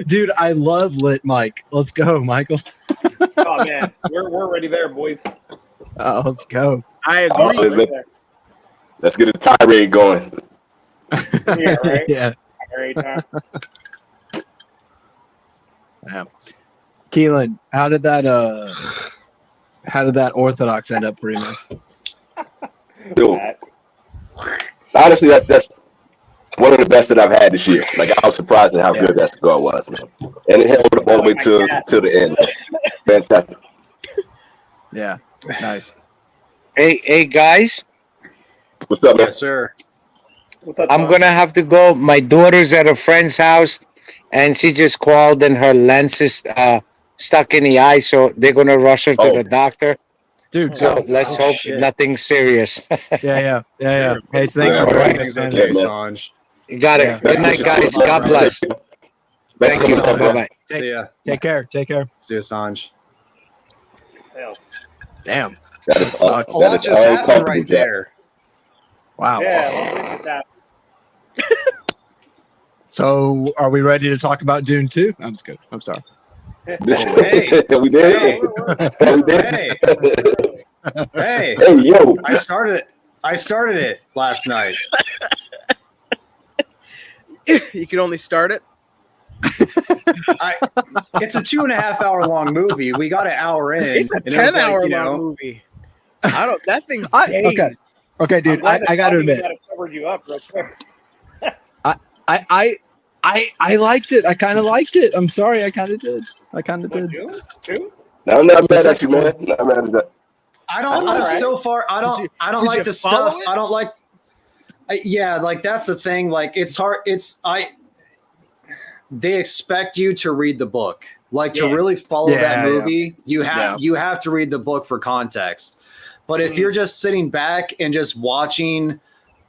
Speaker 5: Dude, I love Lit Mike. Let's go, Michael.
Speaker 6: Oh man, we're ready there, boys.
Speaker 5: Oh, let's go.
Speaker 7: I
Speaker 4: Oh,
Speaker 7: agree.
Speaker 6: Right there.
Speaker 4: let's get a tirade going.
Speaker 6: Yeah, right.
Speaker 5: Yeah.
Speaker 6: Right time.
Speaker 5: Yeah. Keelan, how did that Orthodox end up for you, man?
Speaker 4: Dude,
Speaker 6: Matt.
Speaker 4: honestly, that's one of the best that I've had this year. Like I was surprised at how good that cigar was, man. And it held up all the way to the end. Fantastic.
Speaker 5: Yeah. Nice.
Speaker 8: Hey guys,
Speaker 4: What's up, man?
Speaker 3: Yes, sir.
Speaker 6: What's up,
Speaker 8: I'm
Speaker 6: Tom?
Speaker 8: gonna have to go. My daughter's at a friend's house, and she just called, and her lens is stuck in the eye, so they're gonna rush her to
Speaker 4: Oh.
Speaker 8: the doctor.
Speaker 5: Dude,
Speaker 8: So
Speaker 5: so
Speaker 8: let's
Speaker 3: Oh,
Speaker 8: hope
Speaker 3: shit.
Speaker 8: nothing serious.
Speaker 5: yeah. Hey, thanks
Speaker 4: Yeah,
Speaker 5: for
Speaker 4: right.
Speaker 3: Everything's
Speaker 5: joining us,
Speaker 3: okay,
Speaker 5: man.
Speaker 3: Sanj.
Speaker 8: You got it.
Speaker 5: Yeah.
Speaker 8: Good night, guys. God bless. Thank you. Bye bye.
Speaker 3: See ya.
Speaker 5: Take care.
Speaker 3: See ya, Sanj.
Speaker 6: Hell.
Speaker 5: Damn.
Speaker 4: That
Speaker 5: That
Speaker 4: is
Speaker 5: sucks.
Speaker 3: A lot just happened right there.
Speaker 5: Wow.
Speaker 6: Yeah, let's make it that.
Speaker 5: So, are we ready to talk about Dune 2? I'm just good. I'm sorry.
Speaker 3: Hey.
Speaker 4: we did.
Speaker 3: Hey.
Speaker 4: We did.
Speaker 3: Hey. Hey.
Speaker 4: Hey, yo.
Speaker 3: I started it last night.
Speaker 7: You can only start it.
Speaker 3: It's a 2.5 hour long movie. We got an hour in.
Speaker 7: It's a
Speaker 3: and it was
Speaker 7: 10-hour
Speaker 3: like,
Speaker 7: long movie. I don't. That thing's days.
Speaker 5: Okay, dude.
Speaker 6: I'm glad
Speaker 5: I
Speaker 6: that
Speaker 5: got to
Speaker 6: Tommy
Speaker 5: admit,
Speaker 6: got it covered you up real quick.
Speaker 5: I liked it. I kind of liked it. I'm sorry. I kind of did.
Speaker 6: What, Dune? Dune?
Speaker 4: No, I'm not mad at you, man. Not mad at that.
Speaker 3: I don't.
Speaker 6: All right.
Speaker 3: So far, I don't
Speaker 7: Did
Speaker 3: like
Speaker 7: you
Speaker 3: the
Speaker 7: follow
Speaker 3: stuff.
Speaker 7: it?
Speaker 3: I don't like. Yeah, like that's the thing. Like it's hard. They expect you to read the book. Like to
Speaker 7: Yes.
Speaker 3: really follow
Speaker 5: Yeah,
Speaker 3: that
Speaker 5: yeah.
Speaker 3: movie, you have to read the book for context. But if you're just sitting back and just watching,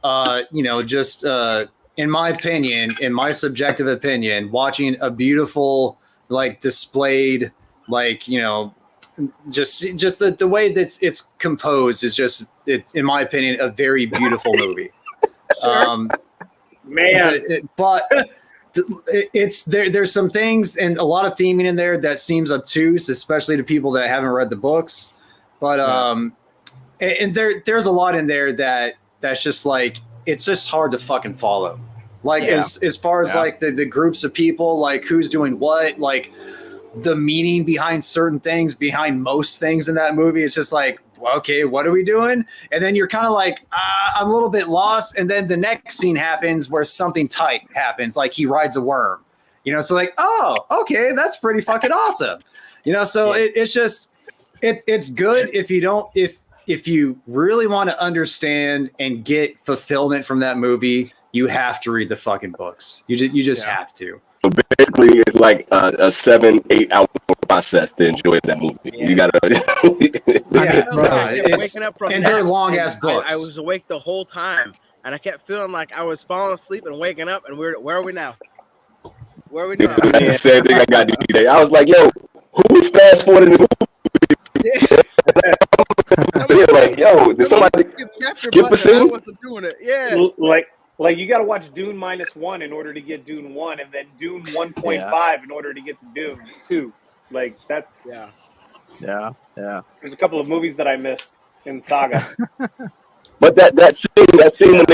Speaker 3: in my opinion, in my subjective opinion, watching a beautiful, like displayed, like, just the way that it's composed is just, it's, in my opinion, a very beautiful movie.
Speaker 6: Man.
Speaker 3: But it's there's some things and a lot of theming in there that seems obtuse, especially to people that haven't read the books. But and there's a lot in there that's just like, it's just hard to fucking follow. Like as far as like the groups of people, like who's doing what, like the meaning behind certain things, behind most things in that movie. It's just like, okay, what are we doing? And then you're kind of like, I'm a little bit lost. And then the next scene happens where something tight happens, like he rides a worm. You know, it's like, oh, okay, that's pretty fucking awesome. You know, so it's just it's good if you don't if you really want to understand and get fulfillment from that movie, you have to read the fucking books. You just have to.
Speaker 4: So basically, it's like a 7-8 hour process to enjoy that movie.
Speaker 7: Yeah.
Speaker 4: You gotta.
Speaker 7: Waking up from
Speaker 3: and they're long ass books.
Speaker 7: I was awake the whole time, and I kept feeling like I was falling asleep and waking up. And where are we now? Where are we now?
Speaker 4: That's the same thing I got today. I was like, yo, who's fast forwarding the movie? Like, yo, did somebody skip a scene?
Speaker 7: I wasn't doing it. Yeah.
Speaker 6: Like you got to watch Dune -1 in order to get Dune 1, and then Dune 1.5 in order to get to Dune 2. Like that's
Speaker 5: yeah.
Speaker 6: There's a couple of movies that I missed in Saga.
Speaker 4: But that scene when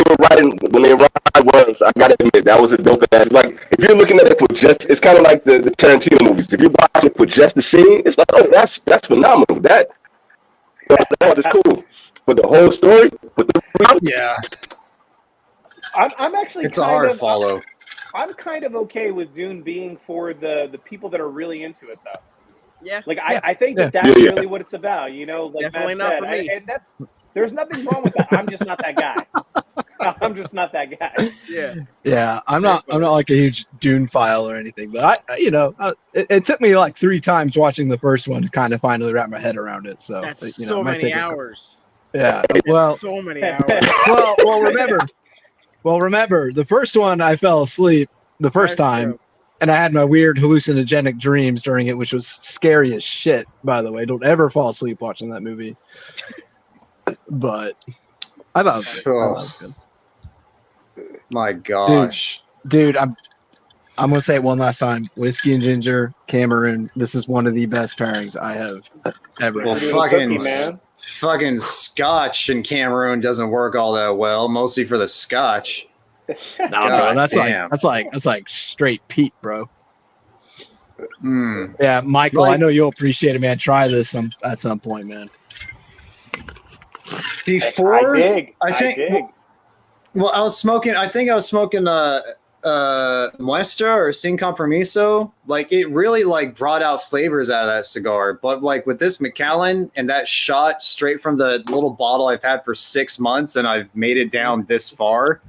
Speaker 4: they ride worms, I gotta admit that was a dope ass. Like if you're looking at it for just, it's kind of like the Tarantino movies. If you're watching for just the scene, it's like, oh, that's phenomenal. That is cool. But the whole story,
Speaker 6: I'm actually
Speaker 3: it's a hard follow.
Speaker 6: I'm kind of okay with Dune being for the people that are really into it, though.
Speaker 7: Yeah.
Speaker 6: Like I think that's really what it's about. You know, like
Speaker 7: definitely
Speaker 6: Matt
Speaker 7: not
Speaker 6: said,
Speaker 7: for me.
Speaker 6: and there's nothing wrong with that. I'm just not that guy. I'm just not that guy.
Speaker 5: Yeah. I'm not like a huge Dune file or anything, but it took me like 3 times watching the first one to kind of finally wrap my head around it. So
Speaker 7: that's
Speaker 5: so
Speaker 7: many hours.
Speaker 5: Yeah. Well,
Speaker 7: so many hours.
Speaker 5: Remember the first one I fell asleep the first time. And I had my weird hallucinogenic dreams during it, which was scary as shit, by the way. Don't ever fall asleep watching that movie. But I thought it was good.
Speaker 3: My gosh.
Speaker 5: Dude, I'm going to say it one last time. Whiskey and ginger, Cameroon. This is one of the best pairings I have ever had.
Speaker 3: Fucking Scotch in Cameroon doesn't work all that well, mostly for the Scotch.
Speaker 5: Bro, that's like straight Pete, bro. Yeah, Michael, I know you'll appreciate it, man. Try this at some point, man.
Speaker 3: Before
Speaker 6: I
Speaker 3: was smoking Muestra or Sin Compromiso. Like it really like brought out flavors out of that cigar. But like with this Macallan and that shot straight from the little bottle I've had for 6 months and I've made it down this far.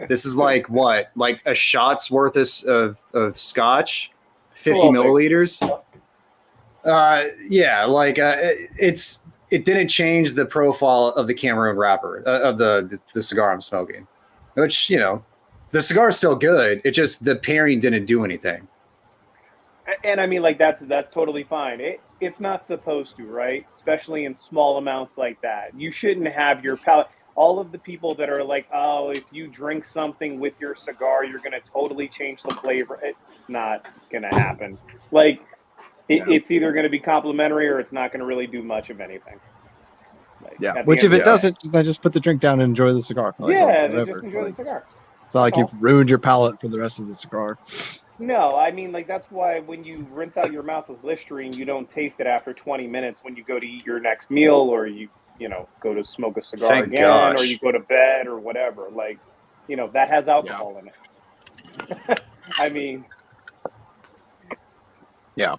Speaker 3: This is like what? Like a shot's worth of scotch, 50 milliliters. It didn't change the profile of the Cameroon wrapper of the cigar I'm smoking, which, the cigar is still good. It just, the pairing didn't do anything.
Speaker 6: And I mean, like that's totally fine. It's not supposed to, right? Especially in small amounts like that. You shouldn't have your palate. All of the people that are like, oh, if you drink something with your cigar, you're going to totally change the flavor. It's not going to happen. Like, it's either going to be complimentary or it's not going to really do much of anything. Like,
Speaker 5: which if it doesn't, then just put the drink down and enjoy the cigar.
Speaker 6: Then just enjoy the cigar.
Speaker 5: It's not like you've ruined your palate for the rest of the cigar.
Speaker 6: No, I mean, like, that's why when you rinse out your mouth with Listerine, you don't taste it after 20 minutes when you go to eat your next meal or you go to smoke a cigar or you go to bed or whatever. Like, that has alcohol in it. I mean.
Speaker 5: Yeah.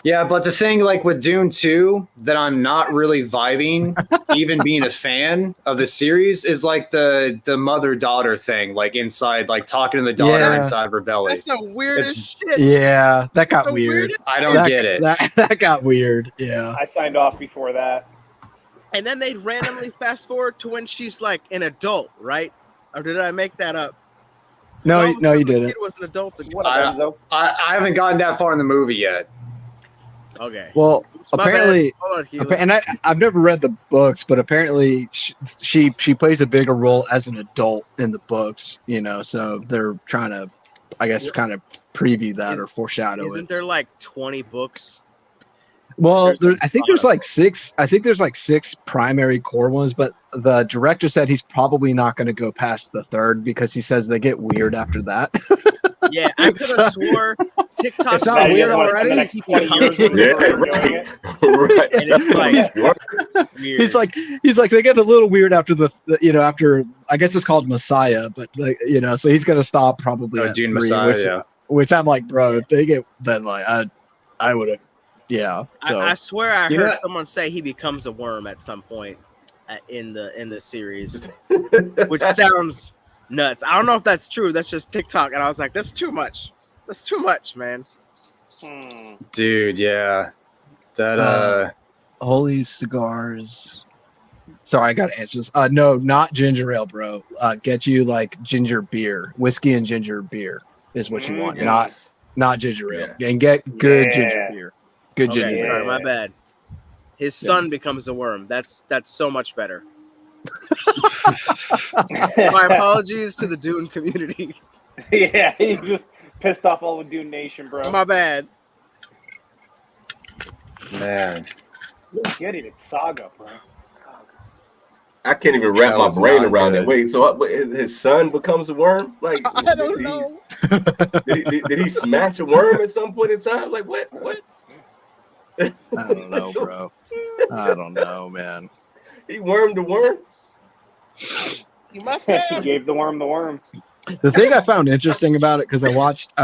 Speaker 3: Yeah, but the thing like with Dune 2 that I'm not really vibing, even being a fan of the series, is like the mother-daughter thing, like inside, like talking to the daughter inside her belly.
Speaker 7: That's the weirdest shit.
Speaker 5: Yeah, that got weird.
Speaker 3: I don't get it.
Speaker 5: That got weird. Yeah.
Speaker 6: I signed off before that.
Speaker 7: And then they randomly fast forward to when she's like an adult, right? Or did I make that up?
Speaker 5: No, you didn't.
Speaker 7: It was an adult.
Speaker 3: I haven't gotten that far in the movie yet.
Speaker 7: Okay.
Speaker 5: Well, apparently, and I've never read the books, but apparently she plays a bigger role as an adult in the books, so they're trying to, I guess, kind of preview that or foreshadow it.
Speaker 7: Isn't there like 20 books?
Speaker 5: Well,
Speaker 7: There's
Speaker 5: I think there's like six. I think there's like six primary core ones, but the director said he's probably not going to go past the third because he says they get weird after that.
Speaker 7: Yeah, I could have swore TikTok.
Speaker 3: It's not weird
Speaker 6: In
Speaker 3: already.
Speaker 6: the next 20 years, we're doing it.
Speaker 4: Right.
Speaker 7: And it's like weird.
Speaker 5: He's like they get a little weird after the after I guess it's called Messiah, but like so he's gonna stop probably at
Speaker 3: Dune
Speaker 5: 3,
Speaker 3: Messiah,
Speaker 5: which I'm like, bro, if they get then like I would have, yeah. So
Speaker 7: I swear I
Speaker 3: You
Speaker 7: heard
Speaker 3: know-
Speaker 7: someone say he becomes a worm at some point in the series, which sounds nuts. I don't know if that's true. That's just TikTok, and I was like, that's too much. That's too much, man.
Speaker 3: Dude, yeah. That
Speaker 5: Holy Cigars. Sorry, I got answers. No, not ginger ale, bro. Get you like ginger beer, whiskey and ginger beer is what you want.
Speaker 4: Yes.
Speaker 5: Not ginger ale. And get good ginger beer. Good
Speaker 7: Okay,
Speaker 5: ginger
Speaker 7: sorry,
Speaker 5: beer.
Speaker 7: my bad. His son becomes a worm. That's so much better. My apologies to the Dune community.
Speaker 6: Yeah, he just pissed off all the Dune Nation, bro.
Speaker 7: My bad.
Speaker 3: man.
Speaker 6: Get it, it's Saga, bro.
Speaker 4: I can't even wrap
Speaker 3: That
Speaker 4: my
Speaker 3: was
Speaker 4: brain
Speaker 3: not
Speaker 4: around
Speaker 3: good.
Speaker 4: it. Wait, so his son becomes a worm? Like,
Speaker 7: I don't know.
Speaker 4: Did he smash a worm at some point in time? Like, what?
Speaker 5: I don't know, bro. I don't know, man.
Speaker 4: He wormed the worm?
Speaker 7: You must
Speaker 6: He
Speaker 7: have.
Speaker 6: gave the worm the worm.
Speaker 5: The thing I found interesting about it, because I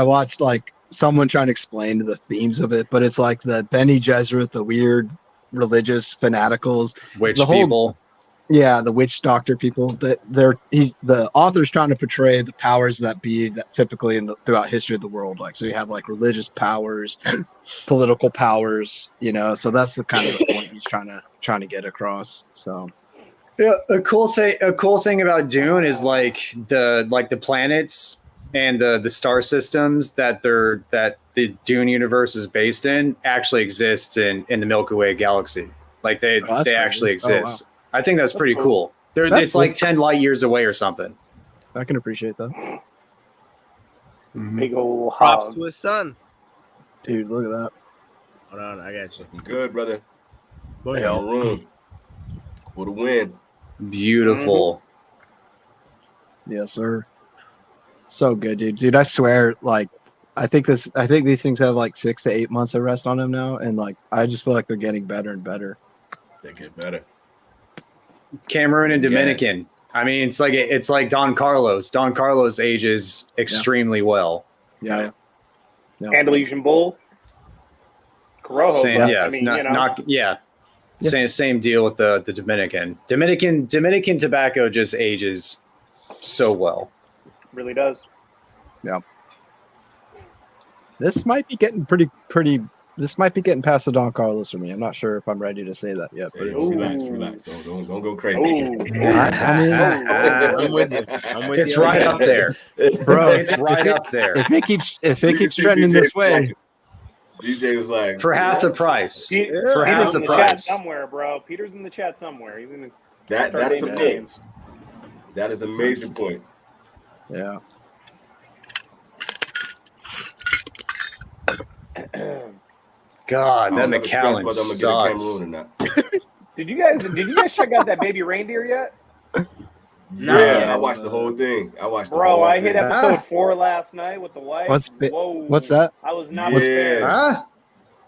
Speaker 5: watched like someone trying to explain the themes of it, but it's like the Bene Gesserit, the weird religious fanaticals,
Speaker 3: Witch
Speaker 5: the whole-
Speaker 3: people.
Speaker 5: yeah, the witch doctor people. That the author's trying to portray the powers that be that typically throughout history of the world. Like, so you have like religious powers, political powers, So that's the kind of the point he's trying to get across. So.
Speaker 3: Yeah, a cool thing about Dune is like the planets and the star systems that the Dune universe is based in actually exist in the Milky Way galaxy. Like they actually exist.
Speaker 5: Oh, wow.
Speaker 3: I think that's pretty cool. It's
Speaker 5: cool.
Speaker 3: like 10 light years away or something.
Speaker 5: I can appreciate that.
Speaker 6: Big old
Speaker 7: Props
Speaker 6: hog.
Speaker 7: to his son.
Speaker 5: Dude, look at that.
Speaker 7: Hold on, I got you.
Speaker 4: Good, brother.
Speaker 7: Go
Speaker 4: In
Speaker 7: ahead.
Speaker 4: the room for the win.
Speaker 3: Beautiful.
Speaker 5: Yes, sir. So good, dude. Dude, I swear, like, I think these things have like 6 to 8 months of rest on them now, and like, I just feel like they're getting better and better.
Speaker 4: They get better.
Speaker 3: Cameroon and Dominican. I mean, it's like Don Carlos. Don Carlos ages extremely well.
Speaker 5: Yeah.
Speaker 6: Andalusian Bull. Corojo.
Speaker 3: Same,
Speaker 6: but,
Speaker 3: yeah,
Speaker 6: I
Speaker 3: it's
Speaker 6: mean,
Speaker 3: not. Same deal with the Dominican. Dominican tobacco just ages so well.
Speaker 6: really does.
Speaker 5: Yeah. This might be getting pretty. This might be getting past the Don Carlos for me. I'm not sure if I'm ready to say that yet, but it's,
Speaker 4: Relax. Don't go crazy.
Speaker 7: I'm with you.
Speaker 3: It's right up there,
Speaker 5: bro.
Speaker 3: It's right up there
Speaker 5: If it keeps trending this way,
Speaker 4: DJ was like,
Speaker 3: for half the price. For
Speaker 6: Peter's
Speaker 3: half
Speaker 6: in
Speaker 3: the
Speaker 6: the chat
Speaker 3: price.
Speaker 6: somewhere, bro. Peter's in the chat somewhere. He's in the
Speaker 4: that is a
Speaker 6: naming
Speaker 4: point.
Speaker 6: names.
Speaker 4: That is a major point.
Speaker 5: yeah.
Speaker 3: God, that
Speaker 4: I'm never stressed
Speaker 3: McAllen
Speaker 4: whether I'm gonna get a
Speaker 3: sucks.
Speaker 4: Cameroon or not.
Speaker 6: Did you guys check out that baby reindeer yet?
Speaker 4: Yeah, I watched the whole thing.
Speaker 6: Bro, I hit
Speaker 4: thing.
Speaker 6: episode 4 last night with the wife.
Speaker 5: What's that?
Speaker 6: I was not
Speaker 4: Yeah.
Speaker 6: prepared.
Speaker 3: Huh?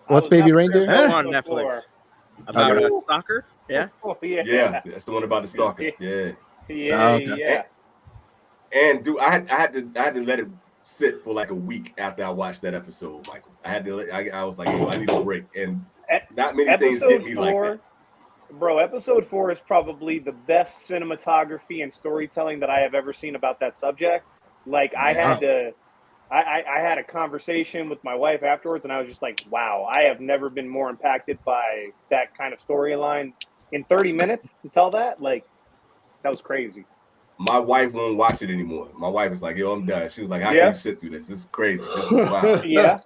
Speaker 5: What's Baby Reindeer?
Speaker 7: It's on
Speaker 6: Episode
Speaker 7: Netflix.
Speaker 6: 4.
Speaker 7: About
Speaker 5: Okay.
Speaker 7: a stalker? Yeah.
Speaker 6: Oh, yeah.
Speaker 4: Yeah, that's the one about the stalker. Yeah.
Speaker 6: Yeah,
Speaker 5: okay.
Speaker 6: yeah.
Speaker 4: And dude, I had to let it sit for like a week after I watched that episode, Michael. I was like, yo, I need a break. And not many things get me like that.
Speaker 6: Bro, episode 4 is probably the best cinematography and storytelling that I have ever seen about that subject. Like, I had a conversation with my wife afterwards, and I was just like, wow, I have never been more impacted by that kind of storyline in 30 minutes to tell that. Like, that was crazy.
Speaker 4: My wife won't watch it anymore. My wife is like, yo, I'm done. She was like, how
Speaker 6: Yeah.
Speaker 4: can you sit through this? This is crazy. This is wild.
Speaker 6: Yeah.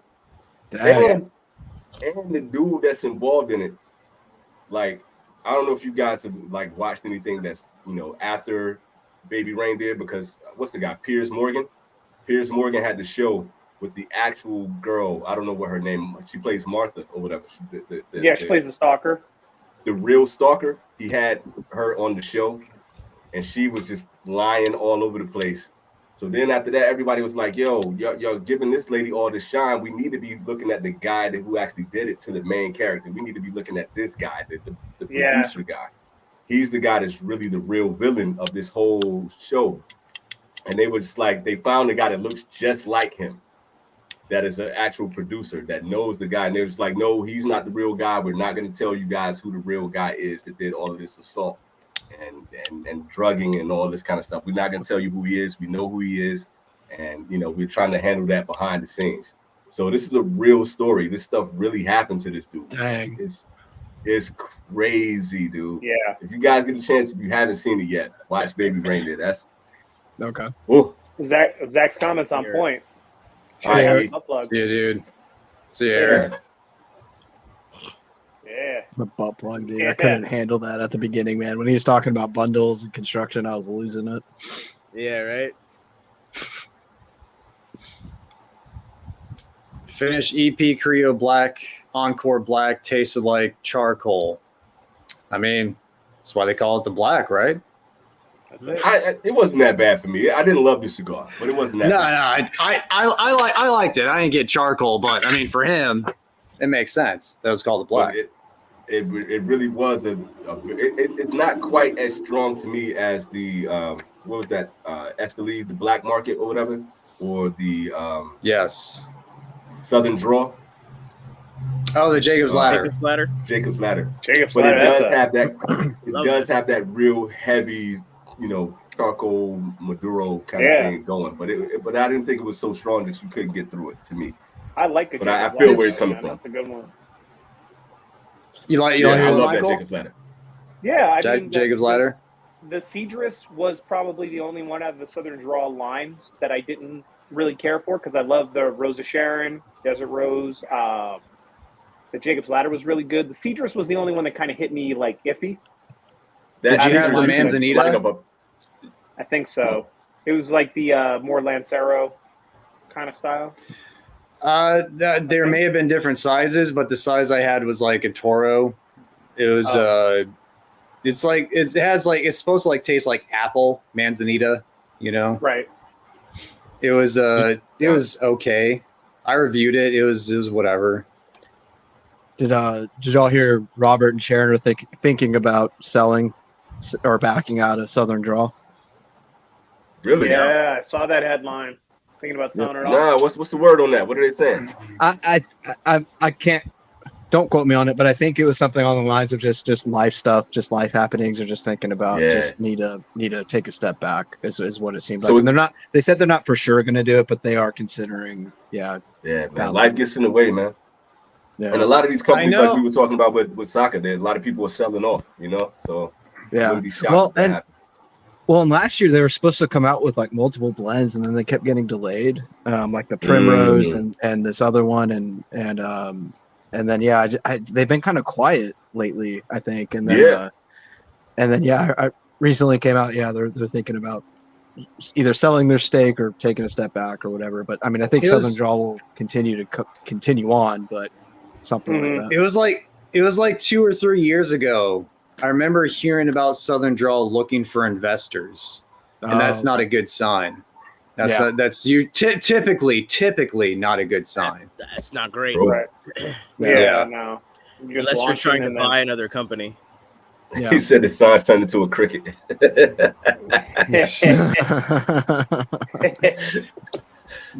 Speaker 5: Dang.
Speaker 4: And the dude that's involved in it, like, I don't know if you guys have like watched anything that's, after Baby Reindeer, because what's the guy? Piers Morgan had the show with the actual girl. I don't know what her name. She plays Martha or whatever.
Speaker 6: She plays the stalker.
Speaker 4: The real stalker. He had her on the show, and she was just lying all over the place. So then after that, everybody was like, yo, you're giving this lady all the shine. We need to be looking at the guy who actually did it to the main character. We need to be looking at this guy, the producer guy. He's the guy that's really the real villain of this whole show. And they were just like, they found a guy that looks just like him, that is an actual producer that knows the guy. And they're just like, no, he's not the real guy. We're not going to tell you guys who the real guy is that did all of this assault and drugging and all this kind of stuff. We're not going to tell you who he is. We know who he is. And, you know, we're trying to handle that behind the scenes. So this is a real story. This stuff really happened to this dude.
Speaker 5: Dang.
Speaker 4: It's crazy, dude.
Speaker 6: Yeah.
Speaker 4: If you guys get a chance, if you haven't seen it yet, watch Baby Reindeer. That's
Speaker 5: okay.
Speaker 4: Ooh.
Speaker 6: Zach's comments on point.
Speaker 5: Yeah,
Speaker 3: dude. See you, Eric.
Speaker 6: Yeah.
Speaker 5: The butt plug, dude. I couldn't handle that at the beginning, man. When he was talking about bundles and construction, I was losing it.
Speaker 7: Yeah, right.
Speaker 3: Finish EP Creo Black, Encore Black, tasted like charcoal. I mean, that's why they call it the black, right?
Speaker 4: It wasn't that bad for me. I didn't love the cigar, but it wasn't that bad.
Speaker 3: I liked it. I didn't get charcoal, but I mean, for him, it makes sense. That was called the black.
Speaker 4: It really was it's not quite as strong to me as the what was that Escalade, the Black Market or whatever, or the
Speaker 3: yes,
Speaker 4: Southern Draw.
Speaker 3: Oh, the Jacob's Ladder.
Speaker 4: Jacob's Ladder.
Speaker 6: But
Speaker 4: it does have that. It does have that real heavy, you know, charcoal Maduro kind of thing going. But I didn't think it was so strong that you couldn't get through it. To me,
Speaker 6: I like it.
Speaker 4: But I feel where it's coming from.
Speaker 6: That's a good one.
Speaker 3: You like
Speaker 4: I love
Speaker 3: Michael?
Speaker 4: that Jacob's Ladder.
Speaker 6: Yeah, I mean,
Speaker 3: Jacob's Ladder.
Speaker 6: The Cedrus was probably the only one out of the Southern Draw lines that I didn't really care for because I love the Rosa Sharon, Desert Rose. The Jacob's Ladder was really good. The Cedrus was the only one that kind of hit me like iffy.
Speaker 3: Did you have the Manzanita?
Speaker 6: I think so. It was like the more Lancero kind of style.
Speaker 3: There may have been different sizes, but the size I had was like a Toro. It was it's like it's supposed to like taste like apple Manzanita, you know?
Speaker 6: Right.
Speaker 3: It was okay. I reviewed it. It was whatever.
Speaker 5: Did y'all hear Robert and Sharon are thinking about selling or backing out of Southern Draw?
Speaker 4: Really?
Speaker 6: Yeah, I saw that headline. Thinking about selling it off.
Speaker 4: Nah, what's the word on that? What are they saying?
Speaker 5: I can't. Don't quote me on it, but I think it was something along the lines of just life stuff, just life happenings, or just thinking about just need to take a step back is what it seems like. And they're not. They said they're not for sure going to do it, but they are considering. Yeah.
Speaker 4: Yeah, man. Life gets in the way, man.
Speaker 5: Yeah.
Speaker 4: And a lot of these companies, like we were talking about with soccer, a lot of people are selling off, you know. So
Speaker 5: yeah. And last year they were supposed to come out with like multiple blends, and then they kept getting delayed, like the Primrose and this other one, and then they've been kind of quiet lately, I think, and then I recently came out. Yeah, they're thinking about either selling their stake or taking a step back or whatever. But I mean, I think Southern Draw will continue to continue on, but something like that.
Speaker 3: It was like 2 or 3 years ago. I remember hearing about Southern Draw looking for investors, and that's not a good sign. That's typically not a good sign.
Speaker 7: That's not great.
Speaker 6: Right. Yeah. No.
Speaker 7: Unless you're trying to buy another company.
Speaker 5: Yeah.
Speaker 4: He said the signs turned into a cricket.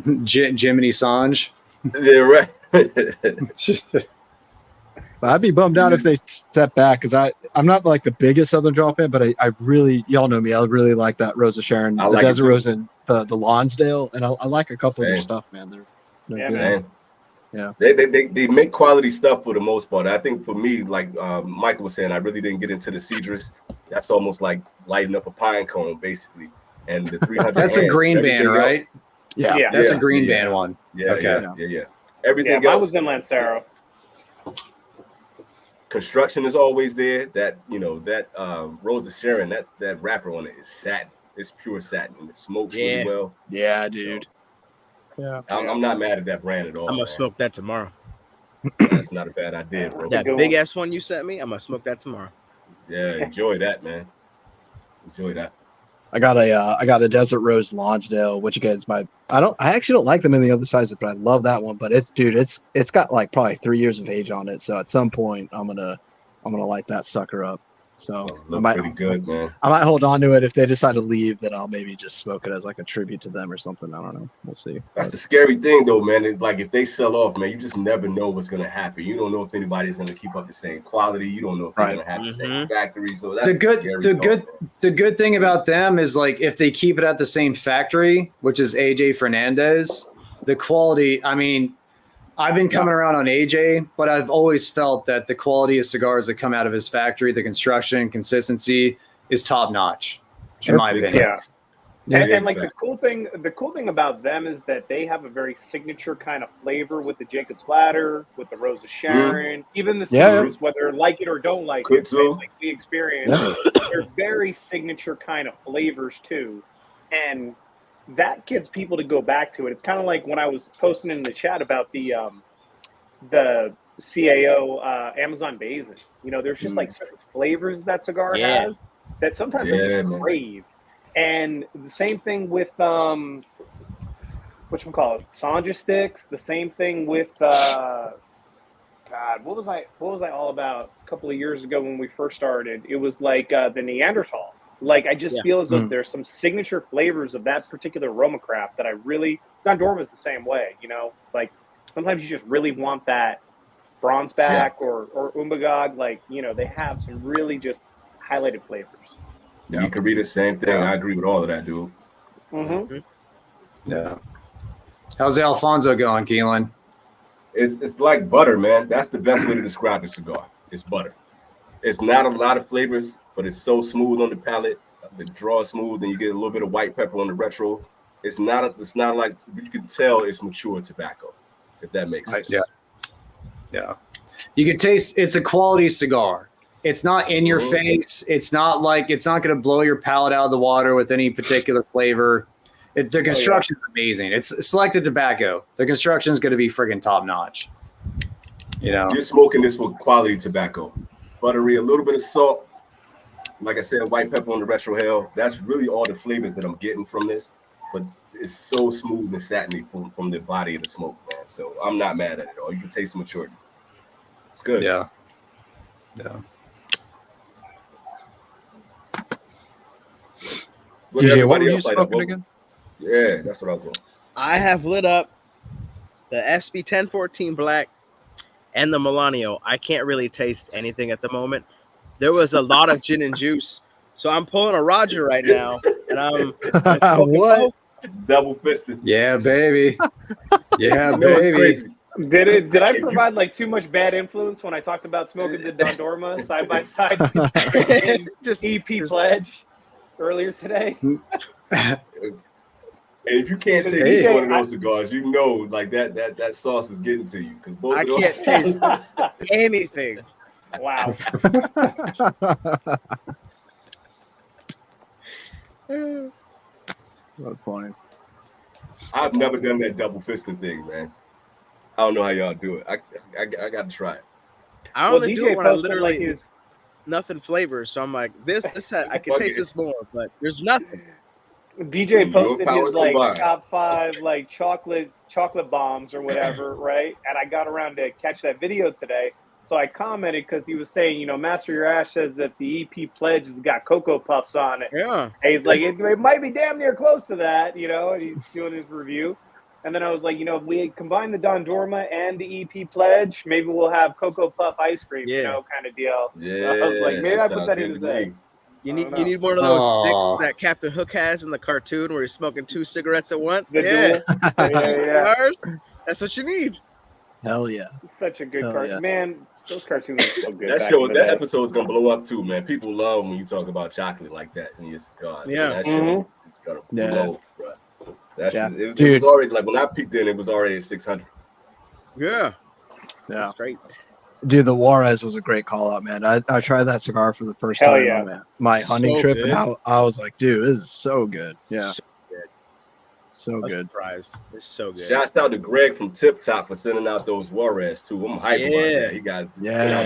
Speaker 3: Jiminy Sanj.
Speaker 4: Yeah, right.
Speaker 5: I'd be bummed out if they step back because I'm not like the biggest Southern Draw fan, but I really, y'all know me, I really like that Rosa Sharon, the Desert Rose, and the Lonsdale, and I like a couple of their stuff, man. They're good.
Speaker 4: Man.
Speaker 5: Yeah,
Speaker 4: they make quality stuff for the most part. I think for me, like Michael was saying, I really didn't get into the Cedrus. That's almost like lighting up a pine cone, basically. And the 300.
Speaker 3: That's a green band, right?
Speaker 5: Yeah,
Speaker 3: that's a green band one.
Speaker 4: Yeah,
Speaker 3: okay.
Speaker 4: Yeah. Everything else.
Speaker 6: I was in Lancero.
Speaker 4: Construction is always there. That Rosa Sharon, that wrapper on it is satin. It's pure satin, and it smokes really well.
Speaker 5: Yeah, dude. Yeah.
Speaker 4: I'm not mad at that brand at all.
Speaker 7: I'm gonna
Speaker 4: man.
Speaker 7: smoke that tomorrow.
Speaker 4: That's not a bad idea, bro.
Speaker 7: That
Speaker 6: good
Speaker 7: big
Speaker 6: one.
Speaker 7: ass one you sent me, I'm gonna smoke that tomorrow.
Speaker 4: Yeah, enjoy that, man. Enjoy that.
Speaker 5: I got a Desert Rose Lonsdale, which again is I actually don't like them in the other sizes, but I love that one. But it's got like probably 3 years of age on it. So at some point I'm gonna light that sucker up. So
Speaker 4: Look pretty good, man.
Speaker 5: I might hold on to it. If they decide to leave, then I'll maybe just smoke it as like a tribute to them or something. I don't know. We'll see.
Speaker 4: That's the scary thing, though, man. It's like if they sell off, man, you just never know what's gonna happen. You don't know if anybody's gonna keep up the same quality. You don't know if they're gonna have the same factory. So that's
Speaker 3: the good thing about them is like if they keep it at the same factory, which is AJ Fernandez, the quality. I mean, I've been coming around on AJ, but I've always felt that the quality of cigars that come out of his factory, the construction, consistency is top notch, in my opinion.
Speaker 6: Yeah. And like the cool thing about them is that they have a very signature kind of flavor with the Jacob's Ladder, with the Rose of Sharon, even the Cedars, whether like it or don't like it, like we experience, they're very signature kind of flavors too. And that gets people to go back to it. It's kind of like when I was posting in the chat about the CAO Amazon Basin. You know, there's just like certain flavors that cigar has that sometimes I just crave. And the same thing with whatchamacallit, Sanja sticks. The same thing with God, what was I all about a couple of years ago when we first started? It was like the Neanderthal. Like I just feel as though there's some signature flavors of that particular aroma craft that I really. Don Dorma is the same way. You know, it's like sometimes you just really want that Bronzeback or Umbagog. Like, you know, they have some really just highlighted flavors.
Speaker 4: You can read the same thing. I agree with all of that, dude.
Speaker 3: Yeah. How's the Alfonso going, Keelan?
Speaker 4: It's like butter, man. That's the best way to describe a cigar. It's butter. It's not a lot of flavors, but it's so smooth on the palate. The draw is smooth, and you get a little bit of white pepper on the retro. It's not like you can tell it's mature tobacco, if that makes sense.
Speaker 3: Yeah. You can taste it's a quality cigar. It's not in your face. It's not going to blow your palate out of the water with any particular flavor. The construction is amazing. It's selected tobacco. The construction is going to be friggin' top notch. You know,
Speaker 4: you're smoking this with quality tobacco, buttery, a little bit of salt. Like I said, white pepper on the retro hell. That's really all the flavors that I'm getting from this. But it's so smooth and satiny from the body of the smoke, man. So I'm not mad at it all. You can taste the maturity. It's good.
Speaker 3: Yeah.
Speaker 5: DJ, what were you smoking again?
Speaker 4: Yeah, that's what I was doing.
Speaker 7: I have lit up the SB 1014 Black and the Melanio. I can't really taste anything at the moment. There was a lot of gin and juice, so I'm pulling a Roger right now, and I'm
Speaker 5: what?
Speaker 4: Double fisted.
Speaker 3: Yeah, baby. Yeah, baby.
Speaker 6: Did I provide like too much bad influence when I talked about smoking the Don Dorma side by side and just EP Pledge earlier today?
Speaker 4: And if you can't take one of those cigars, you know, like that sauce is getting to you.
Speaker 7: I can't taste anything.
Speaker 6: Wow.
Speaker 5: That's funny.
Speaker 4: I've never done that double fisting thing, man. I don't know how y'all do it. I got to try it.
Speaker 7: I only do it when I literally nothing flavors. So I'm like, I can taste this more, but there's nothing.
Speaker 6: DJ posted his like top 5 like chocolate bombs or whatever, right? And I got around to catch that video today. So I commented because he was saying, you know, Master Your Ash says that the EP Pledge has got Cocoa Puffs on it.
Speaker 7: Yeah.
Speaker 6: And he's like, it might be damn near close to that, you know, and he's doing his review. And then I was like, you know, if we combine the Don Dorma and the EP Pledge, maybe we'll have Cocoa Puff ice cream, you know, kind of deal.
Speaker 4: Yeah.
Speaker 6: So I was like, maybe I put that in today.
Speaker 7: You need one of those sticks that Captain Hook has in the cartoon where he's smoking 2 cigarettes at once.
Speaker 6: Yeah.
Speaker 7: That's what you need.
Speaker 5: Hell yeah.
Speaker 6: Such a good cartoon. Yeah. Man, those cartoons are so good.
Speaker 4: That episode's going to blow up too, man. People love when you talk about chocolate like that in your cigar.
Speaker 7: Yeah.
Speaker 4: That show is going to blow, bro. It
Speaker 5: Dude.
Speaker 4: was already, like when I peeked in, it was already at 600.
Speaker 7: Yeah.
Speaker 5: That's
Speaker 7: great.
Speaker 5: Dude, the Juarez was a great call out, man. I tried that cigar for the first time on my hunting trip, and I was like, dude, this is so good. Yeah. So
Speaker 7: I'm
Speaker 5: good.
Speaker 7: surprised. It's so good.
Speaker 4: Shouts out to Greg from Tip Top for sending out those Juarez too. I'm hyped about that. He got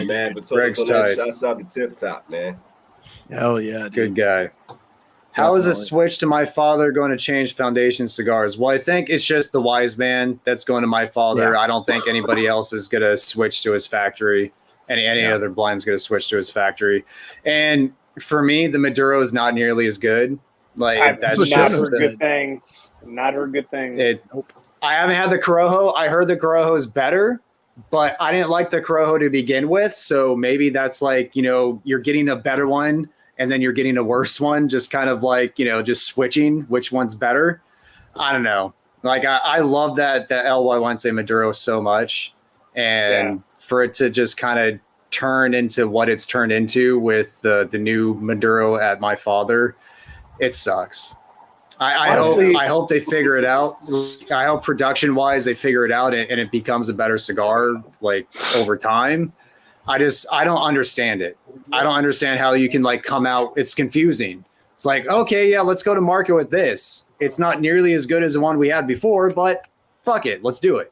Speaker 4: man, but
Speaker 3: Greg's
Speaker 4: on that.
Speaker 3: tight.
Speaker 4: Shouts out to Tip Top, man.
Speaker 5: Hell yeah, dude.
Speaker 3: Good guy. How is a
Speaker 5: Definitely.
Speaker 3: switch to my father going to change Foundation cigars? Well, I think it's just the wise man that's going to my father.
Speaker 5: Yeah.
Speaker 3: I don't think anybody else is going to switch to his factory. Any other blind's going to switch to his factory. And for me, the Maduro is not nearly as good. Like
Speaker 6: I've
Speaker 3: that's
Speaker 6: not
Speaker 3: just
Speaker 6: heard good things. Not heard good things.
Speaker 3: I haven't had the Corojo. I heard the Corojo is better, but I didn't like the Corojo to begin with. So maybe that's like, you're getting a better one and then you're getting a worse one, just kind of like, just switching which one's better. I don't know. Like I love that LY Wednesday Maduro so much. And for it to just kind of turn into what it's turned into with the new Maduro at my father, it sucks. I hope they figure it out. I hope production wise they figure it out and it becomes a better cigar like over time. I don't understand it. I don't understand how you can like come out. It's confusing. It's like, okay, yeah, let's go to market with this. It's not nearly as good as the one we had before, but fuck it, let's do it.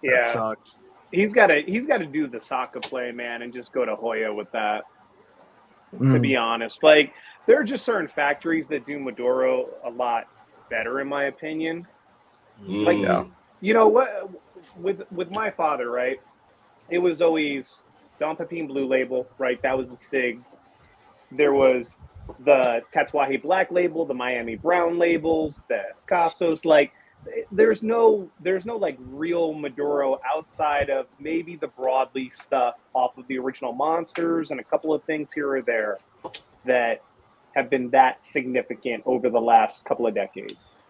Speaker 6: Yeah,
Speaker 5: That sucks.
Speaker 6: he's got to do the Saka play, man, and just go to Hoya with that. To be honest, like there are just certain factories that do Maduro a lot better, in my opinion. Like, you know what? With my father, right? It was always Don Pepin Blue Label, right? That was the SIG. There was the Tatuaje Black Label, the Miami Brown labels, the Escasos. Like, there's no like real Maduro outside of maybe the broadleaf stuff off of the original Monsters and a couple of things here or there that have been that significant over the last couple of decades.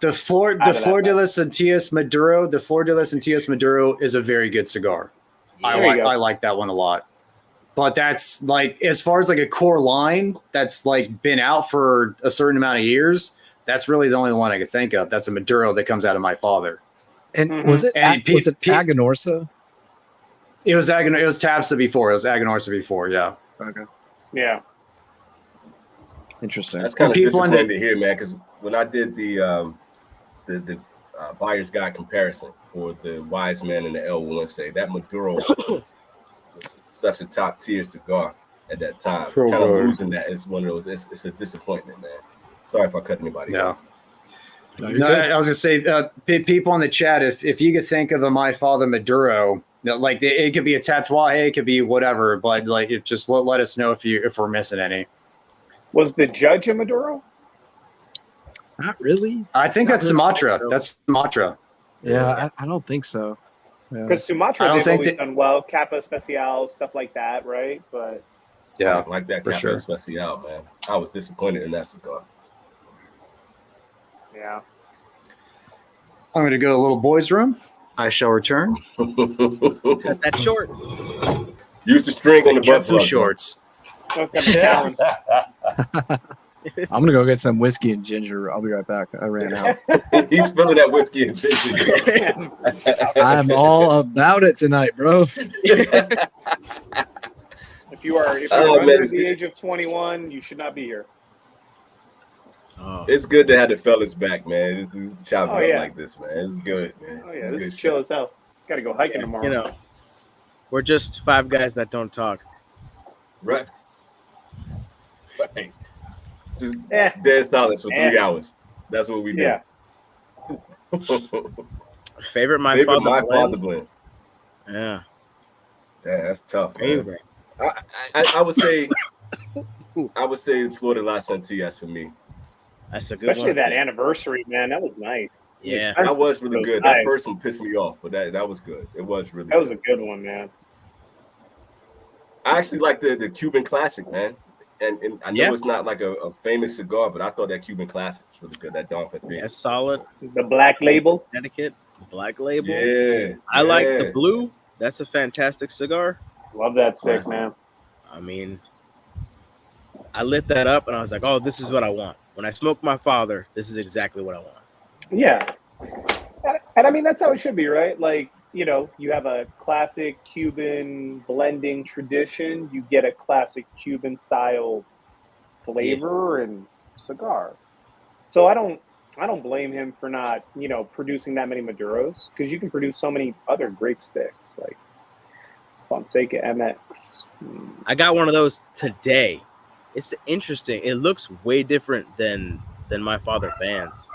Speaker 3: The Flor de las Antillas Maduro, the Flor de las Antillas Maduro is a very good cigar. I like that one a lot. But that's like, as far as like a core line that's like been out for a certain amount of years, that's really the only one I could think of. That's a Maduro that comes out of my father.
Speaker 5: And was it Aganorsa?
Speaker 3: It was Tabsa before. It was Aganorsa before, yeah.
Speaker 5: Okay.
Speaker 6: Yeah.
Speaker 5: Interesting.
Speaker 4: That's kind of disappointing to hear, man, because when I did the buyer's guide comparison for the Wise Man and the El Wednesday, that Maduro was such a top tier cigar at that time. Kind of losing that is one of those. It's a disappointment, man. Sorry if I cut anybody off.
Speaker 3: No, I was gonna say, people in the chat, if you could think of a My Father Maduro, like it could be a Tatuaje, it could be whatever, but like it just let us know if we're missing any.
Speaker 6: Was the Judge a Maduro?
Speaker 5: Not really.
Speaker 3: I think that's Sumatra. That's Sumatra.
Speaker 5: Yeah, I don't think so.
Speaker 6: Because Sumatra, they've always done well, Kappa Especial, stuff like that, right? But
Speaker 4: I like that Kappa Especial, man. I was disappointed in that cigar.
Speaker 6: Yeah.
Speaker 3: I'm going to go to little boy's room. I shall return.
Speaker 7: Cut that short.
Speaker 4: Use the string on the butt
Speaker 3: some
Speaker 4: plug,
Speaker 3: shorts.
Speaker 5: I'm gonna go get some whiskey and ginger. I'll be right back. I ran out.
Speaker 4: He's spilling that whiskey and ginger.
Speaker 5: I'm all about it tonight, bro.
Speaker 6: If you are under the age of 21, you should not be here.
Speaker 4: It's good to have the fellas back, man. This is chopping up
Speaker 6: yeah.
Speaker 4: like this, man. It's good, man.
Speaker 6: Oh yeah, this is chill as hell. Got to go hiking tomorrow.
Speaker 7: You know, we're just five guys that don't talk.
Speaker 4: Right. Just dead silence for 3 hours. That's what we do.
Speaker 6: Yeah.
Speaker 7: Favorite My Father blend. Yeah.
Speaker 4: Damn, that's tough.
Speaker 7: Favorite.
Speaker 4: I would say Flor de las Antillas for me.
Speaker 7: That's a good
Speaker 6: Especially
Speaker 7: one.
Speaker 6: that anniversary, man. That was nice.
Speaker 7: Yeah.
Speaker 4: That was really good.
Speaker 6: Nice.
Speaker 4: That first one pissed me off, but that was good. It was really
Speaker 6: That was a good one, man.
Speaker 4: I actually like the Cuban Classic, man. And I know it's not like a famous cigar, but I thought that Cuban Classic was really good. That Don Pepin.
Speaker 7: That's solid.
Speaker 6: The Black Label.
Speaker 7: Connecticut. Black Label.
Speaker 4: Yeah.
Speaker 7: I like the blue. That's a fantastic cigar.
Speaker 6: Love that stick, man.
Speaker 7: I mean, I lit that up and I was like, oh, this is what I want. When I smoke My Father, this is exactly what I want.
Speaker 6: Yeah. And I mean, that's how it should be, right? Like, you know, you have a classic Cuban blending tradition. You get a classic Cuban style flavor and cigar. So I don't I don't blame him for not, producing that many Maduros, because you can produce so many other great sticks like Fonseca MX.
Speaker 7: I got one of those today. It's interesting. It looks way different than my father bands.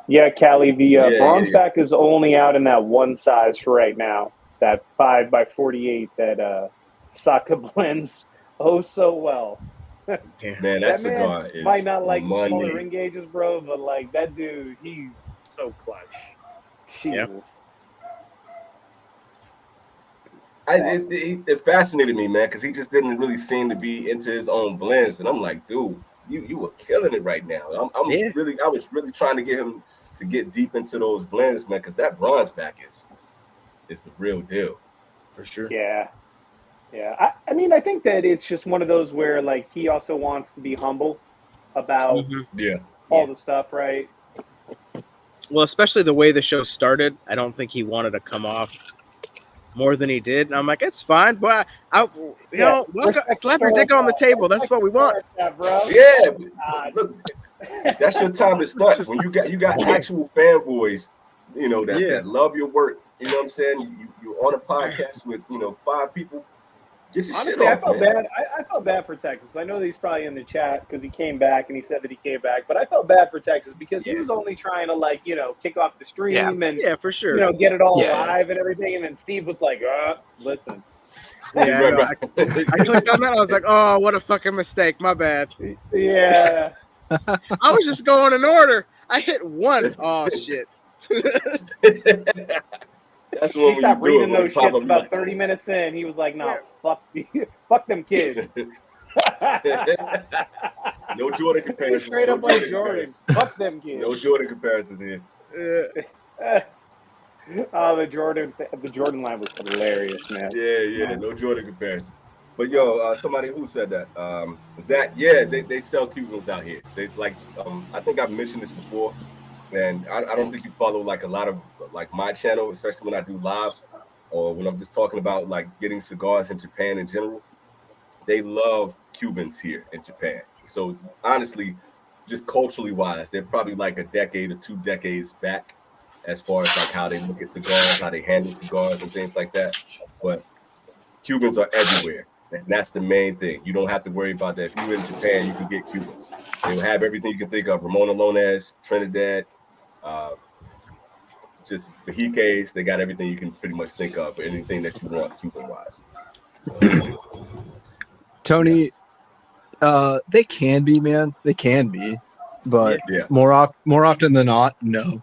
Speaker 6: Yeah, Callie, the bronze back is only out in that one size for right now. That 5x48 that Saka blends so well.
Speaker 4: Man, that cigar is
Speaker 6: might not like
Speaker 4: money.
Speaker 6: smaller ring gauges, bro, but like that dude, he's so clutch. Jesus.
Speaker 4: It fascinated me, man, because he just didn't really seem to be into his own blends, and I'm like, dude, you were killing it right now. I was really trying to get him to get deep into those blends, man, because that bronze back is the real deal, for sure.
Speaker 6: Yeah. I mean, I think that it's just one of those where like he also wants to be humble about all the stuff, right?
Speaker 7: Well, especially the way the show started, I don't think he wanted to come off more than he did. And I'm like, it's fine, but slap your dick on the table. That's what we want.
Speaker 6: Bro.
Speaker 4: Yeah, look, that's your time to stunt. When you got actual fanboys, that love your work. You know what I'm saying? You're on a podcast with 5 people. Get your
Speaker 6: Honestly,
Speaker 4: shit off,
Speaker 6: I felt
Speaker 4: man.
Speaker 6: bad. I felt bad for Texas. I know that he's probably in the chat because he came back and he said that he came back. But I felt bad for Texas because he was only trying to kick off the stream and
Speaker 7: for sure,
Speaker 6: get it all live and everything. And then Steve was like, listen.
Speaker 7: I clicked on that. I was like, oh, what a fucking mistake. My bad.
Speaker 6: Yeah.
Speaker 7: I was just going in order. I hit 1. Oh shit.
Speaker 4: That's what
Speaker 6: he stopped reading those shits about 30 minutes in. He was like, "No, fuck them kids."
Speaker 4: No Jordan comparison.
Speaker 6: Straight up like Jordan. Fuck them kids.
Speaker 4: No Jordan comparison here.
Speaker 6: The Jordan line was hilarious, man.
Speaker 4: Yeah. No Jordan comparison. But somebody who said that, Zach. Yeah, they sell Cubans out here. They like. I think I've mentioned this before. And I don't think you follow like a lot of like my channel, especially when I do lives or when I'm just talking about like getting cigars in Japan in general. They love Cubans here in Japan. So honestly, just culturally wise, they're probably like a decade or 2 decades back as far as like how they look at cigars, how they handle cigars and things like that. But Cubans are everywhere. And that's the main thing. You don't have to worry about that. If you're in Japan, you can get Cubans. They'll have everything you can think of. Ramona Lones, Trinidad, just Bahiques. They got everything you can pretty much think of, or anything that you want Cuban-wise.
Speaker 5: Tony, they can be, man. They can be. But more often than not, no.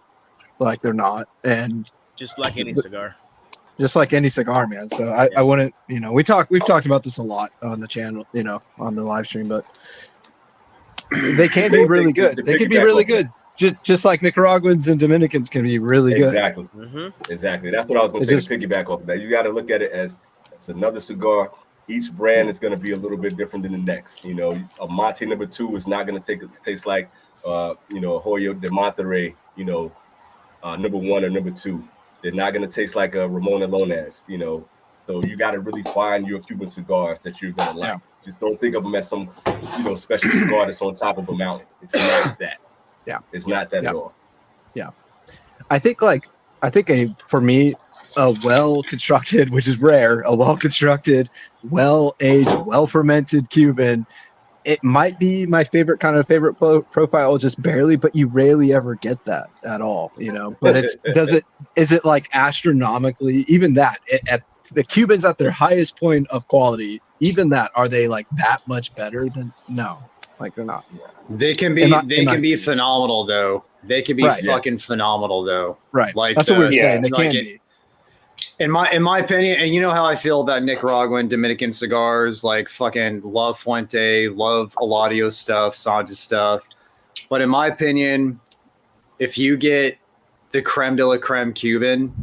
Speaker 5: Like they're not. And
Speaker 7: just like any cigar.
Speaker 5: Just like any cigar, man. So I wouldn't, we've talked about this a lot on the channel, on the live stream, but they can be really good. They can be really good. Just like Nicaraguans and Dominicans can be really good.
Speaker 4: Exactly. Exactly. That's what I was going to say. To piggyback off of that, you got to look at it as it's another cigar. Each brand is going to be a little bit different than the next. A Monte number 2 is not going to taste like, Hoyo de Monterrey, number 1 or number 2. They're not going to taste like a Ramona Lones, So you got to really find your Cuban cigars that you're going to like. Just don't think of them as some, special cigar that's on top of a mountain. It's not that.
Speaker 5: Yeah.
Speaker 4: It's not that at all.
Speaker 5: Yeah. I think for me, a well-constructed, which is rare, a well-constructed, well-aged, well-fermented Cuban, it might be my favorite profile, just barely, but you rarely ever get that at all, but is it like astronomically, even that at the Cubans at their highest point of quality, even that, are they like that much better than? No, like they're not.
Speaker 3: They can be phenomenal though. They can be fucking phenomenal though.
Speaker 5: Right.
Speaker 3: Like
Speaker 5: that's what we were saying. They can be.
Speaker 3: In my opinion, and you know how I feel about Nicaraguan, Dominican cigars, like fucking love Fuente, love Eladio stuff, Sanchez stuff. But in my opinion, if you get the creme de la creme Cuban,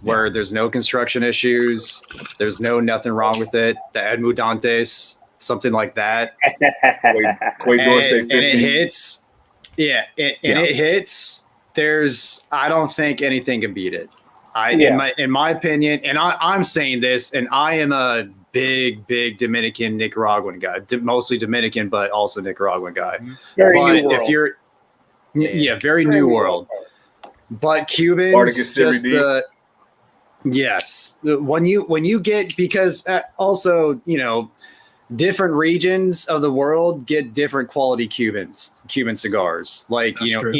Speaker 3: where there's no construction issues, there's nothing wrong with it, the Ed Mudantes, something like that, and it hits, it hits. I don't think anything can beat it. In my opinion, and I'm saying this, and I am a big Dominican Nicaraguan guy, mostly Dominican, but also Nicaraguan guy. Yeah, very New World. But Cubans, just the yes, when you get, because also, you know, different regions of the world get different quality Cuban cigars. Like,
Speaker 5: That's
Speaker 3: you know,
Speaker 5: true.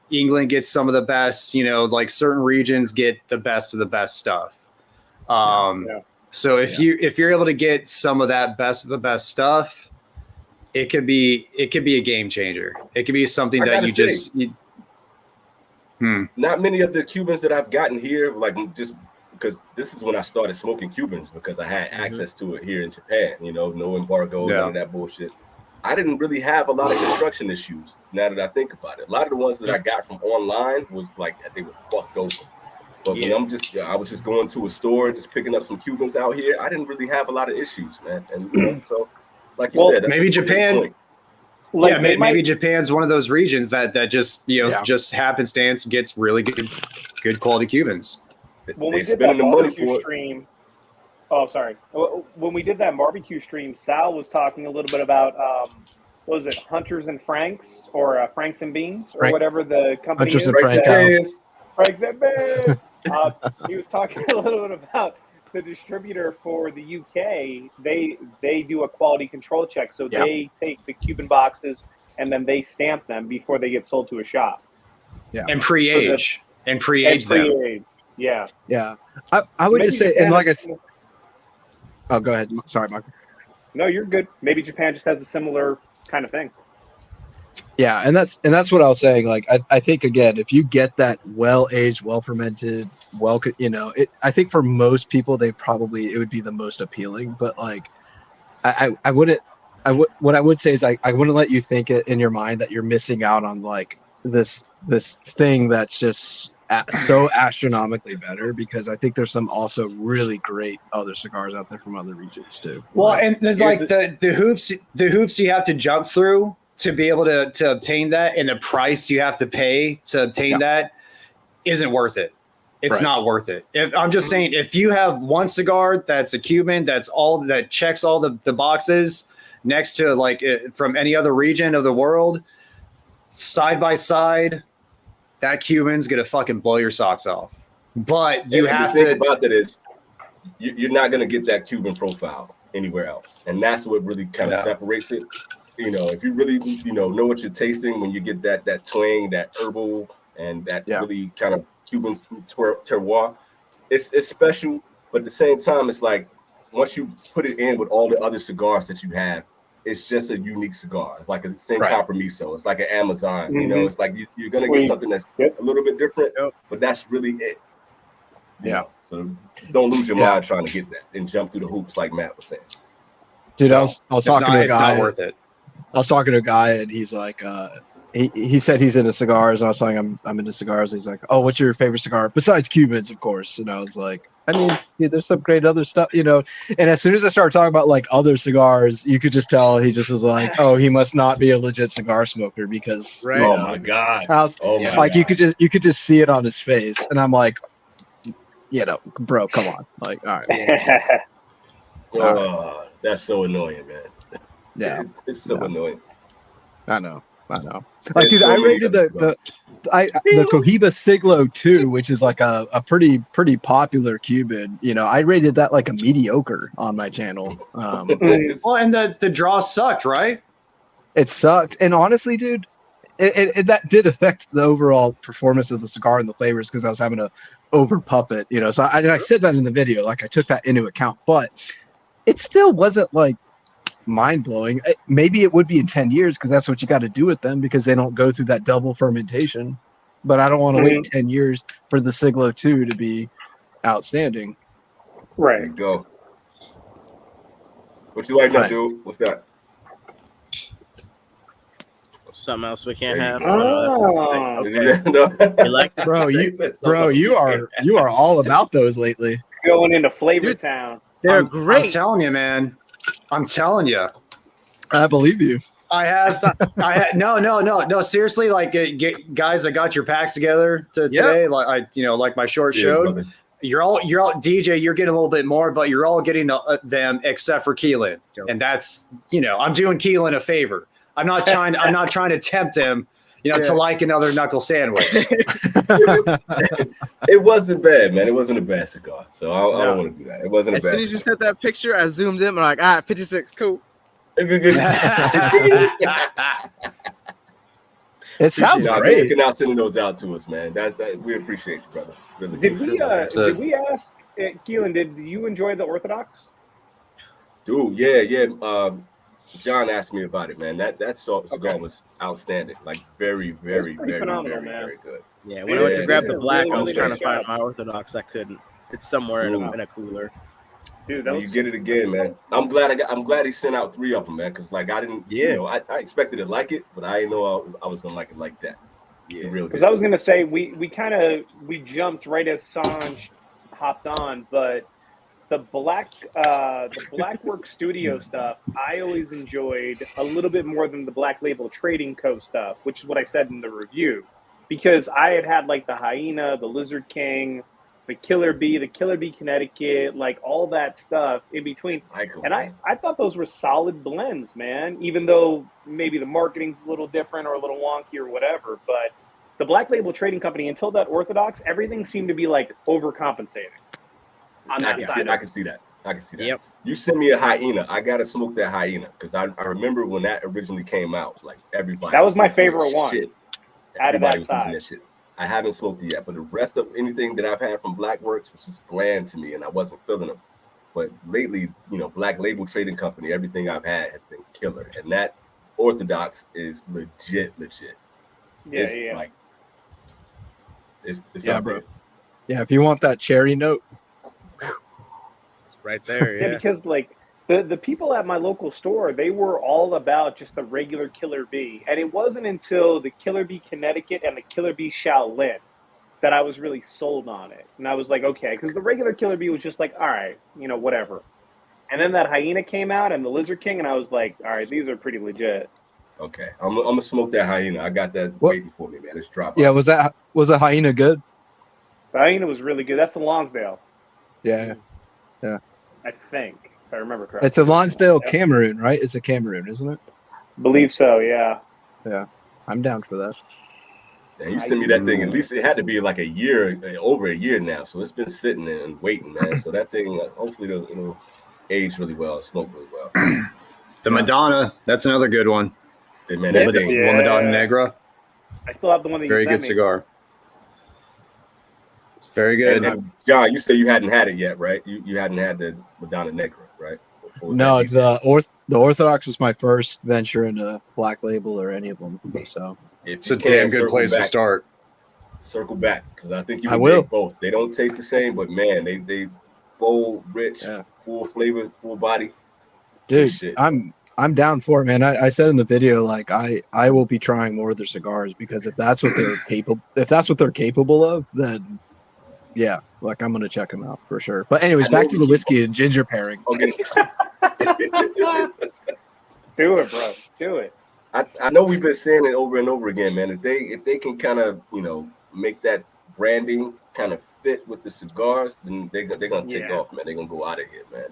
Speaker 3: England gets some of the best, you know, like certain regions get the best of the best stuff. So if you're able to get some of that best of the best stuff, it could be a game changer. It could be something that you just
Speaker 4: not many of the Cubans that I've gotten here, like, just because this is when I started smoking Cubans, because I had access to it here in Japan, you know, no embargo, none of that bullshit. I didn't really have a lot of construction issues, now that I think about it. A lot of the ones that I got from online was like, they were fucked over. But when I was just going to a store, just picking up some Cubans out here, I didn't really have a lot of issues, man. And you know, so, like you said, that's
Speaker 3: maybe Japan.
Speaker 6: Like,
Speaker 3: maybe Japan's one of those regions that just, you know, just happenstance gets really good quality Cubans.
Speaker 6: When we did that barbecue stream, when we did that barbecue stream, Sal was talking a little bit about what was it, Hunters and Franks, or Franks and Beans, or whatever the company
Speaker 5: Hunters
Speaker 6: is.
Speaker 5: and Franks.
Speaker 6: Franks and Beans. He was talking a little bit about the distributor for the UK. They do a quality control check, so they take the Cuban boxes and then they stamp them before they get sold to a shop.
Speaker 3: Yeah, and pre-age them.
Speaker 6: Yeah.
Speaker 5: I would just say, and like I said, oh, go ahead. Sorry, Michael.
Speaker 6: No, you're good. Maybe Japan just has a similar kind of thing.
Speaker 5: Yeah, and that's what I was saying. Like, I think, again, if you get that well-aged, well-fermented, you know, I think for most people, it would be the most appealing. But like, what I would say is I wouldn't let you think it in your mind that you're missing out on like this thing that's just so astronomically better, because I think there's some also really great other cigars out there from other regions too.
Speaker 3: Well, and there's like the hoops you have to jump through to be able to obtain that, and the price you have to pay to obtain that isn't worth it. It's not worth it. I'm just saying, if you have one cigar that's a Cuban, that checks all the boxes next to like from any other region of the world, side by side, that Cuban's gonna fucking blow your socks off. But you have to
Speaker 4: think about that is you're not gonna get that Cuban profile anywhere else, and that's what really kind of separates it. You know, if you really know what you're tasting when you get that twang, that herbal, and that really kind of Cuban terroir, it's special. But at the same time, it's like once you put it in with all the other cigars that you have, it's just a unique cigar. It's like a Sin Compromiso. It's like an Amazon. You know, it's like you're gonna get something that's a little bit different, but that's really it.
Speaker 5: Yeah.
Speaker 4: So don't lose your mind trying to get that and jump through the hoops like Matt was saying.
Speaker 5: Dude, I was talking to a guy.
Speaker 3: It's not worth it.
Speaker 5: I was talking to a guy, and he's like, he said he's into cigars, and I was saying I'm into cigars. He's like, oh, what's your favorite cigar besides Cubans, of course? And I was like, I mean, dude, there's some great other stuff, you know. And as soon as I started talking about like other cigars, you could just tell he just was like, oh, he must not be a legit cigar smoker, because
Speaker 4: oh my god,
Speaker 5: you could just see it on his face, and I'm like, you know, bro, come on, like, all right.
Speaker 4: That's so annoying, man.
Speaker 5: Yeah,
Speaker 4: it's so annoying.
Speaker 5: I know. Like, dude, I rated the Cohiba Siglo 2, which is like a pretty popular Cuban. You know, I rated that like a mediocre on my channel.
Speaker 3: Well, and the draw sucked, right?
Speaker 5: It sucked, and honestly, dude, it that did affect the overall performance of the cigar and the flavors, because I was having to over puff it. You know, so I said that in the video, like I took that into account, but it still wasn't like mind-blowing. Maybe it would be in 10 years, because that's what you got to do with them, because they don't go through that double fermentation. But I don't want to wait 10 years for the Siglo 2 to be outstanding.
Speaker 6: Right.
Speaker 4: There you go. What you like to do? What's that?
Speaker 7: Something else we can't have.
Speaker 6: You
Speaker 7: like
Speaker 5: bro, you are all about those lately.
Speaker 6: Going into Flavor Town.
Speaker 7: They're great.
Speaker 3: I'm telling you, man. I'm telling you.
Speaker 5: I believe you.
Speaker 3: I had no. Seriously, like guys, I got your packs together today. Like like my short showed.
Speaker 4: Brother.
Speaker 3: You're all DJ. You're getting a little bit more, but you're all getting them except for Keelan, and that's I'm doing Keelan a favor. I'm not trying to tempt him to like another knuckle sandwich.
Speaker 4: It wasn't bad, man. It wasn't a bad cigar. So I don't want to do that. It wasn't a bad
Speaker 7: As soon as you
Speaker 4: cigar.
Speaker 7: sent that picture, I zoomed in. I'm like, all right, 56, cool.
Speaker 5: It sounds
Speaker 4: John,
Speaker 5: great.
Speaker 4: you're now sending those out to us, man. We appreciate you, brother. Really
Speaker 6: Did we ask Keelan? Did you enjoy the Orthodox?
Speaker 4: Dude, yeah. John asked me about it, man. That cigar was outstanding. Like very, very, very,
Speaker 6: phenomenal,
Speaker 4: very,
Speaker 6: man.
Speaker 4: very good.
Speaker 7: Yeah, when I went to grab the black,
Speaker 6: really,
Speaker 7: I was
Speaker 6: really
Speaker 7: trying
Speaker 6: nice
Speaker 7: to find
Speaker 6: job.
Speaker 7: my Orthodox. I couldn't. It's somewhere in a cooler.
Speaker 6: Dude,
Speaker 4: You get it again, man. I'm glad he sent out 3 of them, man. Because like I didn't, I expected to like it, but I didn't know I was gonna like it like that.
Speaker 7: Yeah,
Speaker 6: because I was gonna say we jumped right as Sanj hopped on, but the Blackwork Studio stuff I always enjoyed a little bit more than the Black Label Trading Co. stuff, which is what I said in the review, because I had like the Hyena, the Lizard King, the Killer Bee Connecticut, like all that stuff in between. And I thought those were solid blends, man, even though maybe the marketing's a little different or a little wonky or whatever. But the Black Label Trading Company, until that Orthodox, everything seemed to be like overcompensating on that side.
Speaker 4: I can see that.
Speaker 7: Yep.
Speaker 4: You send me a Hyena. I gotta smoke that Hyena because I remember when that originally came out. Like everybody.
Speaker 6: That was my favorite one. Out of that
Speaker 4: was
Speaker 6: side.
Speaker 4: that shit. I haven't smoked it yet, but the rest of anything that I've had from Blackworks was just bland to me, and I wasn't feeling them. But lately, Black Label Trading Company, everything I've had has been killer, and that Orthodox is legit.
Speaker 6: Yeah.
Speaker 4: Like, it's
Speaker 5: bro. Yeah, if you want that cherry note,
Speaker 7: right there.
Speaker 6: Yeah, because like the people at my local store, they were all about just the regular Killer Bee, and it wasn't until the Killer Bee Connecticut and the Killer Bee Shaolin that I was really sold on it. And I was like, okay, because the regular Killer Bee was just like, all right, whatever. And then that Hyena came out and the Lizard King, and I was like, all right, these are pretty legit.
Speaker 4: Okay, I'm gonna smoke that Hyena. I got that waiting for me, man. It's dropping.
Speaker 5: Yeah, was that Hyena good?
Speaker 6: The Hyena was really good. That's the Lonsdale.
Speaker 5: Yeah.
Speaker 6: I think, if I remember correctly.
Speaker 5: It's a Lonsdale Cameroon, right? It's a Cameroon, isn't it?
Speaker 6: Believe so, yeah.
Speaker 5: Yeah, I'm down for that.
Speaker 4: Yeah, you sent me that thing. At least it had to be like a year, over a year now. So it's been sitting and waiting, man. So that thing, hopefully, it'll age really well, and smoke really well.
Speaker 3: The Madonna, that's another good one.
Speaker 4: Yeah, man,
Speaker 3: La Madonna Negra.
Speaker 6: I still have the one that you
Speaker 3: Very
Speaker 6: sent
Speaker 3: good
Speaker 6: me.
Speaker 3: cigar. It's very good.
Speaker 4: And John, you say you hadn't had it yet, right? You hadn't had the Madonna Negra, right?
Speaker 5: No, the Orthodox was my first venture into Black Label or any of them. So
Speaker 3: it's a damn good place to start.
Speaker 4: Circle back, because I think you
Speaker 5: I
Speaker 4: would
Speaker 5: will.
Speaker 4: dig both. They don't taste the same, but man, they bold, rich, full flavor, full body.
Speaker 5: Dude, I'm down for it, man. I said in the video, like I will be trying more of their cigars, because if that's what they're capable of, then yeah, like I'm gonna check them out for sure. But anyways, back to the whiskey and ginger pairing.
Speaker 4: Okay.
Speaker 6: Do it, bro. Do it.
Speaker 4: I know we've been saying it over and over again, man. If they can kind of make that branding kind of fit with the cigars, then they're gonna take off, man. They're gonna go out of here, man.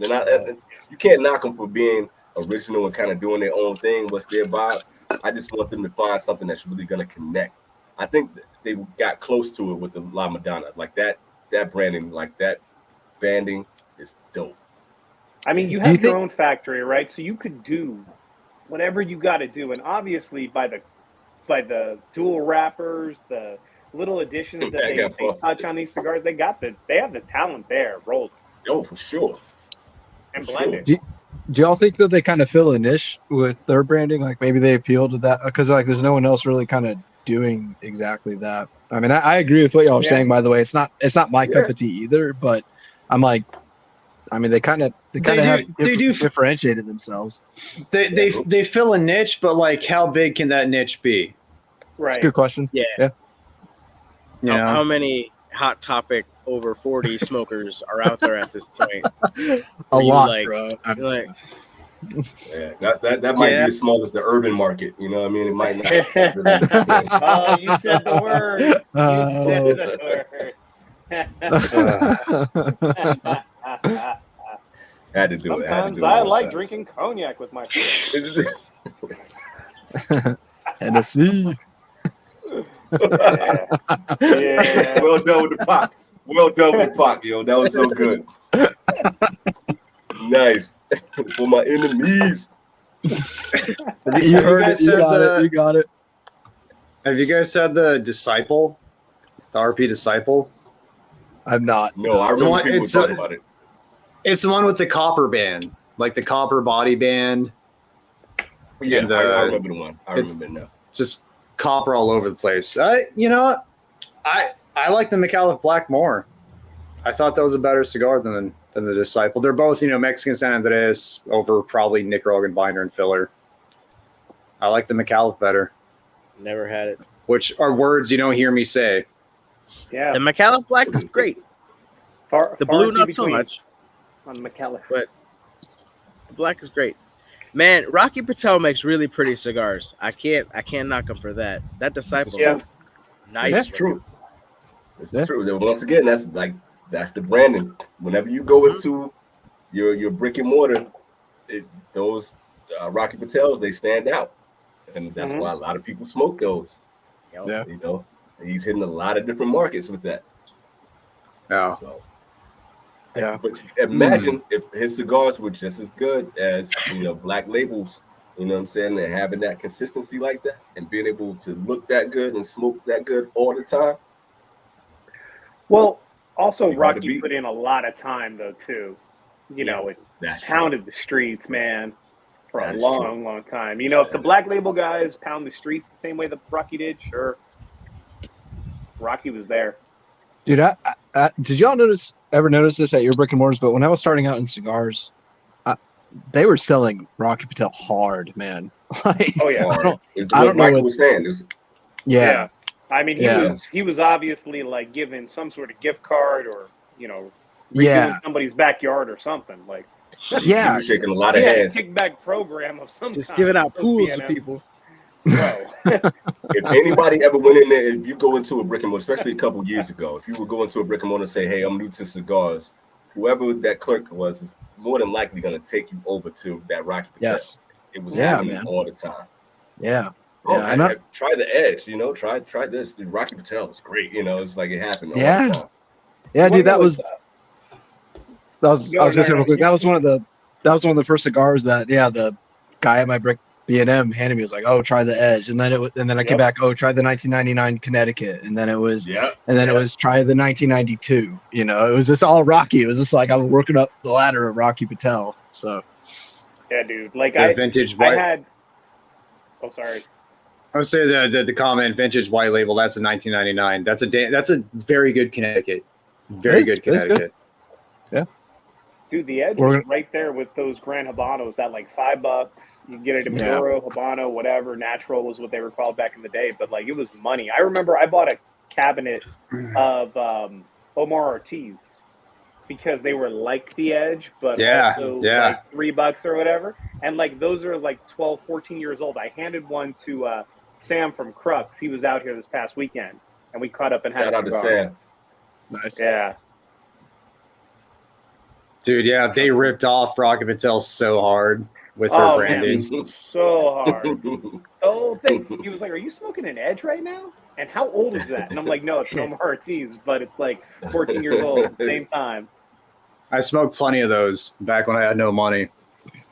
Speaker 4: You can't knock them for being original and kind of doing their own thing. What's their vibe? I just want them to find something that's really gonna connect. I think they got close to it with the La Madonna, like that branding, like that banding is dope.
Speaker 6: I mean, you have your own factory, right? So you could do whatever you got to do, and obviously by the dual wrappers, the little additions that they touch on these cigars, they have the talent there, rolled.
Speaker 4: Oh, for sure.
Speaker 6: And blended.
Speaker 5: Do y'all think that they kind of fill a niche with their branding? Like maybe they appeal to that, because like there's no one else really kind of doing exactly that. I mean, I agree with what y'all are saying. By the way, it's not my cup of tea either. But I'm like, I mean, they kind of differentiated themselves.
Speaker 3: They fill a niche, but like, how big can that niche be?
Speaker 6: Right.
Speaker 5: That's a good question.
Speaker 7: Yeah. How many Hot Topic over 40 smokers are out there at this point?
Speaker 5: A lot,
Speaker 7: bro.
Speaker 4: Yeah, that might be as small as the urban market. You know what I mean? It might not.
Speaker 6: Oh, you said the word. You said the word.
Speaker 4: Had to do it.
Speaker 6: Sometimes I like drinking cognac with my friends.
Speaker 5: Tennessee.
Speaker 6: Yeah.
Speaker 4: Well done with the pop. Well done with the pop, yo. That was so good. Nice. For my enemies.
Speaker 5: You heard it. You got it. You got it.
Speaker 3: Have you guys had the Disciple? The RP Disciple?
Speaker 5: I'm not.
Speaker 4: No, I remember people talking about it.
Speaker 3: It's the one with the copper band, like the copper body band.
Speaker 4: Yeah, I remember the one. I remember it now.
Speaker 3: Just copper all over the place. You know what? I like the McAuliffe Black more. I thought that was a better cigar than the Disciple. They're both, Mexican San Andres over probably Nicaraguan binder and filler. I like the McAuliffe better.
Speaker 7: Never had it.
Speaker 3: Which are words you don't hear me say.
Speaker 6: Yeah.
Speaker 7: The McAuliffe Black is great. The blue, not so much.
Speaker 6: On McAuliffe.
Speaker 7: But the black is great. Man, Rocky Patel makes really pretty cigars. I can't knock him for that. That Disciple is nice.
Speaker 4: That's true. It's true. Once again, that's the branding. Whenever you go into your brick and mortar, those Rocky Patels, they stand out. And that's why a lot of people smoke those.
Speaker 5: Yeah.
Speaker 4: He's hitting a lot of different markets with that.
Speaker 3: Yeah.
Speaker 4: So,
Speaker 5: yeah.
Speaker 4: But imagine if his cigars were just as good as Black Labels, you know what I'm saying, and having that consistency like that and being able to look that good and smoke that good all the time.
Speaker 6: Well, also Rocky put in a lot of time though too. It pounded the streets, man, for a long time. If the Black Label guys pound the streets the same way that Rocky did, sure. Rocky was there.
Speaker 5: Dude, did y'all ever notice this at your brick and mortars? But when I was starting out in cigars, they were selling Rocky Patel hard, man. Like,
Speaker 6: oh yeah,
Speaker 5: I don't know
Speaker 4: Michael was saying.
Speaker 6: Yeah. I mean, he was obviously like giving some sort of gift card or redoing somebody's backyard or something like.
Speaker 5: Yeah,
Speaker 4: he was shaking a lot of hands.
Speaker 6: Kickback program of some
Speaker 7: just
Speaker 6: kind.
Speaker 7: Giving out pools to people.
Speaker 6: Bro.
Speaker 4: If anybody ever went in there, if you go into a brick and mortar, especially a couple years ago, if you would go into a brick and mortar and say, "Hey, I'm new to cigars," whoever that clerk was is more than likely going to take you over to that Rocky Patel.
Speaker 5: Yes,
Speaker 4: it was happening all the time.
Speaker 5: Yeah.
Speaker 4: Try the Edge, try this. The Rocky Patel is great. It's like it happened. All the time.
Speaker 5: Yeah, dude, I was gonna say real quick. That was one of the first cigars that the guy at my brick B&M handed me. Was like, oh, try the Edge, and then I came back, oh, try the 1999 Connecticut, and then it was it was try the 1992. It was just all Rocky. It was just like I was working up the ladder of Rocky Patel. So
Speaker 6: yeah, dude, like
Speaker 3: vintage
Speaker 6: white. I had. Oh, sorry.
Speaker 3: I would say the comment vintage white label. That's a 1999. That's a very good Connecticut. Very good Connecticut.
Speaker 5: Yeah.
Speaker 6: Dude, the Edge is right there with those Grand Habanos at like $5. You can get it in Maduro, Habano, whatever. Natural was what they were called back in the day, but like it was money. I remember I bought a cabinet of Omar Ortiz because they were like the Edge, but also like $3 or whatever. And like those are like 12, 14 years old. I handed one to Sam from Crux. He was out here this past weekend, and we caught up and had
Speaker 4: Shout out to Sam.
Speaker 5: Nice.
Speaker 6: Yeah.
Speaker 3: Dude, they ripped off Rocky Patel so hard with their branding.
Speaker 6: Man, so hard. The whole thing. He was like, "Are you smoking an Edge right now? And how old is that?" And I'm like, "No, it's Omar Ortiz, but it's like 14 years old at the same time."
Speaker 3: I smoked plenty of those back when I had no money.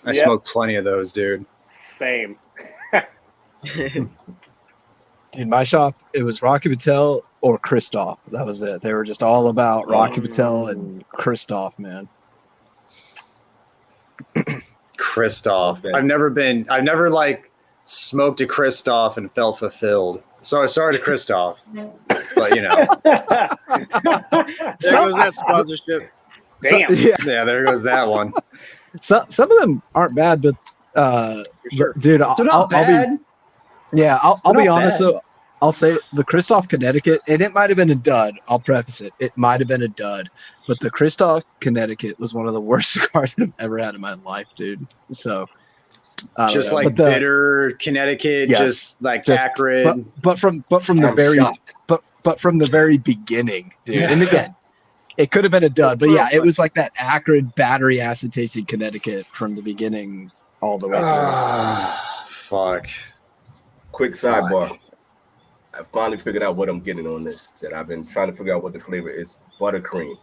Speaker 3: I smoked plenty of those, dude.
Speaker 6: Same.
Speaker 5: In my shop, it was Rocky Patel or Christoph. That was it. They were just all about Rocky Patel and Christoph, man.
Speaker 3: Christoph. I've never like smoked a Christoph and felt fulfilled. So sorry to Christoph, but
Speaker 7: there goes that sponsorship.
Speaker 6: Damn.
Speaker 3: Yeah, there goes that one.
Speaker 5: Some of them aren't bad, but
Speaker 7: sure.
Speaker 5: Dude,
Speaker 3: They're not bad.
Speaker 5: I'll be honest though. I'll say the Christoph Connecticut, and it might have been a dud. I'll preface it. It might have been a dud, but the Christoph Connecticut was one of the worst cigars I've ever had in my life, dude. So,
Speaker 3: just like bitter Connecticut, just acrid.
Speaker 5: But from the very beginning, dude. And again, it could have been a dud, but it was like that acrid battery acid tasting Connecticut from the beginning all the way through.
Speaker 3: Fuck.
Speaker 4: Quick sidebar. I finally figured out what I'm getting on this. That I've been trying to figure out what the flavor is. Buttercream.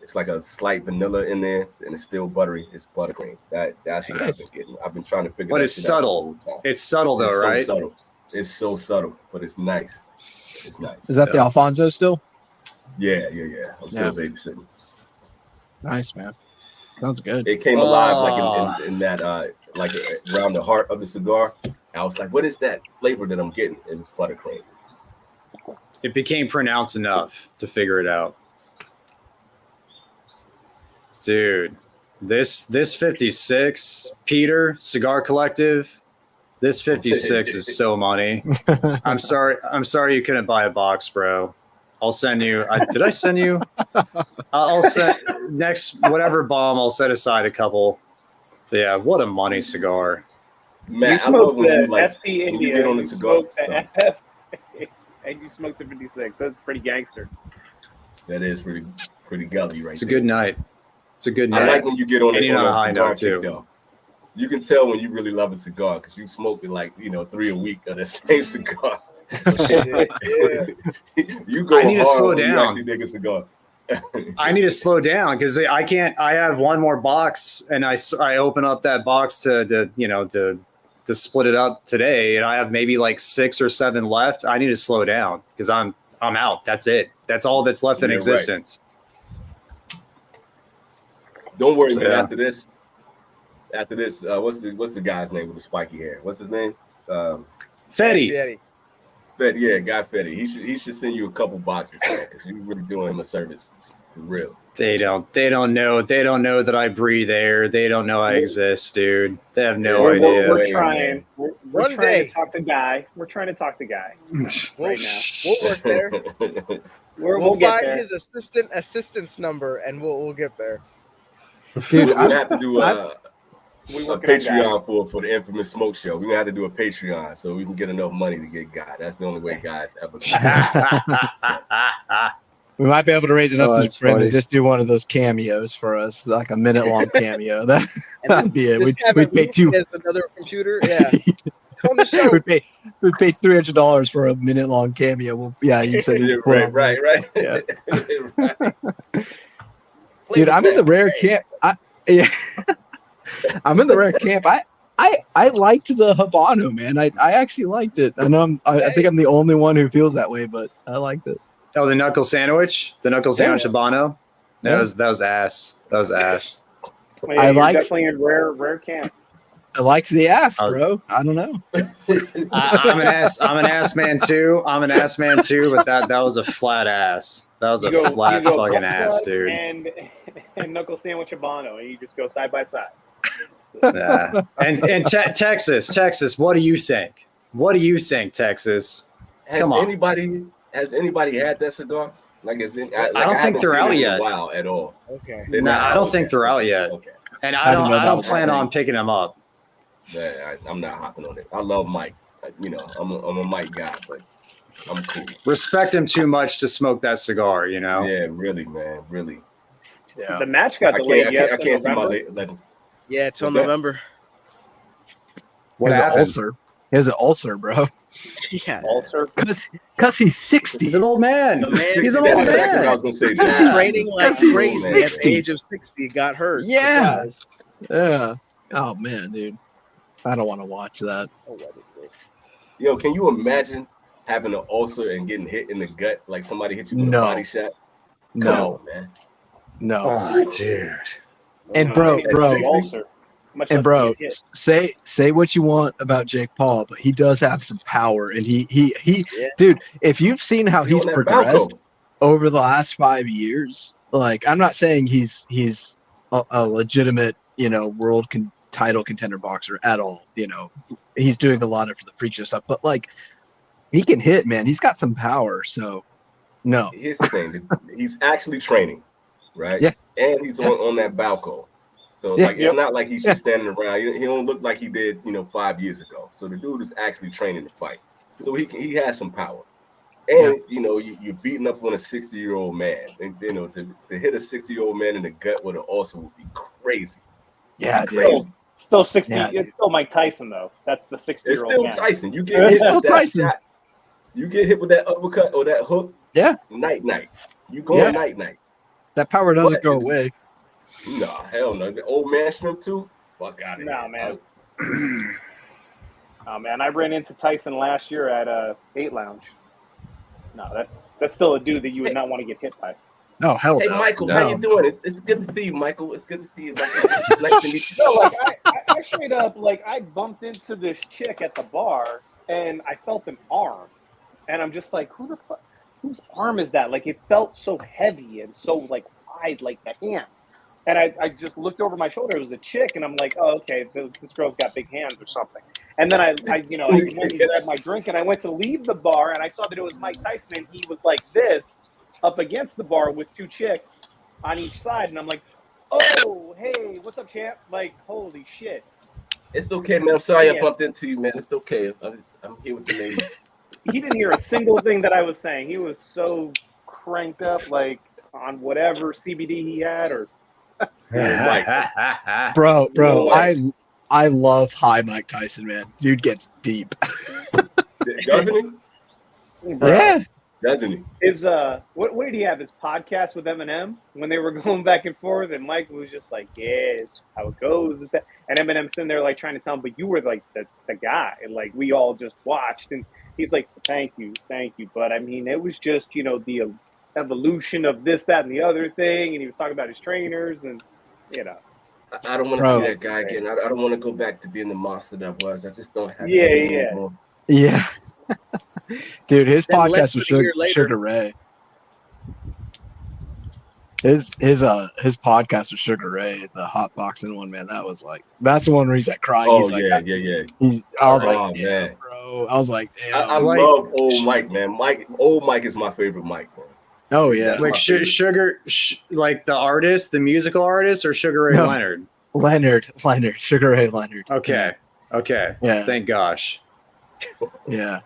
Speaker 4: It's like a slight vanilla in there, and it's still buttery. It's buttercream. That's what I've been getting. I've been trying to figure.
Speaker 3: But it's subtle. It's subtle though,
Speaker 4: it's
Speaker 3: right?
Speaker 4: So subtle. It's so subtle, but it's nice. It's nice.
Speaker 5: Is that the Alfonso still?
Speaker 4: Yeah. I'm still babysitting.
Speaker 5: Nice, man. Sounds good.
Speaker 4: It came alive like in that like around the heart of the cigar. I was like, what is that flavor that I'm getting? And it's buttercream.
Speaker 3: It became pronounced enough to figure it out. Dude, this 56, Peter, Cigar Collective, this 56 is so money. I'm sorry you couldn't buy a box, bro. I'll send you. Did I send you? I'll send next whatever bomb. I'll set aside a couple. Yeah, what a money cigar.
Speaker 4: Man,
Speaker 6: you smoked the
Speaker 4: like,
Speaker 6: SP India.
Speaker 4: You, on the cigar,
Speaker 6: and you smoked the 56. That's pretty gangster.
Speaker 4: That is pretty gully, right?
Speaker 3: It's a good night. It's a good night.
Speaker 4: I like when you get on a
Speaker 3: high note too.
Speaker 4: Though. You can tell when you really love a cigar because you smoke it like 3 a week of the same cigar. You go.
Speaker 3: I need to slow down.
Speaker 4: You dig a cigar.
Speaker 3: I need to slow down because I can't. I have one more box, and I open up that box to split it up today, and I have maybe like 6 or 7 left. I need to slow down because I'm out. That's it. That's all that's left in existence.
Speaker 4: Right. Don't worry, man. After this, what's the guy's name with the spiky hair? What's his name?
Speaker 3: Fetty.
Speaker 4: Yeah, Guy Fetty. He should send you a couple boxes, man, because you're really doing him a service, for real.
Speaker 3: They don't know that I breathe air. They don't know I exist, dude. They have no idea.
Speaker 6: We're trying. We're trying to talk to Guy. We're trying to talk to Guy right now.
Speaker 7: We'll work there.
Speaker 6: We'll
Speaker 7: find
Speaker 6: there.
Speaker 7: his assistant's number, and we'll get there.
Speaker 4: Dude, we're gonna have to do a
Speaker 6: Patreon
Speaker 4: for the infamous smoke show. We're gonna have to do a Patreon so we can get enough money to get Guy. That's the only way Guy's ever.
Speaker 5: We might be able to raise enough to just do one of those cameos for us, like a minute-long cameo. That'd be it. We'd pay
Speaker 7: another computer. Yeah, on the show.
Speaker 5: We'd pay $300 for a minute-long cameo. Well, yeah, you said
Speaker 4: right.
Speaker 5: Yeah.
Speaker 4: Right.
Speaker 5: Dude, I'm in the rare camp. I'm in the rare camp. I liked the Habano, man. I actually liked it. I know I think I'm the only one who feels that way, but I liked it.
Speaker 3: Oh, the knuckle sandwich? The knuckle sandwich Habano? That was ass. That was ass.
Speaker 6: Well, you're definitely in rare camp.
Speaker 5: I liked the ass, bro. I don't know.
Speaker 3: I'm an ass man too. But that was a flat ass. That was a flat fucking ass, dude.
Speaker 6: And knuckle sandwich Habano, and you just go side by side.
Speaker 3: Yeah. And Texas, what do you think? What do you think, Texas? Come on.
Speaker 4: Has anybody had that cigar? I
Speaker 3: don't think they're out yet.
Speaker 4: Wow, at all.
Speaker 7: Okay.
Speaker 3: No, I don't think they're out yet. Okay. And I don't plan on picking them up.
Speaker 4: Yeah, I'm not hopping on it. I love Mike. I'm a Mike guy, but I'm cool.
Speaker 3: Respect him too much to smoke that cigar,
Speaker 4: Yeah, really, man, really.
Speaker 6: Yeah. The match got delayed.
Speaker 4: I can't see my late.
Speaker 7: Yeah, till November.
Speaker 5: What happened? Ulcer. He has an ulcer, bro.
Speaker 7: Yeah.
Speaker 6: Ulcer.
Speaker 5: Because he's 60.
Speaker 3: He's an old man. He's an old man.
Speaker 4: I was gonna say
Speaker 7: training like crazy at the age of 60. Got hurt.
Speaker 5: Yeah. Yeah. Oh man, dude. I don't want to watch that.
Speaker 7: Oh, what is this?
Speaker 4: Yo, can you imagine having an ulcer and getting hit in the gut like somebody hit you with a body shot?
Speaker 5: No,
Speaker 4: man.
Speaker 5: No.
Speaker 3: Oh, dude.
Speaker 5: And bro, say what you want about Jake Paul, but he does have some power, and he dude, if you've seen how he's progressed over the last 5 years, like I'm not saying he's a legitimate, world title contender boxer at all. He's doing a lot of the preacher stuff, but like he can hit, man. He's got some power. So no.
Speaker 4: Here's the thing: he's actually training, right?
Speaker 5: Yeah.
Speaker 4: And he's on that balcony. So it's not like he's just standing around. He don't look like he did, 5 years ago. So the dude is actually training to fight. So he has some power. And you're beating up on a 60-year-old man. And to hit a 60-year-old man in the gut with an ulcer would be crazy.
Speaker 5: Yeah,
Speaker 6: dude. Still 60. Yeah, it's still Mike Tyson though. That's the 60-year-old.
Speaker 4: It's still
Speaker 6: man.
Speaker 4: Tyson. You get hit with that shot. You get hit with that uppercut or that hook.
Speaker 5: Yeah.
Speaker 4: Night. You going night.
Speaker 5: That power doesn't go away.
Speaker 4: Nah, hell no. The old man shrimp too. Fuck out of here.
Speaker 6: No, man. Oh man, I ran into Tyson last year at 8 Lounge. No, that's still a dude that you would not want to get hit by.
Speaker 5: No, hell no.
Speaker 4: Hey, Michael,
Speaker 3: No.
Speaker 4: how you doing? It's good to see you, Michael. It's good to see you. Nice to meet you.
Speaker 6: No, like I straight up, like I bumped into this chick at the bar and I felt an arm, and I'm just like, whose arm is that? Like it felt so heavy and so like wide, like the hand. And I just looked over my shoulder. It was a chick, and I'm like, oh, okay, this girl's got big hands or something. And then I went and grabbed my drink, and I went to leave the bar, and I saw that it was Mike Tyson, and he was like this up against the bar with 2 chicks on each side, and I'm like, oh, hey, what's up, champ? Like, holy shit.
Speaker 4: It's okay, man. I'm sorry I bumped into you, man. It's okay. I'm here with the lady.
Speaker 6: He didn't hear a single thing that I was saying. He was so cranked up, like on whatever CBD he had, or.
Speaker 5: Bro, I love high Mike Tyson, man. Dude gets deep.
Speaker 4: Doesn't he?
Speaker 5: Yeah.
Speaker 4: Doesn't he?
Speaker 6: His what did he have? His podcast with Eminem when they were going back and forth, and Mike was just like, "Yeah, it's how it goes." And Eminem sitting there like trying to tell him, "But you were like the guy," and like we all just watched, and he's like, "Thank you." But I mean, it was just the evolution of this, that, and the other thing, and he was talking about his trainers, and
Speaker 4: I don't want to be that guy again. I don't want to go back to being the monster that I was. I just don't have.
Speaker 5: Yeah. Dude, his podcast with Sugar Ray. His podcast with Sugar Ray, the hot boxing one, man. That's the one where he's like crying.
Speaker 4: Oh,
Speaker 5: he's like,
Speaker 4: yeah.
Speaker 5: I was like,
Speaker 4: man,
Speaker 5: bro. I was like, damn.
Speaker 4: I love old Mike, man. Old Mike is my favorite Mike, man.
Speaker 5: Oh yeah,
Speaker 3: like like the artist, the musical artist, or Sugar Ray Leonard?
Speaker 5: Leonard, Sugar Ray Leonard.
Speaker 3: Okay.
Speaker 5: Yeah.
Speaker 3: Thank gosh.
Speaker 5: Yeah.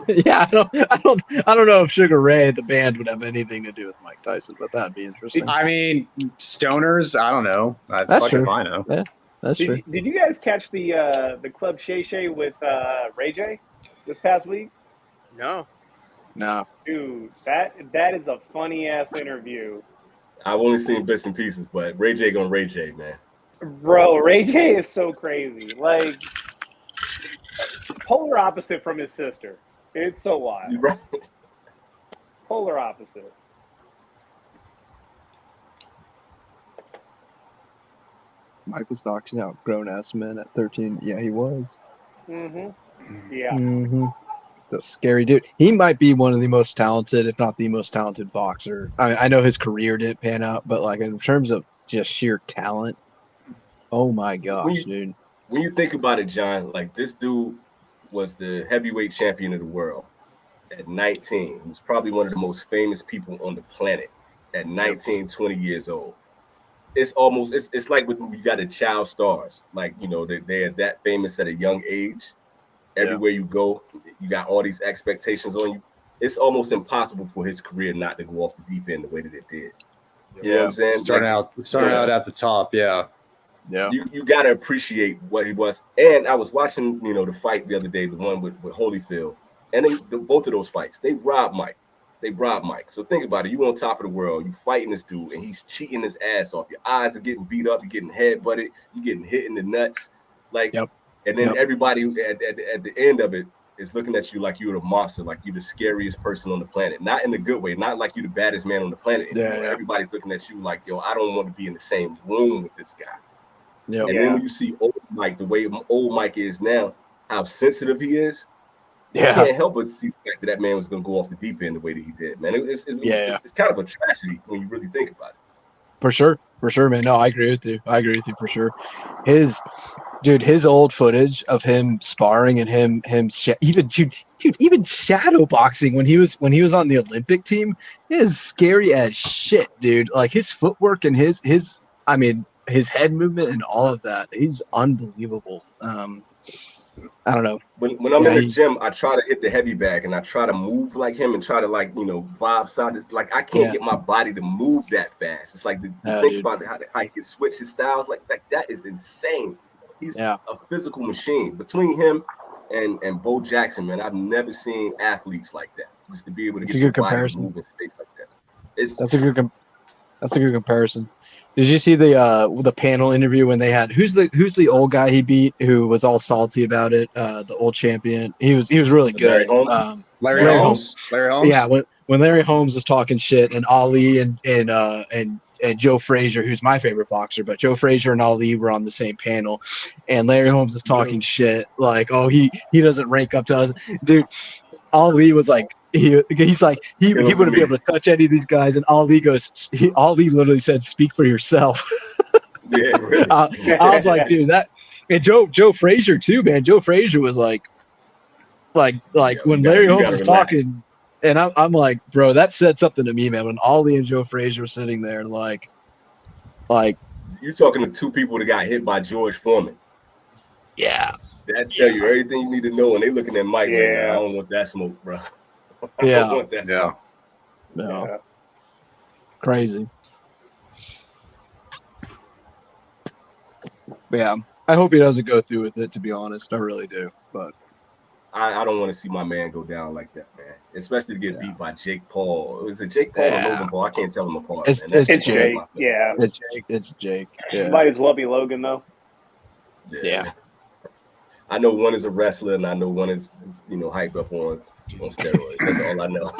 Speaker 5: Yeah, I don't know if Sugar Ray the band would have anything to do with Mike Tyson, but that'd be interesting.
Speaker 3: I mean, stoners. I don't know.
Speaker 5: That's true.
Speaker 3: I know.
Speaker 5: Yeah, that's true.
Speaker 6: Did you guys catch the Club Shay Shay with Ray J this past week?
Speaker 7: No.
Speaker 6: Dude, that is a funny ass interview.
Speaker 4: I've only seen bits and pieces, but Ray J gonna Ray J, man.
Speaker 6: Bro, Ray J is so crazy. Like polar opposite from his sister. It's so wild.
Speaker 4: You're right.
Speaker 6: Polar opposite.
Speaker 5: Mike was knocking out grown ass men at 13. Yeah, he was.
Speaker 6: Yeah.
Speaker 5: It's a scary dude. He might be one of the most talented, if not the most talented boxer. I know his career didn't pan out, but like in terms of just sheer talent, oh my gosh, dude.
Speaker 4: When you think about it, John, like this dude was the heavyweight champion of the world at 19. He was probably one of the most famous people on the planet at 19, 20 years old. It's almost, it's like when you got the child stars, like, they're that famous at a young age. Everywhere you go, you got all these expectations on you. It's almost impossible for his career not to go off the deep end the way that it did. You know what I'm saying?
Speaker 3: Starting out at the top, yeah.
Speaker 4: You got to appreciate what he was. And I was watching, the fight the other day, the one with Holyfield. And both of those fights, they robbed Mike. So think about it. You on top of the world. You fighting this dude, and he's cheating his ass off. Your eyes are getting beat up. You're getting head butted. You're getting hit in the nuts. And then everybody at the end of it is looking at you like you're the monster, like you're the scariest person on the planet. Not in a good way, not like you're the baddest man on the planet anymore. Everybody's looking at you like, yo, I don't want to be in the same room with this guy. Then when you see old Mike, the way old Mike is now, how sensitive he is, you can't help but see the fact that man was going to go off the deep end the way that he did, man. It's kind of a tragedy when you really think about it.
Speaker 5: For sure, man. No, I agree with you for sure. His old footage of him sparring and even shadow boxing when he was on the Olympic team is scary as shit, dude. Like his footwork and his head movement and all of that, he's unbelievable. I don't know.
Speaker 4: When I'm in the gym, I try to hit the heavy bag and I try to move like him and try to bob side. It's like I can't get my body to move that fast. It's like to think about how he can switch his styles like that is insane. He's a physical machine. Between him and Bo Jackson, man, I've never seen athletes like that. Just to be able to
Speaker 5: That's
Speaker 4: get
Speaker 5: a
Speaker 4: your
Speaker 5: good
Speaker 4: body to
Speaker 5: comparison.
Speaker 4: move in space like that. It's
Speaker 5: That's a good comparison. Did you see the panel interview when they had who's the old guy he beat who was all salty about it? The old champion. He was really good.
Speaker 4: Larry Holmes?
Speaker 3: Larry Holmes. Larry Holmes.
Speaker 5: Yeah, when Larry Holmes was talking shit and Ali and Joe Frazier, who's my favorite boxer, but Joe Frazier and Ali were on the same panel, and Larry Holmes is talking shit like, oh, he doesn't rank up to us, dude. Ali was like, he's like he wouldn't be able to touch any of these guys, and Ali literally said, "Speak for yourself."
Speaker 4: Yeah, really.
Speaker 5: I was like, dude, that and Joe Frazier too, man. Joe Frazier was like when Larry Holmes was talking, and I'm like, bro, that said something to me, man. When Ali and Joe Frazier were sitting there, like
Speaker 4: you're talking to two people that got hit by George Foreman.
Speaker 5: Yeah.
Speaker 4: That tell you everything you need to know, and they looking at Mike right now. I don't want that smoke, bro. I don't want that smoke.
Speaker 5: No. Crazy. But yeah, I hope he doesn't go through with it, to be honest. I really do. But
Speaker 4: I don't want to see my man go down like that, man. Especially to get beat by Jake Paul. Was it Jake Paul or Logan Paul? I can't tell them apart.
Speaker 5: It's
Speaker 6: Jake. Yeah.
Speaker 5: It's Jake. Yeah.
Speaker 6: Might as well be Logan, though.
Speaker 5: Yeah.
Speaker 4: I know one is a wrestler, and I know one is hyped up on steroids. That's all I know.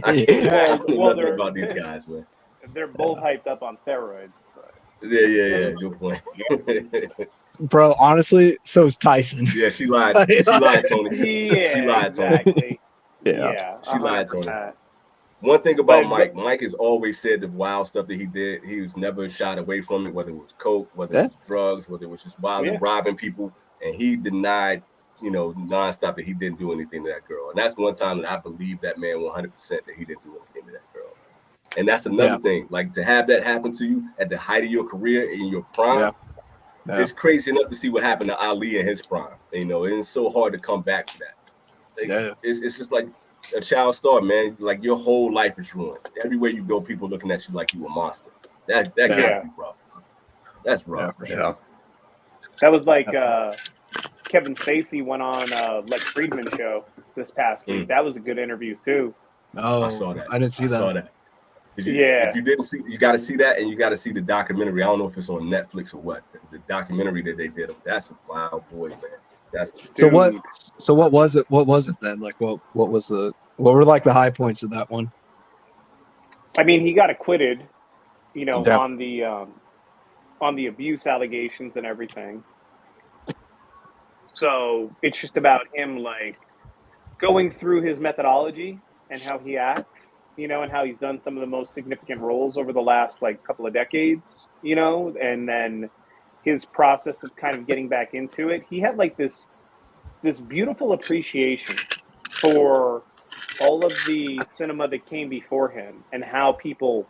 Speaker 4: I can't know nothing about these guys, man.
Speaker 6: They're both hyped up on steroids. But.
Speaker 4: Yeah. Good point.
Speaker 5: Bro, honestly, so is Tyson.
Speaker 4: Yeah, she lied. She lied, Tony.
Speaker 6: Yeah,
Speaker 4: she lied,
Speaker 6: exactly.
Speaker 4: Yeah, she lied, Tony. One thing about Mike has always said the wild stuff that he did. He was never shied away from it, whether it was coke, whether it was drugs, whether it was just wildly robbing people. And he denied, nonstop that he didn't do anything to that girl. And that's one time that I believe that man 100% that he didn't do anything to that girl. And that's another thing. Like, to have that happen to you at the height of your career, in your prime, it's crazy enough to see what happened to Ali in his prime. It's so hard to come back to that. It's just like a child star, man. Like, your whole life is ruined. Everywhere you go, people looking at you like you a monster. That gotta be rough. That's rough.
Speaker 5: Yeah.
Speaker 6: That was like Kevin Spacey went on Lex Friedman show this past week. That was a good interview too.
Speaker 5: Oh,
Speaker 4: I saw that.
Speaker 5: I didn't see that.
Speaker 4: If you didn't see, you got to see that, and you got to see the documentary. I don't know if it's on Netflix or what. The documentary that they did. That's a wild boy, man.
Speaker 5: So what was it? What was it then? Like what were like the high points of that one?
Speaker 6: I mean, he got acquitted, on the abuse allegations and everything. So it's just about him like going through his methodology and how he acts, and how he's done some of the most significant roles over the last couple of decades, and then his process of kind of getting back into it. He had like this beautiful appreciation for all of the cinema that came before him and how people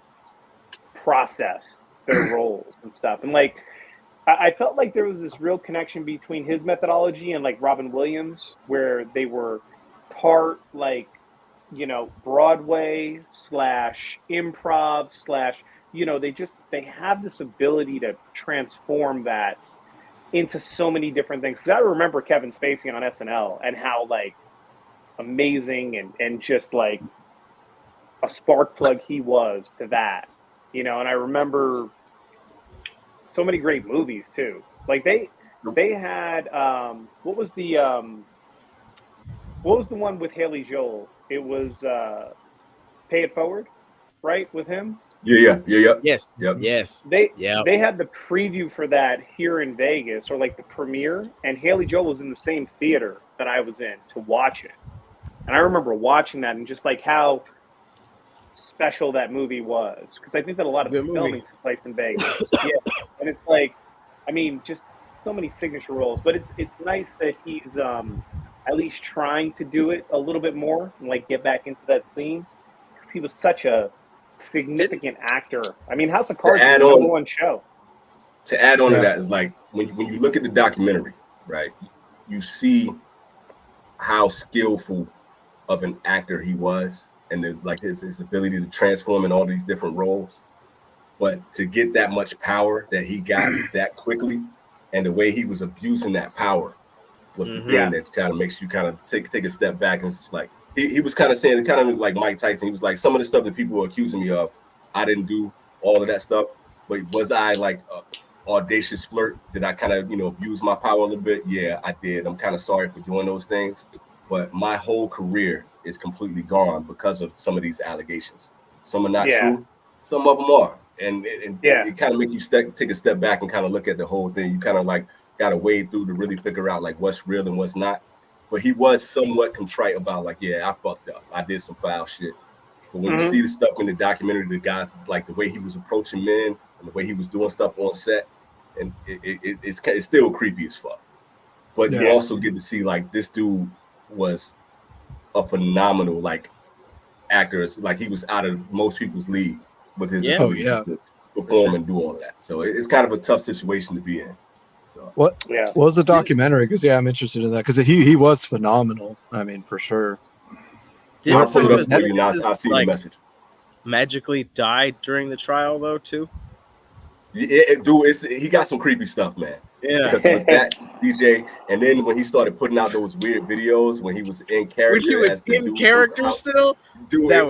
Speaker 6: processed their roles and stuff. And I felt like there was this real connection between his methodology and Robin Williams, where they were part Broadway / improv / they have this ability to transform that into so many different things. Because I remember Kevin Spacey on SNL and how amazing and just a spark plug he was to that, and I remember so many great movies too. They had what was the one with Haley Joel? It was Pay It Forward, right? With him?
Speaker 4: Yeah.
Speaker 7: Yes.
Speaker 4: Yep.
Speaker 7: Yes.
Speaker 6: They had the preview for that here in Vegas, or the premiere, and Haley Joel was in the same theater that I was in to watch it. And I remember watching that and just how special that movie was, because I think that a lot of the filming took place in Vegas. And it's just so many signature roles. But it's nice that he's at least trying to do it a little bit more and get back into that scene, because he was such a significant actor. I mean, House of Cards is the number one show.
Speaker 4: To add on to that, is when you look at the documentary, right, you see how skillful of an actor he was, and his ability to transform in all these different roles. But to get that much power that he got that quickly, and the way he was abusing that power, was the thing that kind of makes you kind of take a step back, and it's just like he was kind of saying, kind of like Mike Tyson. He was like, some of the stuff that people were accusing me of, I didn't do all of that stuff, but was I like audacious flirt? Did I kind of, abuse my power a little bit? Yeah, I did. I'm kind of sorry for doing those things, but my whole career is completely gone because of some of these allegations. Some are not true, some of them are, and it kind of make you take a step back and kind of look at the whole thing. You kind of like got to wade through to really figure out like what's real and what's not. But he was somewhat contrite about like, yeah, I fucked up. I did some foul shit. But when you see the stuff in the documentary, the guys, like the way he was approaching men and the way he was doing stuff on set, and it's still creepy as fuck. But you also get to see like this dude was a phenomenal like actor. Like he was out of most people's league with his ability to perform and do all of that. So it's kind of a tough situation to be in. So
Speaker 5: what was the documentary? Because I'm interested in that because he was phenomenal. I mean, for sure.
Speaker 7: I'll
Speaker 4: put it up for you now. I'll see the message.
Speaker 7: Magically died during the trial though too.
Speaker 4: Dude, he got some creepy stuff, man.
Speaker 7: Yeah,
Speaker 4: because with that DJ, and then when he started putting out those weird videos when he was in character,
Speaker 7: when he was in character still,
Speaker 4: dude,
Speaker 7: that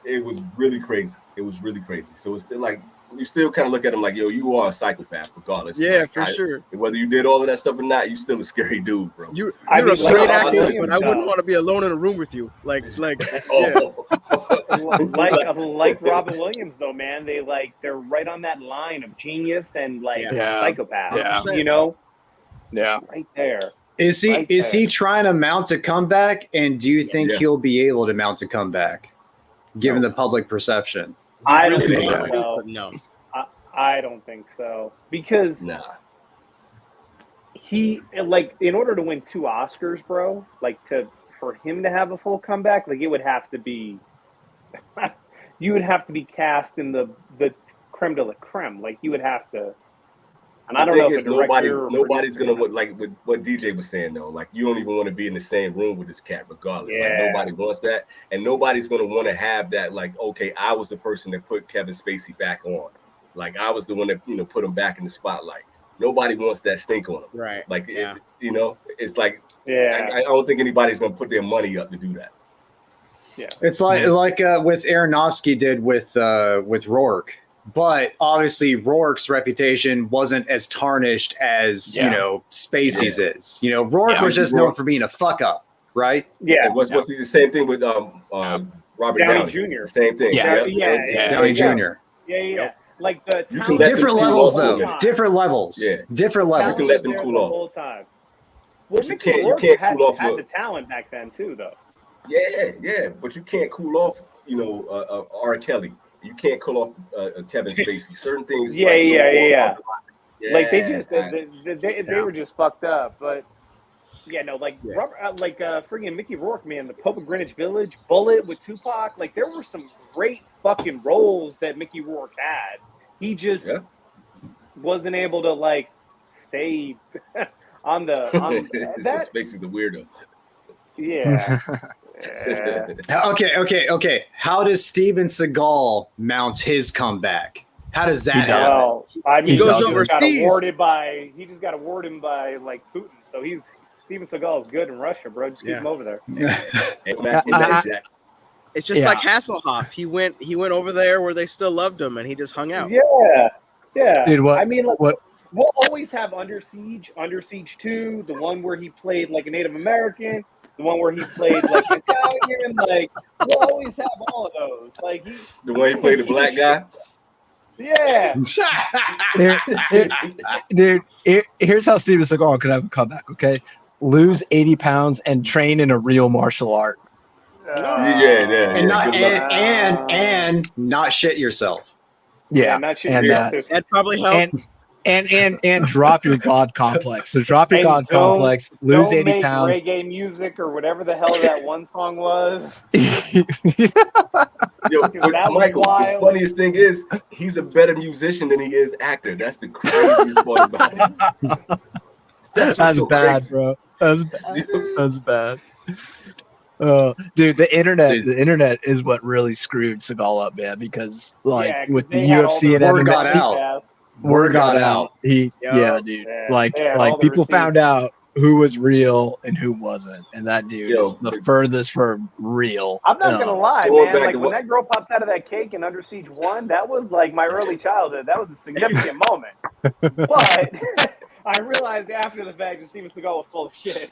Speaker 4: it
Speaker 7: was
Speaker 4: really crazy. It was really crazy. So it's still like you still kind of look at him like, yo, you are a psychopath, regardless.
Speaker 7: Yeah,
Speaker 4: like,
Speaker 7: for sure.
Speaker 4: Whether you did all of that stuff or not, you still a scary dude, bro.
Speaker 7: You're a great actor, but I wouldn't want to be alone in a room with you. Like
Speaker 6: like Robin Williams, though, man. They're right on that line of genius and psychopath.
Speaker 5: Yeah.
Speaker 6: Right there.
Speaker 3: Is he trying to mount a comeback? And do you think he'll be able to mount a comeback, given the public perception?
Speaker 6: I don't think so. No, I don't think so because he in order to win 2 Oscars, bro. For him to have a full comeback, it would have to be you would have to be cast in the creme de la creme. You would have to. And I don't know if
Speaker 4: nobody's gonna like with what DJ was saying though. Like you don't even want to be in the same room with this cat, regardless.
Speaker 6: Yeah.
Speaker 4: Like nobody wants that, and nobody's gonna want to have that. Like, okay, I was the person that put Kevin Spacey back on. Like I was the one that put him back in the spotlight. Nobody wants that stink on him.
Speaker 7: Right.
Speaker 4: Like it's like I don't think anybody's gonna put their money up to do that.
Speaker 3: Yeah. It's like with Aronofsky did with Rourke. But obviously, Rourke's reputation wasn't as tarnished as Spacey's is. Rourke was just known for being a fuck up, right?
Speaker 6: Yeah.
Speaker 4: And what's the same thing with Robert Downey
Speaker 6: Jr.
Speaker 4: Same thing.
Speaker 3: Downey Jr.
Speaker 6: Yeah. Like the
Speaker 3: different levels though. Different levels. Yeah. Different levels.
Speaker 4: You can let them cool off.
Speaker 6: The whole time. Well,
Speaker 4: you can't cool off.
Speaker 6: Had the talent back then too, though.
Speaker 4: Yeah. But you can't cool off. R. Kelly. You can't cool off Kevin Spacey. Certain things.
Speaker 6: Yeah. Like they were just fucked up. But friggin' Mickey Rourke, man, the Pope of Greenwich Village, Bullet with Tupac. There were some great fucking roles that Mickey Rourke had. He just wasn't able to stay on the.
Speaker 4: That Spacey's a weirdo.
Speaker 6: Yeah.
Speaker 3: Okay. How does Steven Seagal mount his comeback? How does that happen?
Speaker 6: Well, I mean,
Speaker 7: he goes overseas.
Speaker 6: He just got awarded by Putin. So Steven Seagal is good in Russia, bro. Just keep him over there.
Speaker 7: It's just like Hasselhoff. He went over there where they still loved him, and he just hung out.
Speaker 6: Yeah.
Speaker 5: Dude, what?
Speaker 6: I mean,
Speaker 5: what?
Speaker 6: We'll always have Under Siege 2, the one where he played like a Native American, the one where he played like Italian. We'll always have all of those.
Speaker 4: The one he played the black guy.
Speaker 6: Yeah.
Speaker 5: Dude, here's how Steven Seagal could have a comeback. Okay, lose 80 pounds and train in a real martial art.
Speaker 3: And not shit yourself.
Speaker 5: Yeah,
Speaker 6: not shit yourself.
Speaker 7: That probably helped.
Speaker 5: And drop your god complex. So drop your god complex, lose 80 pounds.
Speaker 6: Reggae music or whatever the hell that one song was.
Speaker 4: Michael, the funniest thing is he's a better musician than he is actor. That's the craziest part about it.
Speaker 5: That's bad, crazy. Bro. That's bad. Dude, the internet is what really screwed Seagal up, man. Because with the UFC and MMA,
Speaker 3: got out.
Speaker 5: word got out. Dude.
Speaker 6: Yeah,
Speaker 5: Like
Speaker 6: all the
Speaker 5: people
Speaker 6: receipts.
Speaker 5: found out who was real and who wasn't, and that dude is the furthest from real.
Speaker 6: I'm not gonna lie,
Speaker 4: Going
Speaker 6: man.
Speaker 4: back
Speaker 6: Like
Speaker 4: to
Speaker 6: when
Speaker 4: what-
Speaker 6: that girl pops out of that cake in Under Siege 1, that was like my early childhood. That was a significant moment. But I realized after the fact that Steven Seagal was full of shit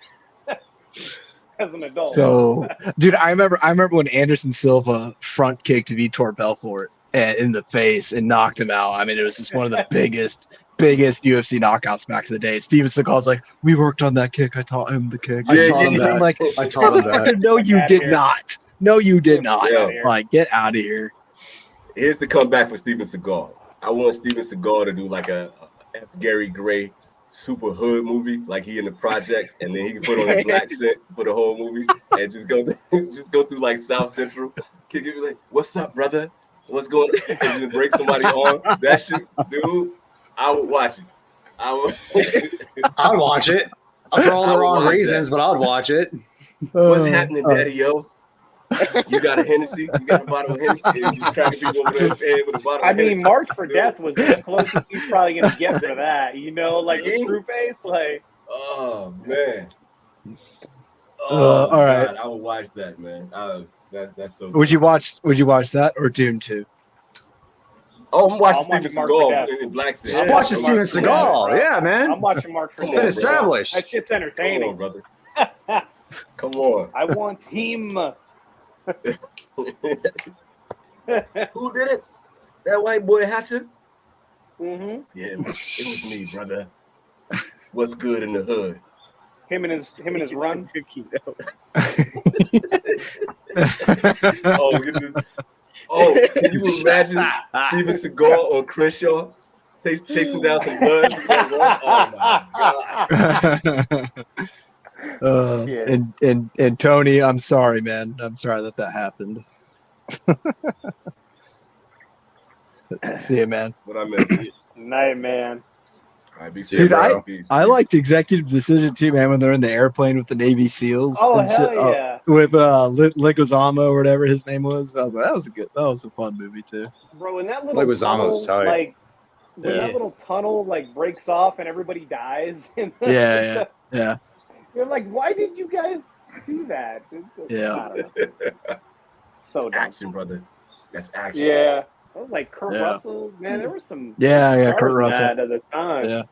Speaker 6: as an adult.
Speaker 5: So, dude, I remember when Anderson Silva front kicked Vitor Belfort in the face and knocked him out. I mean, it was just one of the biggest UFC knockouts back in the day. Steven Seagal's like, we worked on that kick. I taught him the kick.
Speaker 3: I taught him
Speaker 5: I'm
Speaker 3: that.
Speaker 5: like,
Speaker 3: I taught him that.
Speaker 5: no, you did not. No, you did not.
Speaker 4: Yeah.
Speaker 5: Like, get out of here.
Speaker 4: Here's the comeback for Steven Seagal. I want Steven Seagal to do like a F. Gary Gray super hood movie, like he in the projects, and then he can put on his accent for the whole movie and just go through like South Central, kick it like, "What's up, brother? What's going on?" And just break somebody arm. That shit, dude. I would watch it.
Speaker 3: I'd watch it for all the wrong reasons, but I'd watch it.
Speaker 4: What's happening, Daddy? Yo, you got a Hennessy? You got a bottle of Hennessy? And you just cracking people over the head with a bottle.
Speaker 6: I
Speaker 4: of
Speaker 6: mean,
Speaker 4: Hennessy.
Speaker 6: March for Death was the closest he's probably gonna get for that. You know, like the screw face, like.
Speaker 4: Oh man.
Speaker 5: All right.
Speaker 4: God, I would watch that, man. That's so.
Speaker 5: Would you watch that or Dune 2?
Speaker 4: Oh, I'm watching
Speaker 6: I'm
Speaker 4: Steven
Speaker 6: watching Mark for Death.
Speaker 4: Seagal in Black Sea.
Speaker 3: I'm watching Steven Seagal. Yeah, man.
Speaker 6: I'm watching Mark for
Speaker 3: It's
Speaker 6: Death.
Speaker 3: been established.
Speaker 6: That shit's
Speaker 4: Come
Speaker 6: entertaining.
Speaker 4: on, brother. Come on.
Speaker 6: I want him.
Speaker 4: Who did it? That white boy Hatcher?
Speaker 6: Mm-hmm.
Speaker 4: Yeah, it was me, brother. What's good in the hood?
Speaker 6: Him and his run.
Speaker 4: Oh, can you imagine Steven Seagal on Crenshaw chasing down some blood? Oh my God.
Speaker 5: And Tony, I'm sorry, man. I'm sorry that happened. See you, man.
Speaker 4: What I meant.
Speaker 6: Night, man.
Speaker 5: Dude, I liked Executive Decision too, man. When they're in the airplane with the Navy SEALs.
Speaker 6: Oh
Speaker 5: and
Speaker 6: hell
Speaker 5: shit.
Speaker 6: yeah!
Speaker 5: With Leguizamo or whatever his name was. I was like, that was a fun movie too.
Speaker 6: Bro, when that little
Speaker 3: Leguizamo's
Speaker 6: tunnel,
Speaker 3: tight.
Speaker 6: like when that little tunnel like breaks off and everybody dies.
Speaker 5: Yeah.
Speaker 6: You're like, why did you guys do that?
Speaker 5: Yeah.
Speaker 6: So dumb.
Speaker 4: Action, brother. That's action.
Speaker 6: Yeah. That was like Kurt Russell. Man, there was some.
Speaker 5: Yeah, Kurt
Speaker 6: stars in
Speaker 5: Russell.
Speaker 6: that at the time.
Speaker 5: Yeah.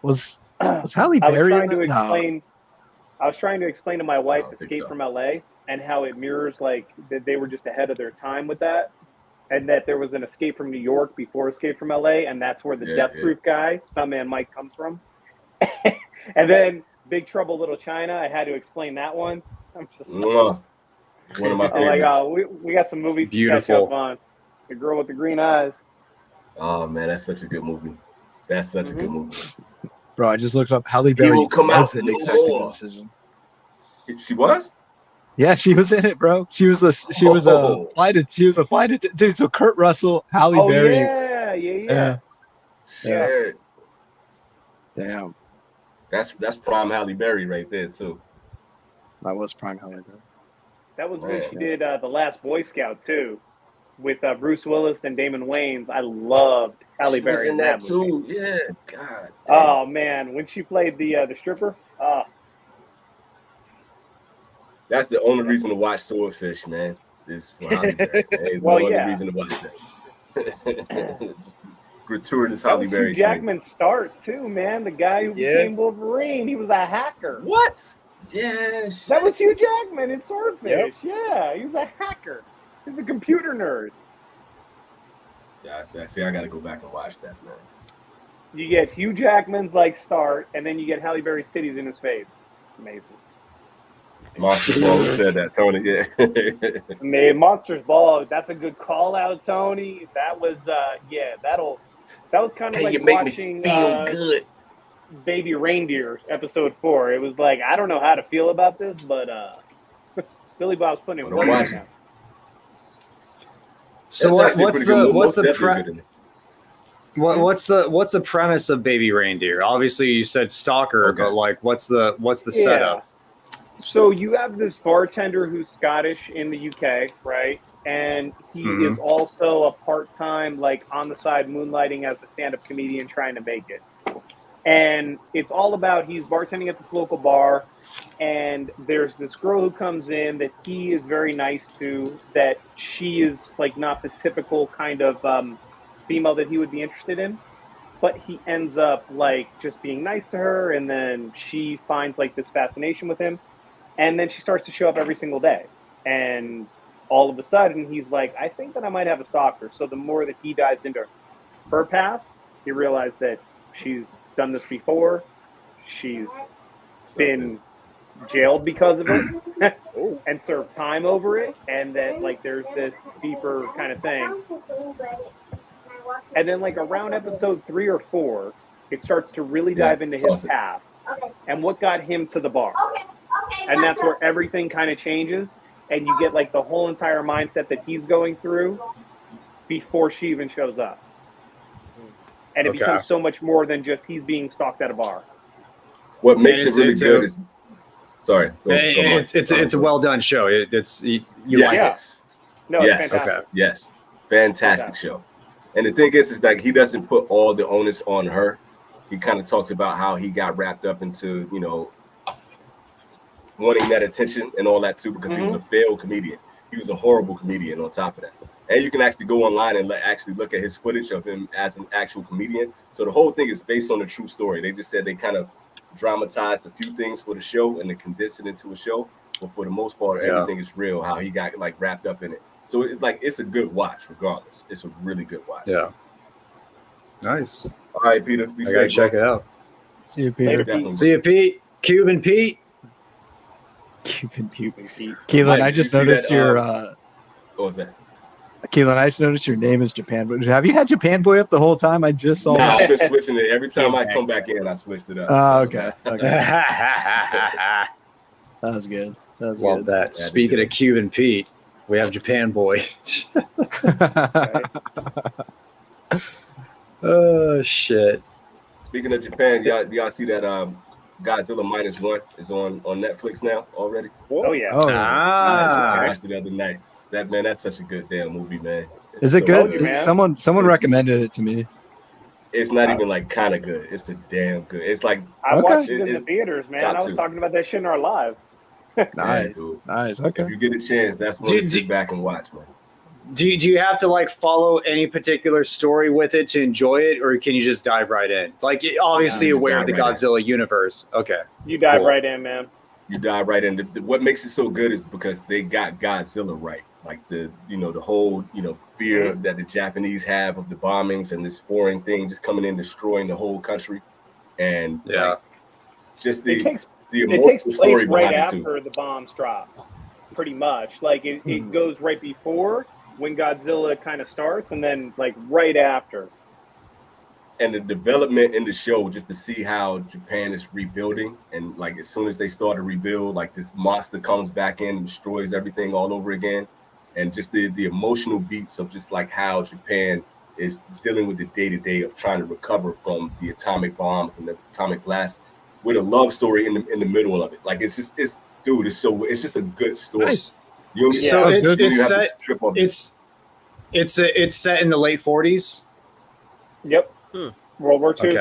Speaker 5: Was Halle
Speaker 6: I was
Speaker 5: Berry
Speaker 6: trying
Speaker 5: in
Speaker 6: to
Speaker 5: it? No.
Speaker 6: explain. I was trying to explain to my wife
Speaker 4: I don't think
Speaker 6: Escape
Speaker 4: so.
Speaker 6: from LA and how it mirrors like that they were just ahead of their time with that, and that there was an Escape from New York before Escape from LA, and that's where the Death Proof guy, Stuntman Mike, comes from. And then Big Trouble Little China, I had to explain that one. I'm just
Speaker 4: One of my
Speaker 6: I'm like,
Speaker 4: favorites.
Speaker 6: oh, we got some movies to catch
Speaker 3: Beautiful.
Speaker 6: up on. The Girl with the Green Eyes.
Speaker 4: Oh man, that's such a good movie. That's such a good movie.
Speaker 5: Bro, I just looked up Halle Berry
Speaker 4: will come
Speaker 5: was
Speaker 4: out
Speaker 5: in
Speaker 4: no
Speaker 5: Executive
Speaker 4: more.
Speaker 5: Decision.
Speaker 4: She was?
Speaker 5: Yeah, she was in it, bro. She was a flight attendant. Dude, so Kurt Russell, Halle
Speaker 6: Oh
Speaker 5: Berry.
Speaker 6: yeah.
Speaker 4: Shit.
Speaker 5: Damn.
Speaker 4: That's prime Halle Berry right there too.
Speaker 5: That was prime Halle Berry.
Speaker 6: That was when she did The Last Boy Scout too, with Bruce Willis and Damon Wayans. I loved Halle
Speaker 4: She was
Speaker 6: Berry
Speaker 4: in that too. Yeah. God.
Speaker 6: Oh man, when she played the stripper.
Speaker 4: That's the only reason to watch Swordfish, man. Is for Halle Berry. Ain't
Speaker 6: Well,
Speaker 4: no
Speaker 6: yeah.
Speaker 4: other reason to watch that. Just gratuitous
Speaker 6: That
Speaker 4: Halle
Speaker 6: was Hugh
Speaker 4: Berry.
Speaker 6: Jackman's start too, man. The guy who became Wolverine. He was a hacker.
Speaker 4: What? Yeah.
Speaker 6: That was Hugh Jackman in Swordfish. Yeah, he was a hacker. He's a computer nerd.
Speaker 4: Yeah, see, I gotta go back and watch that, man.
Speaker 6: You get Hugh Jackman's like start, and then you get Halle Berry's titties in his face. Amazing.
Speaker 4: Monster Ball, who said that, Tony? Yeah.
Speaker 6: It's amazing. Monsters Ball. That's a good call out, Tony. That was that was kind of like watching
Speaker 4: good.
Speaker 6: Baby Reindeer episode 4. It was like, I don't know how to feel about this, but Billy Bob's putting it
Speaker 4: Don't
Speaker 6: work
Speaker 4: watch
Speaker 6: now.
Speaker 3: So
Speaker 4: That's
Speaker 3: what's
Speaker 4: actually pretty good.
Speaker 3: what's the
Speaker 4: Most definitely good in it.
Speaker 3: what's the premise of Baby Reindeer? Obviously, you said stalker, but like, what's the setup?
Speaker 6: So you have this bartender who's Scottish in the UK, right? And he is also a part-time, like on the side, moonlighting as a stand-up comedian trying to make it. And it's all about he's bartending at this local bar, and there's this girl who comes in that he is very nice to, that she is like not the typical kind of female that he would be interested in. But he ends up like just being nice to her, and then she finds like this fascination with him. And then she starts to show up every single day. And all of a sudden, he's like, I think that I might have a stalker. So the more that he dives into her past, he realized that she's done this before. She's been jailed because of it and served time over it. And that, like, there's this deeper kind of thing. And then, like, around episode 3 or 4, it starts to really dive into his past and what got him to the bar. And that's where everything kind of changes, and you get like the whole entire mindset that he's going through before she even shows up. And it becomes so much more than just he's being stalked at a bar.
Speaker 4: What makes it really good is, sorry,
Speaker 3: it's a well done show. It's you like it.
Speaker 6: No, it's fantastic.
Speaker 4: Yes, fantastic show. And the thing is like he doesn't put all the onus on her. He kind of talks about how he got wrapped up into, you know, wanting that attention and all that too, because he was a failed comedian. He was a horrible comedian on top of that. And you can actually go online and actually look at his footage of him as an actual comedian. So the whole thing is based on a true story. They just said they kind of dramatized a few things for the show and they condensed it into a show. But for the most part, everything is real, how he got like wrapped up in it. So it's like, it's a good watch regardless. It's a really good watch.
Speaker 3: Yeah. Nice.
Speaker 4: All right, Peter.
Speaker 3: I gotta check it out.
Speaker 5: See you, Peter.
Speaker 3: See you, Pete. Cuban Pete.
Speaker 5: Cuban Pete. Keelan, I just noticed your.
Speaker 4: What was that?
Speaker 5: Keelan, I just noticed your name is Japan Boy. Have you had Japan Boy up the whole time? I just saw.
Speaker 4: Nah, I've been switching it every time I come back in. I switched it up.
Speaker 5: Oh, okay. That was good. That was
Speaker 3: Love
Speaker 5: good.
Speaker 3: that. Speaking of Cuban Pete, we have Japan Boy. Oh shit!
Speaker 4: Speaking of Japan, y'all see that Godzilla -1 is on Netflix now already?
Speaker 6: Oh yeah.
Speaker 5: Oh,
Speaker 4: I watched it the other night. That's such a good damn movie, man.
Speaker 5: Is it good?
Speaker 6: you,
Speaker 5: Someone recommended it to me.
Speaker 4: It's not even like kind of good. It's the damn good. It's like
Speaker 6: I watched it in the theaters, man. I was talking about that shit in our live.
Speaker 5: Nice, nice. Okay.
Speaker 4: If you get a chance, that's when you sit back and watch, man.
Speaker 3: Do you have to like follow any particular story with it to enjoy it, or can you just dive right in? Like obviously aware of the Godzilla universe. Okay.
Speaker 6: You dive right in, man.
Speaker 4: You dive right in. What makes it so good is because they got Godzilla right. Like the whole fear that the Japanese have of the bombings and this foreign thing just coming in destroying the whole country, and like, just
Speaker 6: it takes place
Speaker 4: story
Speaker 6: right after the bombs drop. Pretty much, like it goes right before when Godzilla kind of starts, and then like right after.
Speaker 4: And the development in the show, just to see how Japan is rebuilding, and like as soon as they start to rebuild, like this monster comes back in and destroys everything all over again, and just the emotional beats of just like how Japan is dealing with the day-to-day of trying to recover from the atomic bombs and the atomic blast, with a love story in the middle of it. Like it's just it's just a good story.
Speaker 3: Nice.
Speaker 4: So
Speaker 3: it's set in the late 40s.
Speaker 6: Yep. World War II.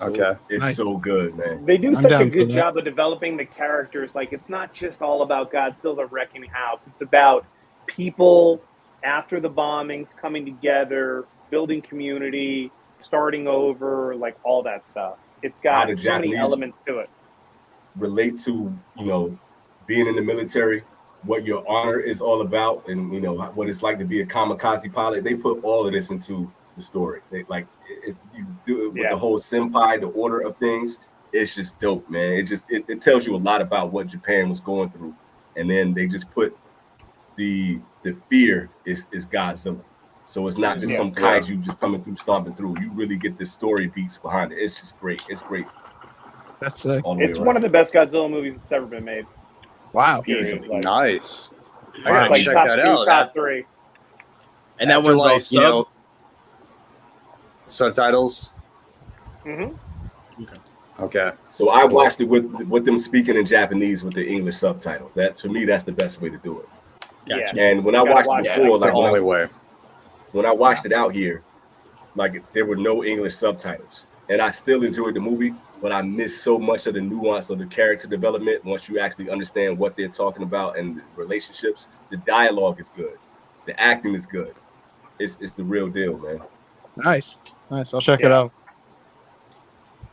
Speaker 3: Okay.
Speaker 4: It's so good, man.
Speaker 6: They do such a good job of developing the characters. Like it's not just all about Godzilla wrecking house. It's about people after the bombings coming together, building community, starting over, like all that stuff. It's got so many elements to it.
Speaker 4: Relate to being in the military, what your honor is all about, and what it's like to be a kamikaze pilot. They put all of this into the story. They you do it with the whole senpai, the order of things. It's just dope, man. It tells you a lot about what Japan was going through, and then they just put the fear is Godzilla. So it's not just some kaiju just coming through, stomping through. You really get the story beats behind it. It's just great. It's great.
Speaker 5: That's sick.
Speaker 6: It's one of the best Godzilla movies that's ever been made.
Speaker 5: Wow.
Speaker 3: Nice. I gotta check that out.
Speaker 6: Top 3.
Speaker 7: And that one's all
Speaker 3: subtitles.
Speaker 6: Mm-hmm.
Speaker 3: Okay. Okay.
Speaker 4: So I watched it with them speaking in Japanese with the English subtitles. That to me, that's the best way to do it.
Speaker 6: Yeah.
Speaker 4: And when I
Speaker 6: gotta
Speaker 4: watched
Speaker 6: watch
Speaker 4: it
Speaker 6: it.
Speaker 4: before,
Speaker 3: It's the
Speaker 4: like
Speaker 3: only way.
Speaker 4: when I watched it out here, like there were no English subtitles, and I still enjoyed the movie, but I missed so much of the nuance of the character development. Once you actually understand what they're talking about and the relationships, the dialogue is good, the acting is good. It's the real deal, man.
Speaker 5: Nice. I'll check it
Speaker 6: Yeah.
Speaker 5: out.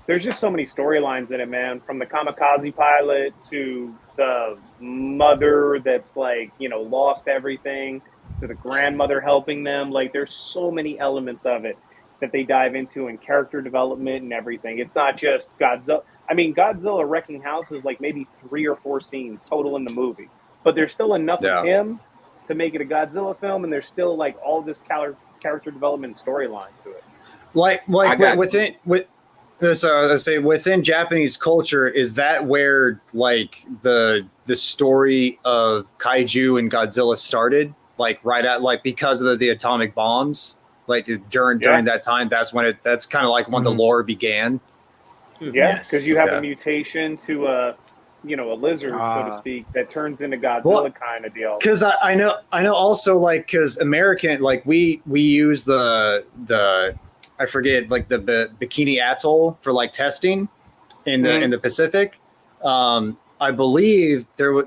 Speaker 6: There's just so many storylines in it, man. From the kamikaze pilot to the mother that's like, lost everything, to the grandmother helping them. Like, there's so many elements of it that they dive into, and character development and everything. It's not just Godzilla. I mean, Godzilla wrecking house is like maybe 3 or 4 scenes total in the movie, but there's still enough of him to make it a Godzilla film, and there's still like all this character development storyline to it.
Speaker 3: Within Japanese culture, is that where like the story of kaiju and Godzilla started? Like right at like because of the atomic bombs, like during that time, that's kind of like when the lore began.
Speaker 6: Yeah, because you have a mutation to a lizard, so to speak, that turns into Godzilla kind of deal.
Speaker 3: Because I know also like because American like we use the I forget like the Bikini Atoll for like testing in the Pacific. I believe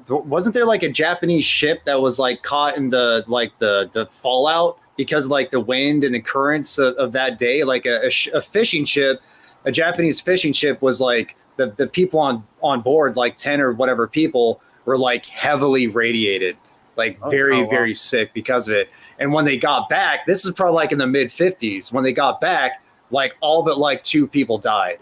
Speaker 3: wasn't there like a Japanese ship that was like caught in the fallout because of, like the wind and the currents of that day. Like a fishing ship, a Japanese fishing ship was like the people on board, like 10 or whatever people, were like heavily radiated, like very sick because of it. And when they got back, this is probably like in the mid 50s. When they got back, like all but like 2 people died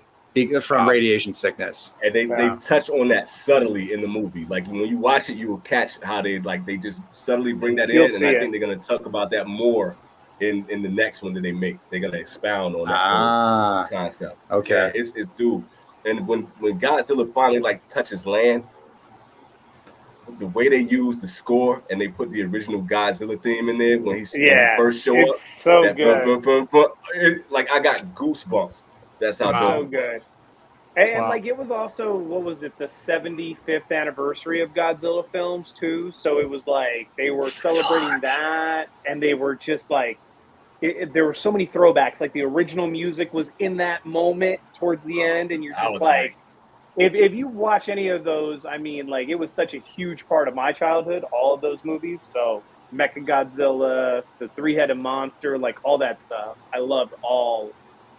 Speaker 3: from radiation sickness.
Speaker 4: And they touch on that subtly in the movie. Like when you watch it, you will catch how they just subtly bring that in. And I think they're gonna talk about that more in the next one that they make. They're gonna expound on that concept.
Speaker 3: Okay.
Speaker 4: Yeah, it's dude. And when Godzilla finally like touches land, the way they use the score and they put the original Godzilla theme in there when he first show up,
Speaker 6: so good.
Speaker 4: Like I got goosebumps. That's how
Speaker 6: so good. And like it was also, what was it, the 75th anniversary of Godzilla films too. So it was like they were celebrating that, and they were just like there were so many throwbacks. Like the original music was in that moment towards the end, and you're just like. If you watch any of those, I mean, like, it was such a huge part of my childhood, all of those movies. So, Mechagodzilla, the 3-headed monster, like, all that stuff. I loved all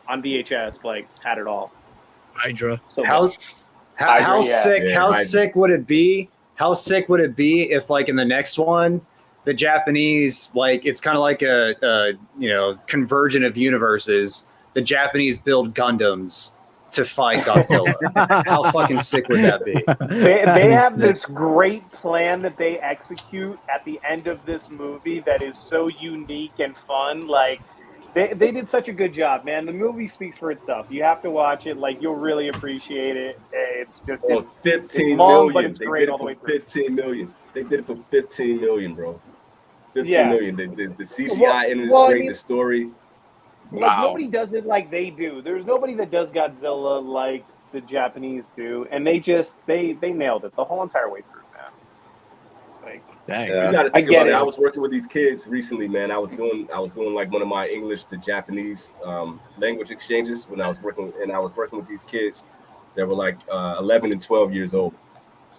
Speaker 6: on VHS, like, had it all.
Speaker 5: Hydra.
Speaker 6: So
Speaker 3: how sick would it be? How sick would it be if, like, in the next one, the Japanese, like, it's kind of like a convergent of universes. The Japanese build Gundams to fight Godzilla. How fucking sick would that be?
Speaker 6: They have this great plan that they execute at the end of this movie that is so unique and fun. Like they did such a good job, man. The movie speaks for itself. You have to watch it. Like you'll really appreciate it. It's just it's
Speaker 4: 15
Speaker 6: long,
Speaker 4: million.
Speaker 6: but it's great all the way through.
Speaker 4: 15 million. They did it for 15 million, bro. 15 million. The CGI in it is great. The story.
Speaker 6: Like, nobody does it like they do. There's nobody that does Godzilla like the Japanese do, and they nailed it the whole entire way through, man. Like,
Speaker 5: dang.
Speaker 4: You gotta think about it. I was working with these kids recently, man. I was doing like one of my English to Japanese language exchanges when I was working with these kids that were like 11 and 12 years old,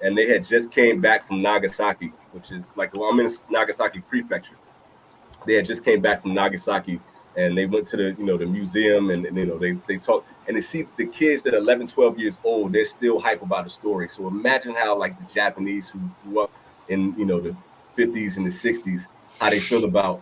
Speaker 4: and they had just came back from Nagasaki, which is like I'm in Nagasaki Prefecture. They had just came back from Nagasaki. And they went to the museum and they talk and they see the kids that are 11, 12 years old, they're still hype about the story. So imagine how like the Japanese who grew up in, the 50s and the 60s, how they feel about,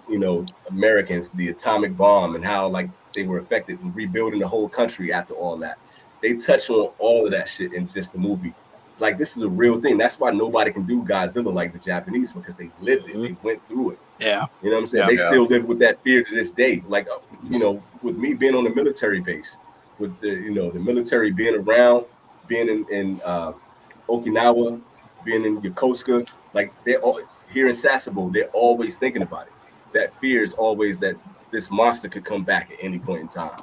Speaker 4: Americans, the atomic bomb and how like they were affected and rebuilding the whole country after all that. They touch on all of that shit in just the movie. Like this is a real thing. That's why nobody can do Godzilla like the Japanese because they lived it. They went through it.
Speaker 5: Yeah.
Speaker 4: You know what I'm saying? They still live with that fear to this day. Like, with me being on the military base, with the military being around, being in Okinawa, being in Yokosuka, like they're all here in Sasebo, they're always thinking about it. That fear is always that this monster could come back at any point in time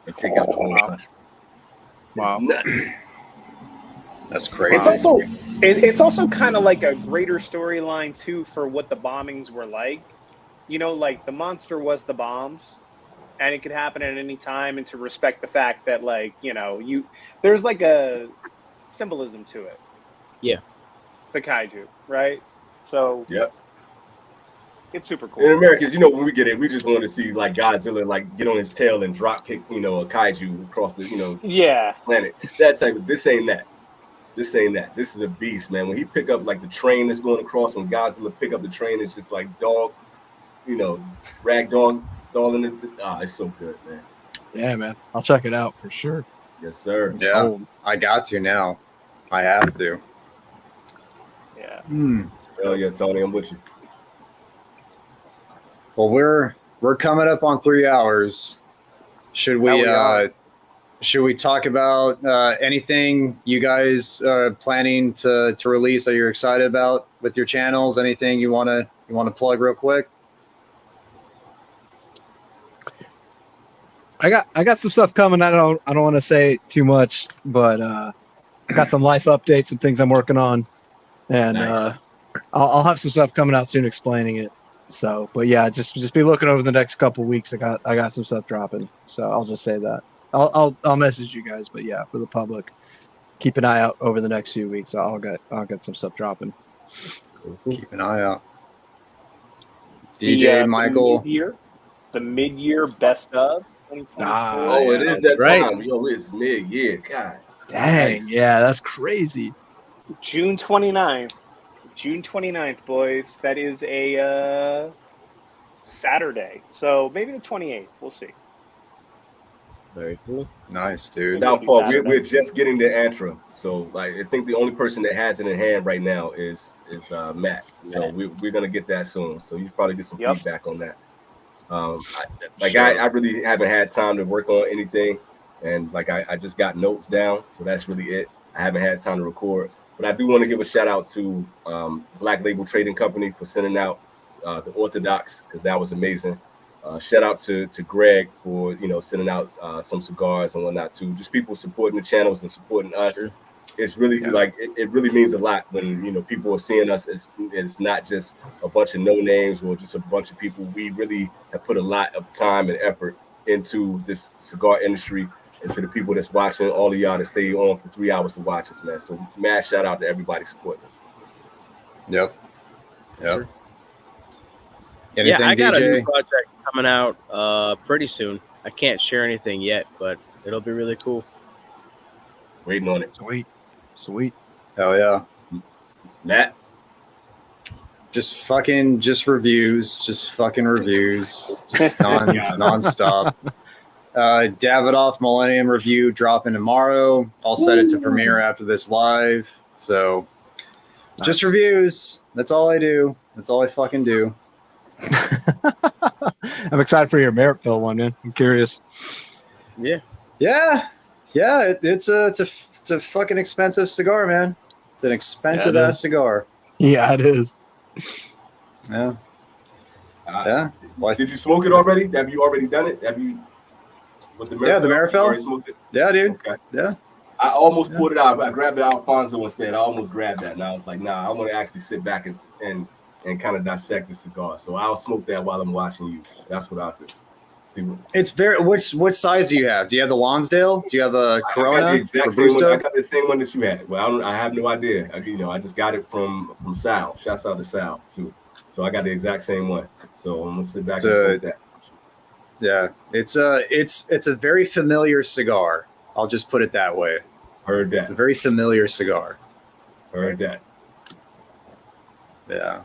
Speaker 4: and take out the whole country. It's nuts.
Speaker 3: That's crazy.
Speaker 6: It's also kind of like a greater storyline too for what the bombings were like. You know, like the monster was the bombs, and it could happen at any time, and to respect the fact that, like, you know, there's like a symbolism to it.
Speaker 7: Yeah.
Speaker 6: The kaiju, right? So
Speaker 4: Yep.
Speaker 6: It's super cool.
Speaker 4: In Americans, you know, when we get it, we just want to see like Godzilla like get on his tail and drop kick, you know, a kaiju across the, you know, planet. That type of, this ain't that. This ain't that. This is a beast, man. When he pick up like the train that's going across, when Godzilla pick up the train, it's just like dog, you know, rag dog in it. It's so good, man.
Speaker 5: Yeah, man. I'll check it out for sure.
Speaker 4: Yes, sir.
Speaker 3: Yeah, I got to now. I have to.
Speaker 6: Yeah.
Speaker 4: Hell yeah, Tony, I'm with you.
Speaker 3: Well, we're coming up on 3 hours. Should we talk about anything you guys are planning to release that you're excited about with your channels? Anything you want to plug real quick?
Speaker 5: I got some stuff coming. I don't want to say too much, but I got some life updates and things I'm working on, and
Speaker 3: Nice.
Speaker 5: I'll have some stuff coming out soon explaining it. So, but yeah, just be looking over the next couple weeks. I got some stuff dropping. So I'll just say that. I'll message you guys, but yeah, for the public, keep an eye out over the next few weeks. I'll get some stuff dropping.
Speaker 3: Cool. Keep an eye out. DJ Michael.
Speaker 6: The mid-year best of.
Speaker 4: It is that
Speaker 5: right.
Speaker 4: time. Yo, it's mid-year. God.
Speaker 5: Dang, yeah, that's crazy.
Speaker 6: June 29th. June 29th, boys. That is a Saturday. So maybe the 28th. We'll see.
Speaker 7: Very cool.
Speaker 3: Nice, dude.
Speaker 4: Southpaw, we're just getting the Antra. So like I think the only person that has it in hand right now is Matt. So we're gonna get that soon. So you probably get some feedback on that. I really haven't had time to work on anything, and like I just got notes down, so that's really it. I haven't had time to record, but I do want to give a shout out to Black Label Trading Company for sending out the Orthodox, because that was amazing. Shout out to Greg for sending out some cigars and whatnot too. Just people supporting the channels and supporting us. Sure. It's really like it really means a lot when people are seeing us as it's not just a bunch of no names or just a bunch of people. We really have put a lot of time and effort into this cigar industry, and to the people that's watching, all of y'all that stay on for 3 hours to watch us, man. So mad shout out to everybody supporting us.
Speaker 3: Yep.
Speaker 7: Sure.
Speaker 3: Anything,
Speaker 7: I got
Speaker 3: DJ?
Speaker 7: a new project coming out pretty soon. I can't share anything yet, but it'll be really cool.
Speaker 4: Waiting on it.
Speaker 5: Sweet.
Speaker 3: Hell yeah.
Speaker 4: Matt?
Speaker 3: Just reviews. Just fucking reviews. Just nonstop. Davidoff Millennium review dropping tomorrow. I'll set it to premiere after this live. So just reviews. That's all I do. That's all I fucking do.
Speaker 5: I'm excited for your Merrickville one, man. I'm curious.
Speaker 3: Yeah. It's a fucking expensive cigar, man. It's an expensive ass cigar.
Speaker 5: Yeah, it is.
Speaker 3: Yeah.
Speaker 4: Did you smoke it already? Have you already done it? Have you? With the
Speaker 3: the Merrickville. Yeah, dude. Okay. Yeah.
Speaker 4: I almost pulled it out, but I grabbed the Alfonso instead. I almost grabbed that, and I was like, nah, I want to actually sit back and kind of dissect the cigar. So I'll smoke that while I'm watching you. That's what I'll do.
Speaker 3: It's very. What size do you have? Do you have the Lonsdale? Do you have a Corona?
Speaker 4: I got the same one that you had. Well, I have no idea. I just got it from Sal. Shouts out to Sal too. So I got the exact same one. So I'm gonna sit back and smoke that.
Speaker 3: Yeah, it's a very familiar cigar. I'll just put it that way.
Speaker 4: Heard that.
Speaker 3: It's a very familiar cigar.
Speaker 4: Heard that.
Speaker 3: Yeah,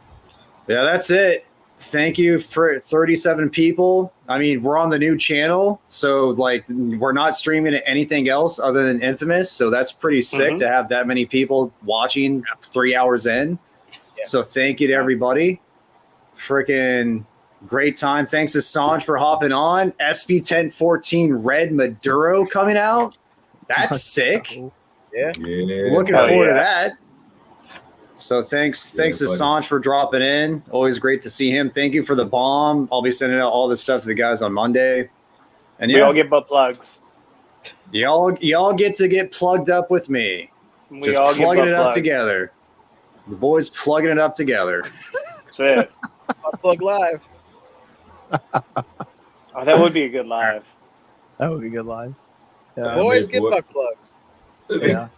Speaker 3: that's it. Thank you for 37 people. I mean, we're on the new channel, so like we're not streaming anything else other than Infamous. So that's pretty sick to have that many people watching 3 hours in. Yeah. So thank you to everybody. Freaking great time. Thanks to Sanj for hopping on. SP 1014 Red Maduro coming out. That's sick. Yeah. Looking forward to that. So thanks to Sanj for dropping in. Always great to see him. Thank you for the bomb. I'll be sending out all this stuff to the guys on Monday. And
Speaker 6: we all get butt plugs.
Speaker 3: Y'all get to get plugged up with me.
Speaker 6: We
Speaker 3: Just
Speaker 6: all get
Speaker 3: plugging
Speaker 6: butt
Speaker 3: it up
Speaker 6: plugs.
Speaker 3: together. The boys plugging it up together.
Speaker 6: That's it.
Speaker 7: Butt plug live.
Speaker 6: Oh, that would be a good live.
Speaker 5: That would be good live.
Speaker 7: The
Speaker 5: Yeah.
Speaker 7: boys
Speaker 4: made
Speaker 7: get
Speaker 4: for it.
Speaker 7: butt plugs.
Speaker 5: Yeah.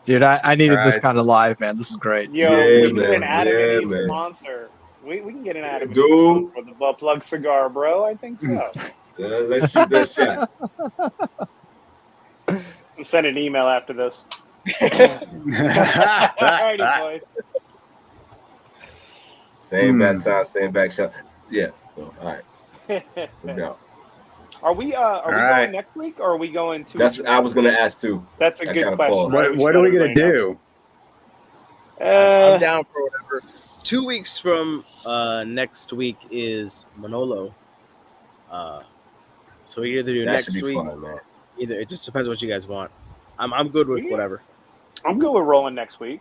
Speaker 5: Dude, I needed this
Speaker 3: Alright.
Speaker 5: kind of live, man. This is great.
Speaker 6: Yo,
Speaker 4: Yeah,
Speaker 6: we need an
Speaker 4: man.
Speaker 6: Adam
Speaker 4: Yeah,
Speaker 6: and Eve
Speaker 4: man.
Speaker 6: sponsor. We can get an Adam and
Speaker 4: Dude.
Speaker 6: Eve for the butt plug cigar, bro. I think so.
Speaker 4: Let's shoot that shot.
Speaker 6: I'm sending an email after this. Alrighty, boys.
Speaker 4: Same back time, same back shot. Yeah. So, all right. No doubt.
Speaker 6: Are we
Speaker 3: right.
Speaker 6: going next week or are we going 2
Speaker 4: That's
Speaker 6: weeks?
Speaker 4: I was gonna ask too.
Speaker 6: That's a
Speaker 4: I
Speaker 6: good
Speaker 4: gotta
Speaker 6: question.
Speaker 4: pause.
Speaker 6: right?
Speaker 3: What are we
Speaker 6: should
Speaker 3: gonna
Speaker 6: let everybody
Speaker 3: do?
Speaker 6: know.
Speaker 7: I'm down for whatever. 2 weeks from next week is Manolo. So we either do
Speaker 4: That
Speaker 7: next
Speaker 4: should be
Speaker 7: week.
Speaker 4: fun, man.
Speaker 7: Either it just depends what you guys want. I'm good with
Speaker 6: Yeah.
Speaker 7: whatever.
Speaker 6: I'm good with rolling next week.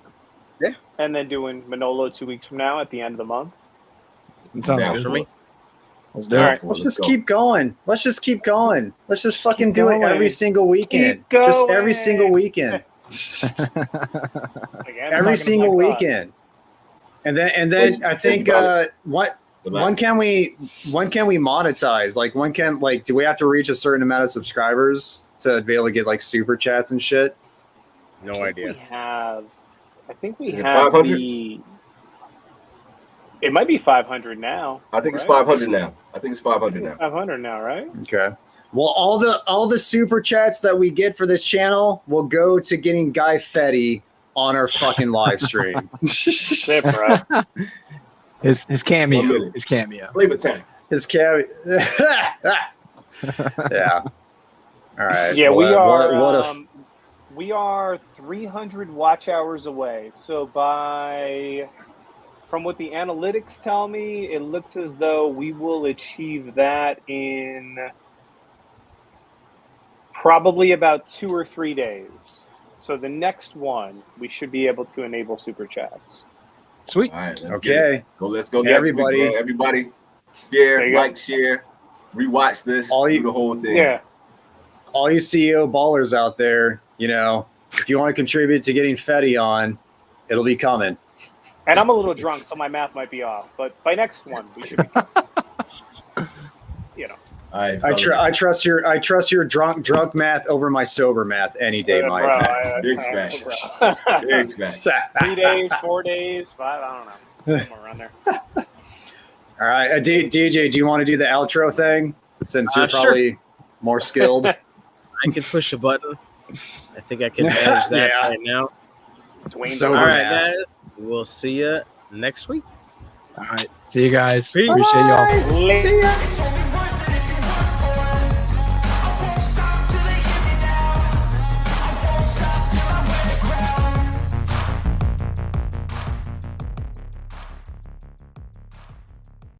Speaker 7: Yeah.
Speaker 6: And then doing Manolo 2 weeks from now at the end of the month.
Speaker 5: It sounds
Speaker 4: Down
Speaker 5: good.
Speaker 7: for me.
Speaker 5: Let's do
Speaker 6: All
Speaker 5: it.
Speaker 6: right.
Speaker 3: Let's
Speaker 4: Let's
Speaker 3: just
Speaker 4: go.
Speaker 3: keep going. Let's just keep going. Let's just fucking
Speaker 6: Keep
Speaker 3: do it
Speaker 6: going.
Speaker 3: every single weekend.
Speaker 6: Keep
Speaker 3: Just
Speaker 6: going.
Speaker 3: every single weekend.
Speaker 6: Again,
Speaker 3: Every single weekend. And then I think when can we monetize? Like do we have to reach a certain amount of subscribers to be able to get like super chats and shit?
Speaker 7: No idea.
Speaker 6: I think we
Speaker 4: Is it
Speaker 6: have
Speaker 4: 500?
Speaker 6: It might be 500 now.
Speaker 4: I think it's
Speaker 6: right?
Speaker 4: 500 now. I think it's 500
Speaker 6: It's
Speaker 4: now.
Speaker 6: 500 now, right?
Speaker 3: Okay. Well, all the super chats that we get for this channel will go to getting Guy Fetty on our fucking live stream.
Speaker 6: Shit, bro.
Speaker 5: His
Speaker 4: 1
Speaker 5: cameo.
Speaker 4: minute.
Speaker 5: His cameo.
Speaker 4: Flavor tank.
Speaker 3: His cab. Yeah. All right.
Speaker 6: Yeah, we are.
Speaker 3: What a
Speaker 6: We are 300 watch hours away. So from what the analytics tell me, it looks as though we will achieve that in probably about 2 or 3 days. So the next one, we should be able to enable super chats.
Speaker 5: Sweet.
Speaker 4: All right. Let's get
Speaker 3: okay.
Speaker 4: it. Let's go.
Speaker 3: Hey,
Speaker 4: next
Speaker 3: everybody.
Speaker 4: week, man. Everybody,
Speaker 6: There
Speaker 4: share,
Speaker 6: you go.
Speaker 4: like, share, rewatch this, do the whole thing.
Speaker 6: Yeah.
Speaker 3: All you CEO ballers out there, if you want to contribute to getting Fetty on, it'll be coming.
Speaker 6: And I'm a little drunk, so my math might be off. But by next one, we should be.
Speaker 4: All right.
Speaker 3: I
Speaker 4: fellas.
Speaker 3: trust your drunk math over my sober math any day, Mike.
Speaker 4: Big fact. Big fact.
Speaker 6: 3 days, 4 days, 5, I don't know. Somewhere around there.
Speaker 3: All right, DJ, do you want to do the outro thing since you're
Speaker 7: Sure.
Speaker 3: probably more skilled?
Speaker 7: I can push a button. I think I can manage that
Speaker 3: Yeah.
Speaker 7: right now.
Speaker 6: Dwayne
Speaker 3: So-
Speaker 7: All right,
Speaker 3: math.
Speaker 7: guys. We'll see you next week.
Speaker 5: All right. See you guys.
Speaker 7: Peace.
Speaker 5: Appreciate y'all.
Speaker 6: Lit.
Speaker 3: See ya.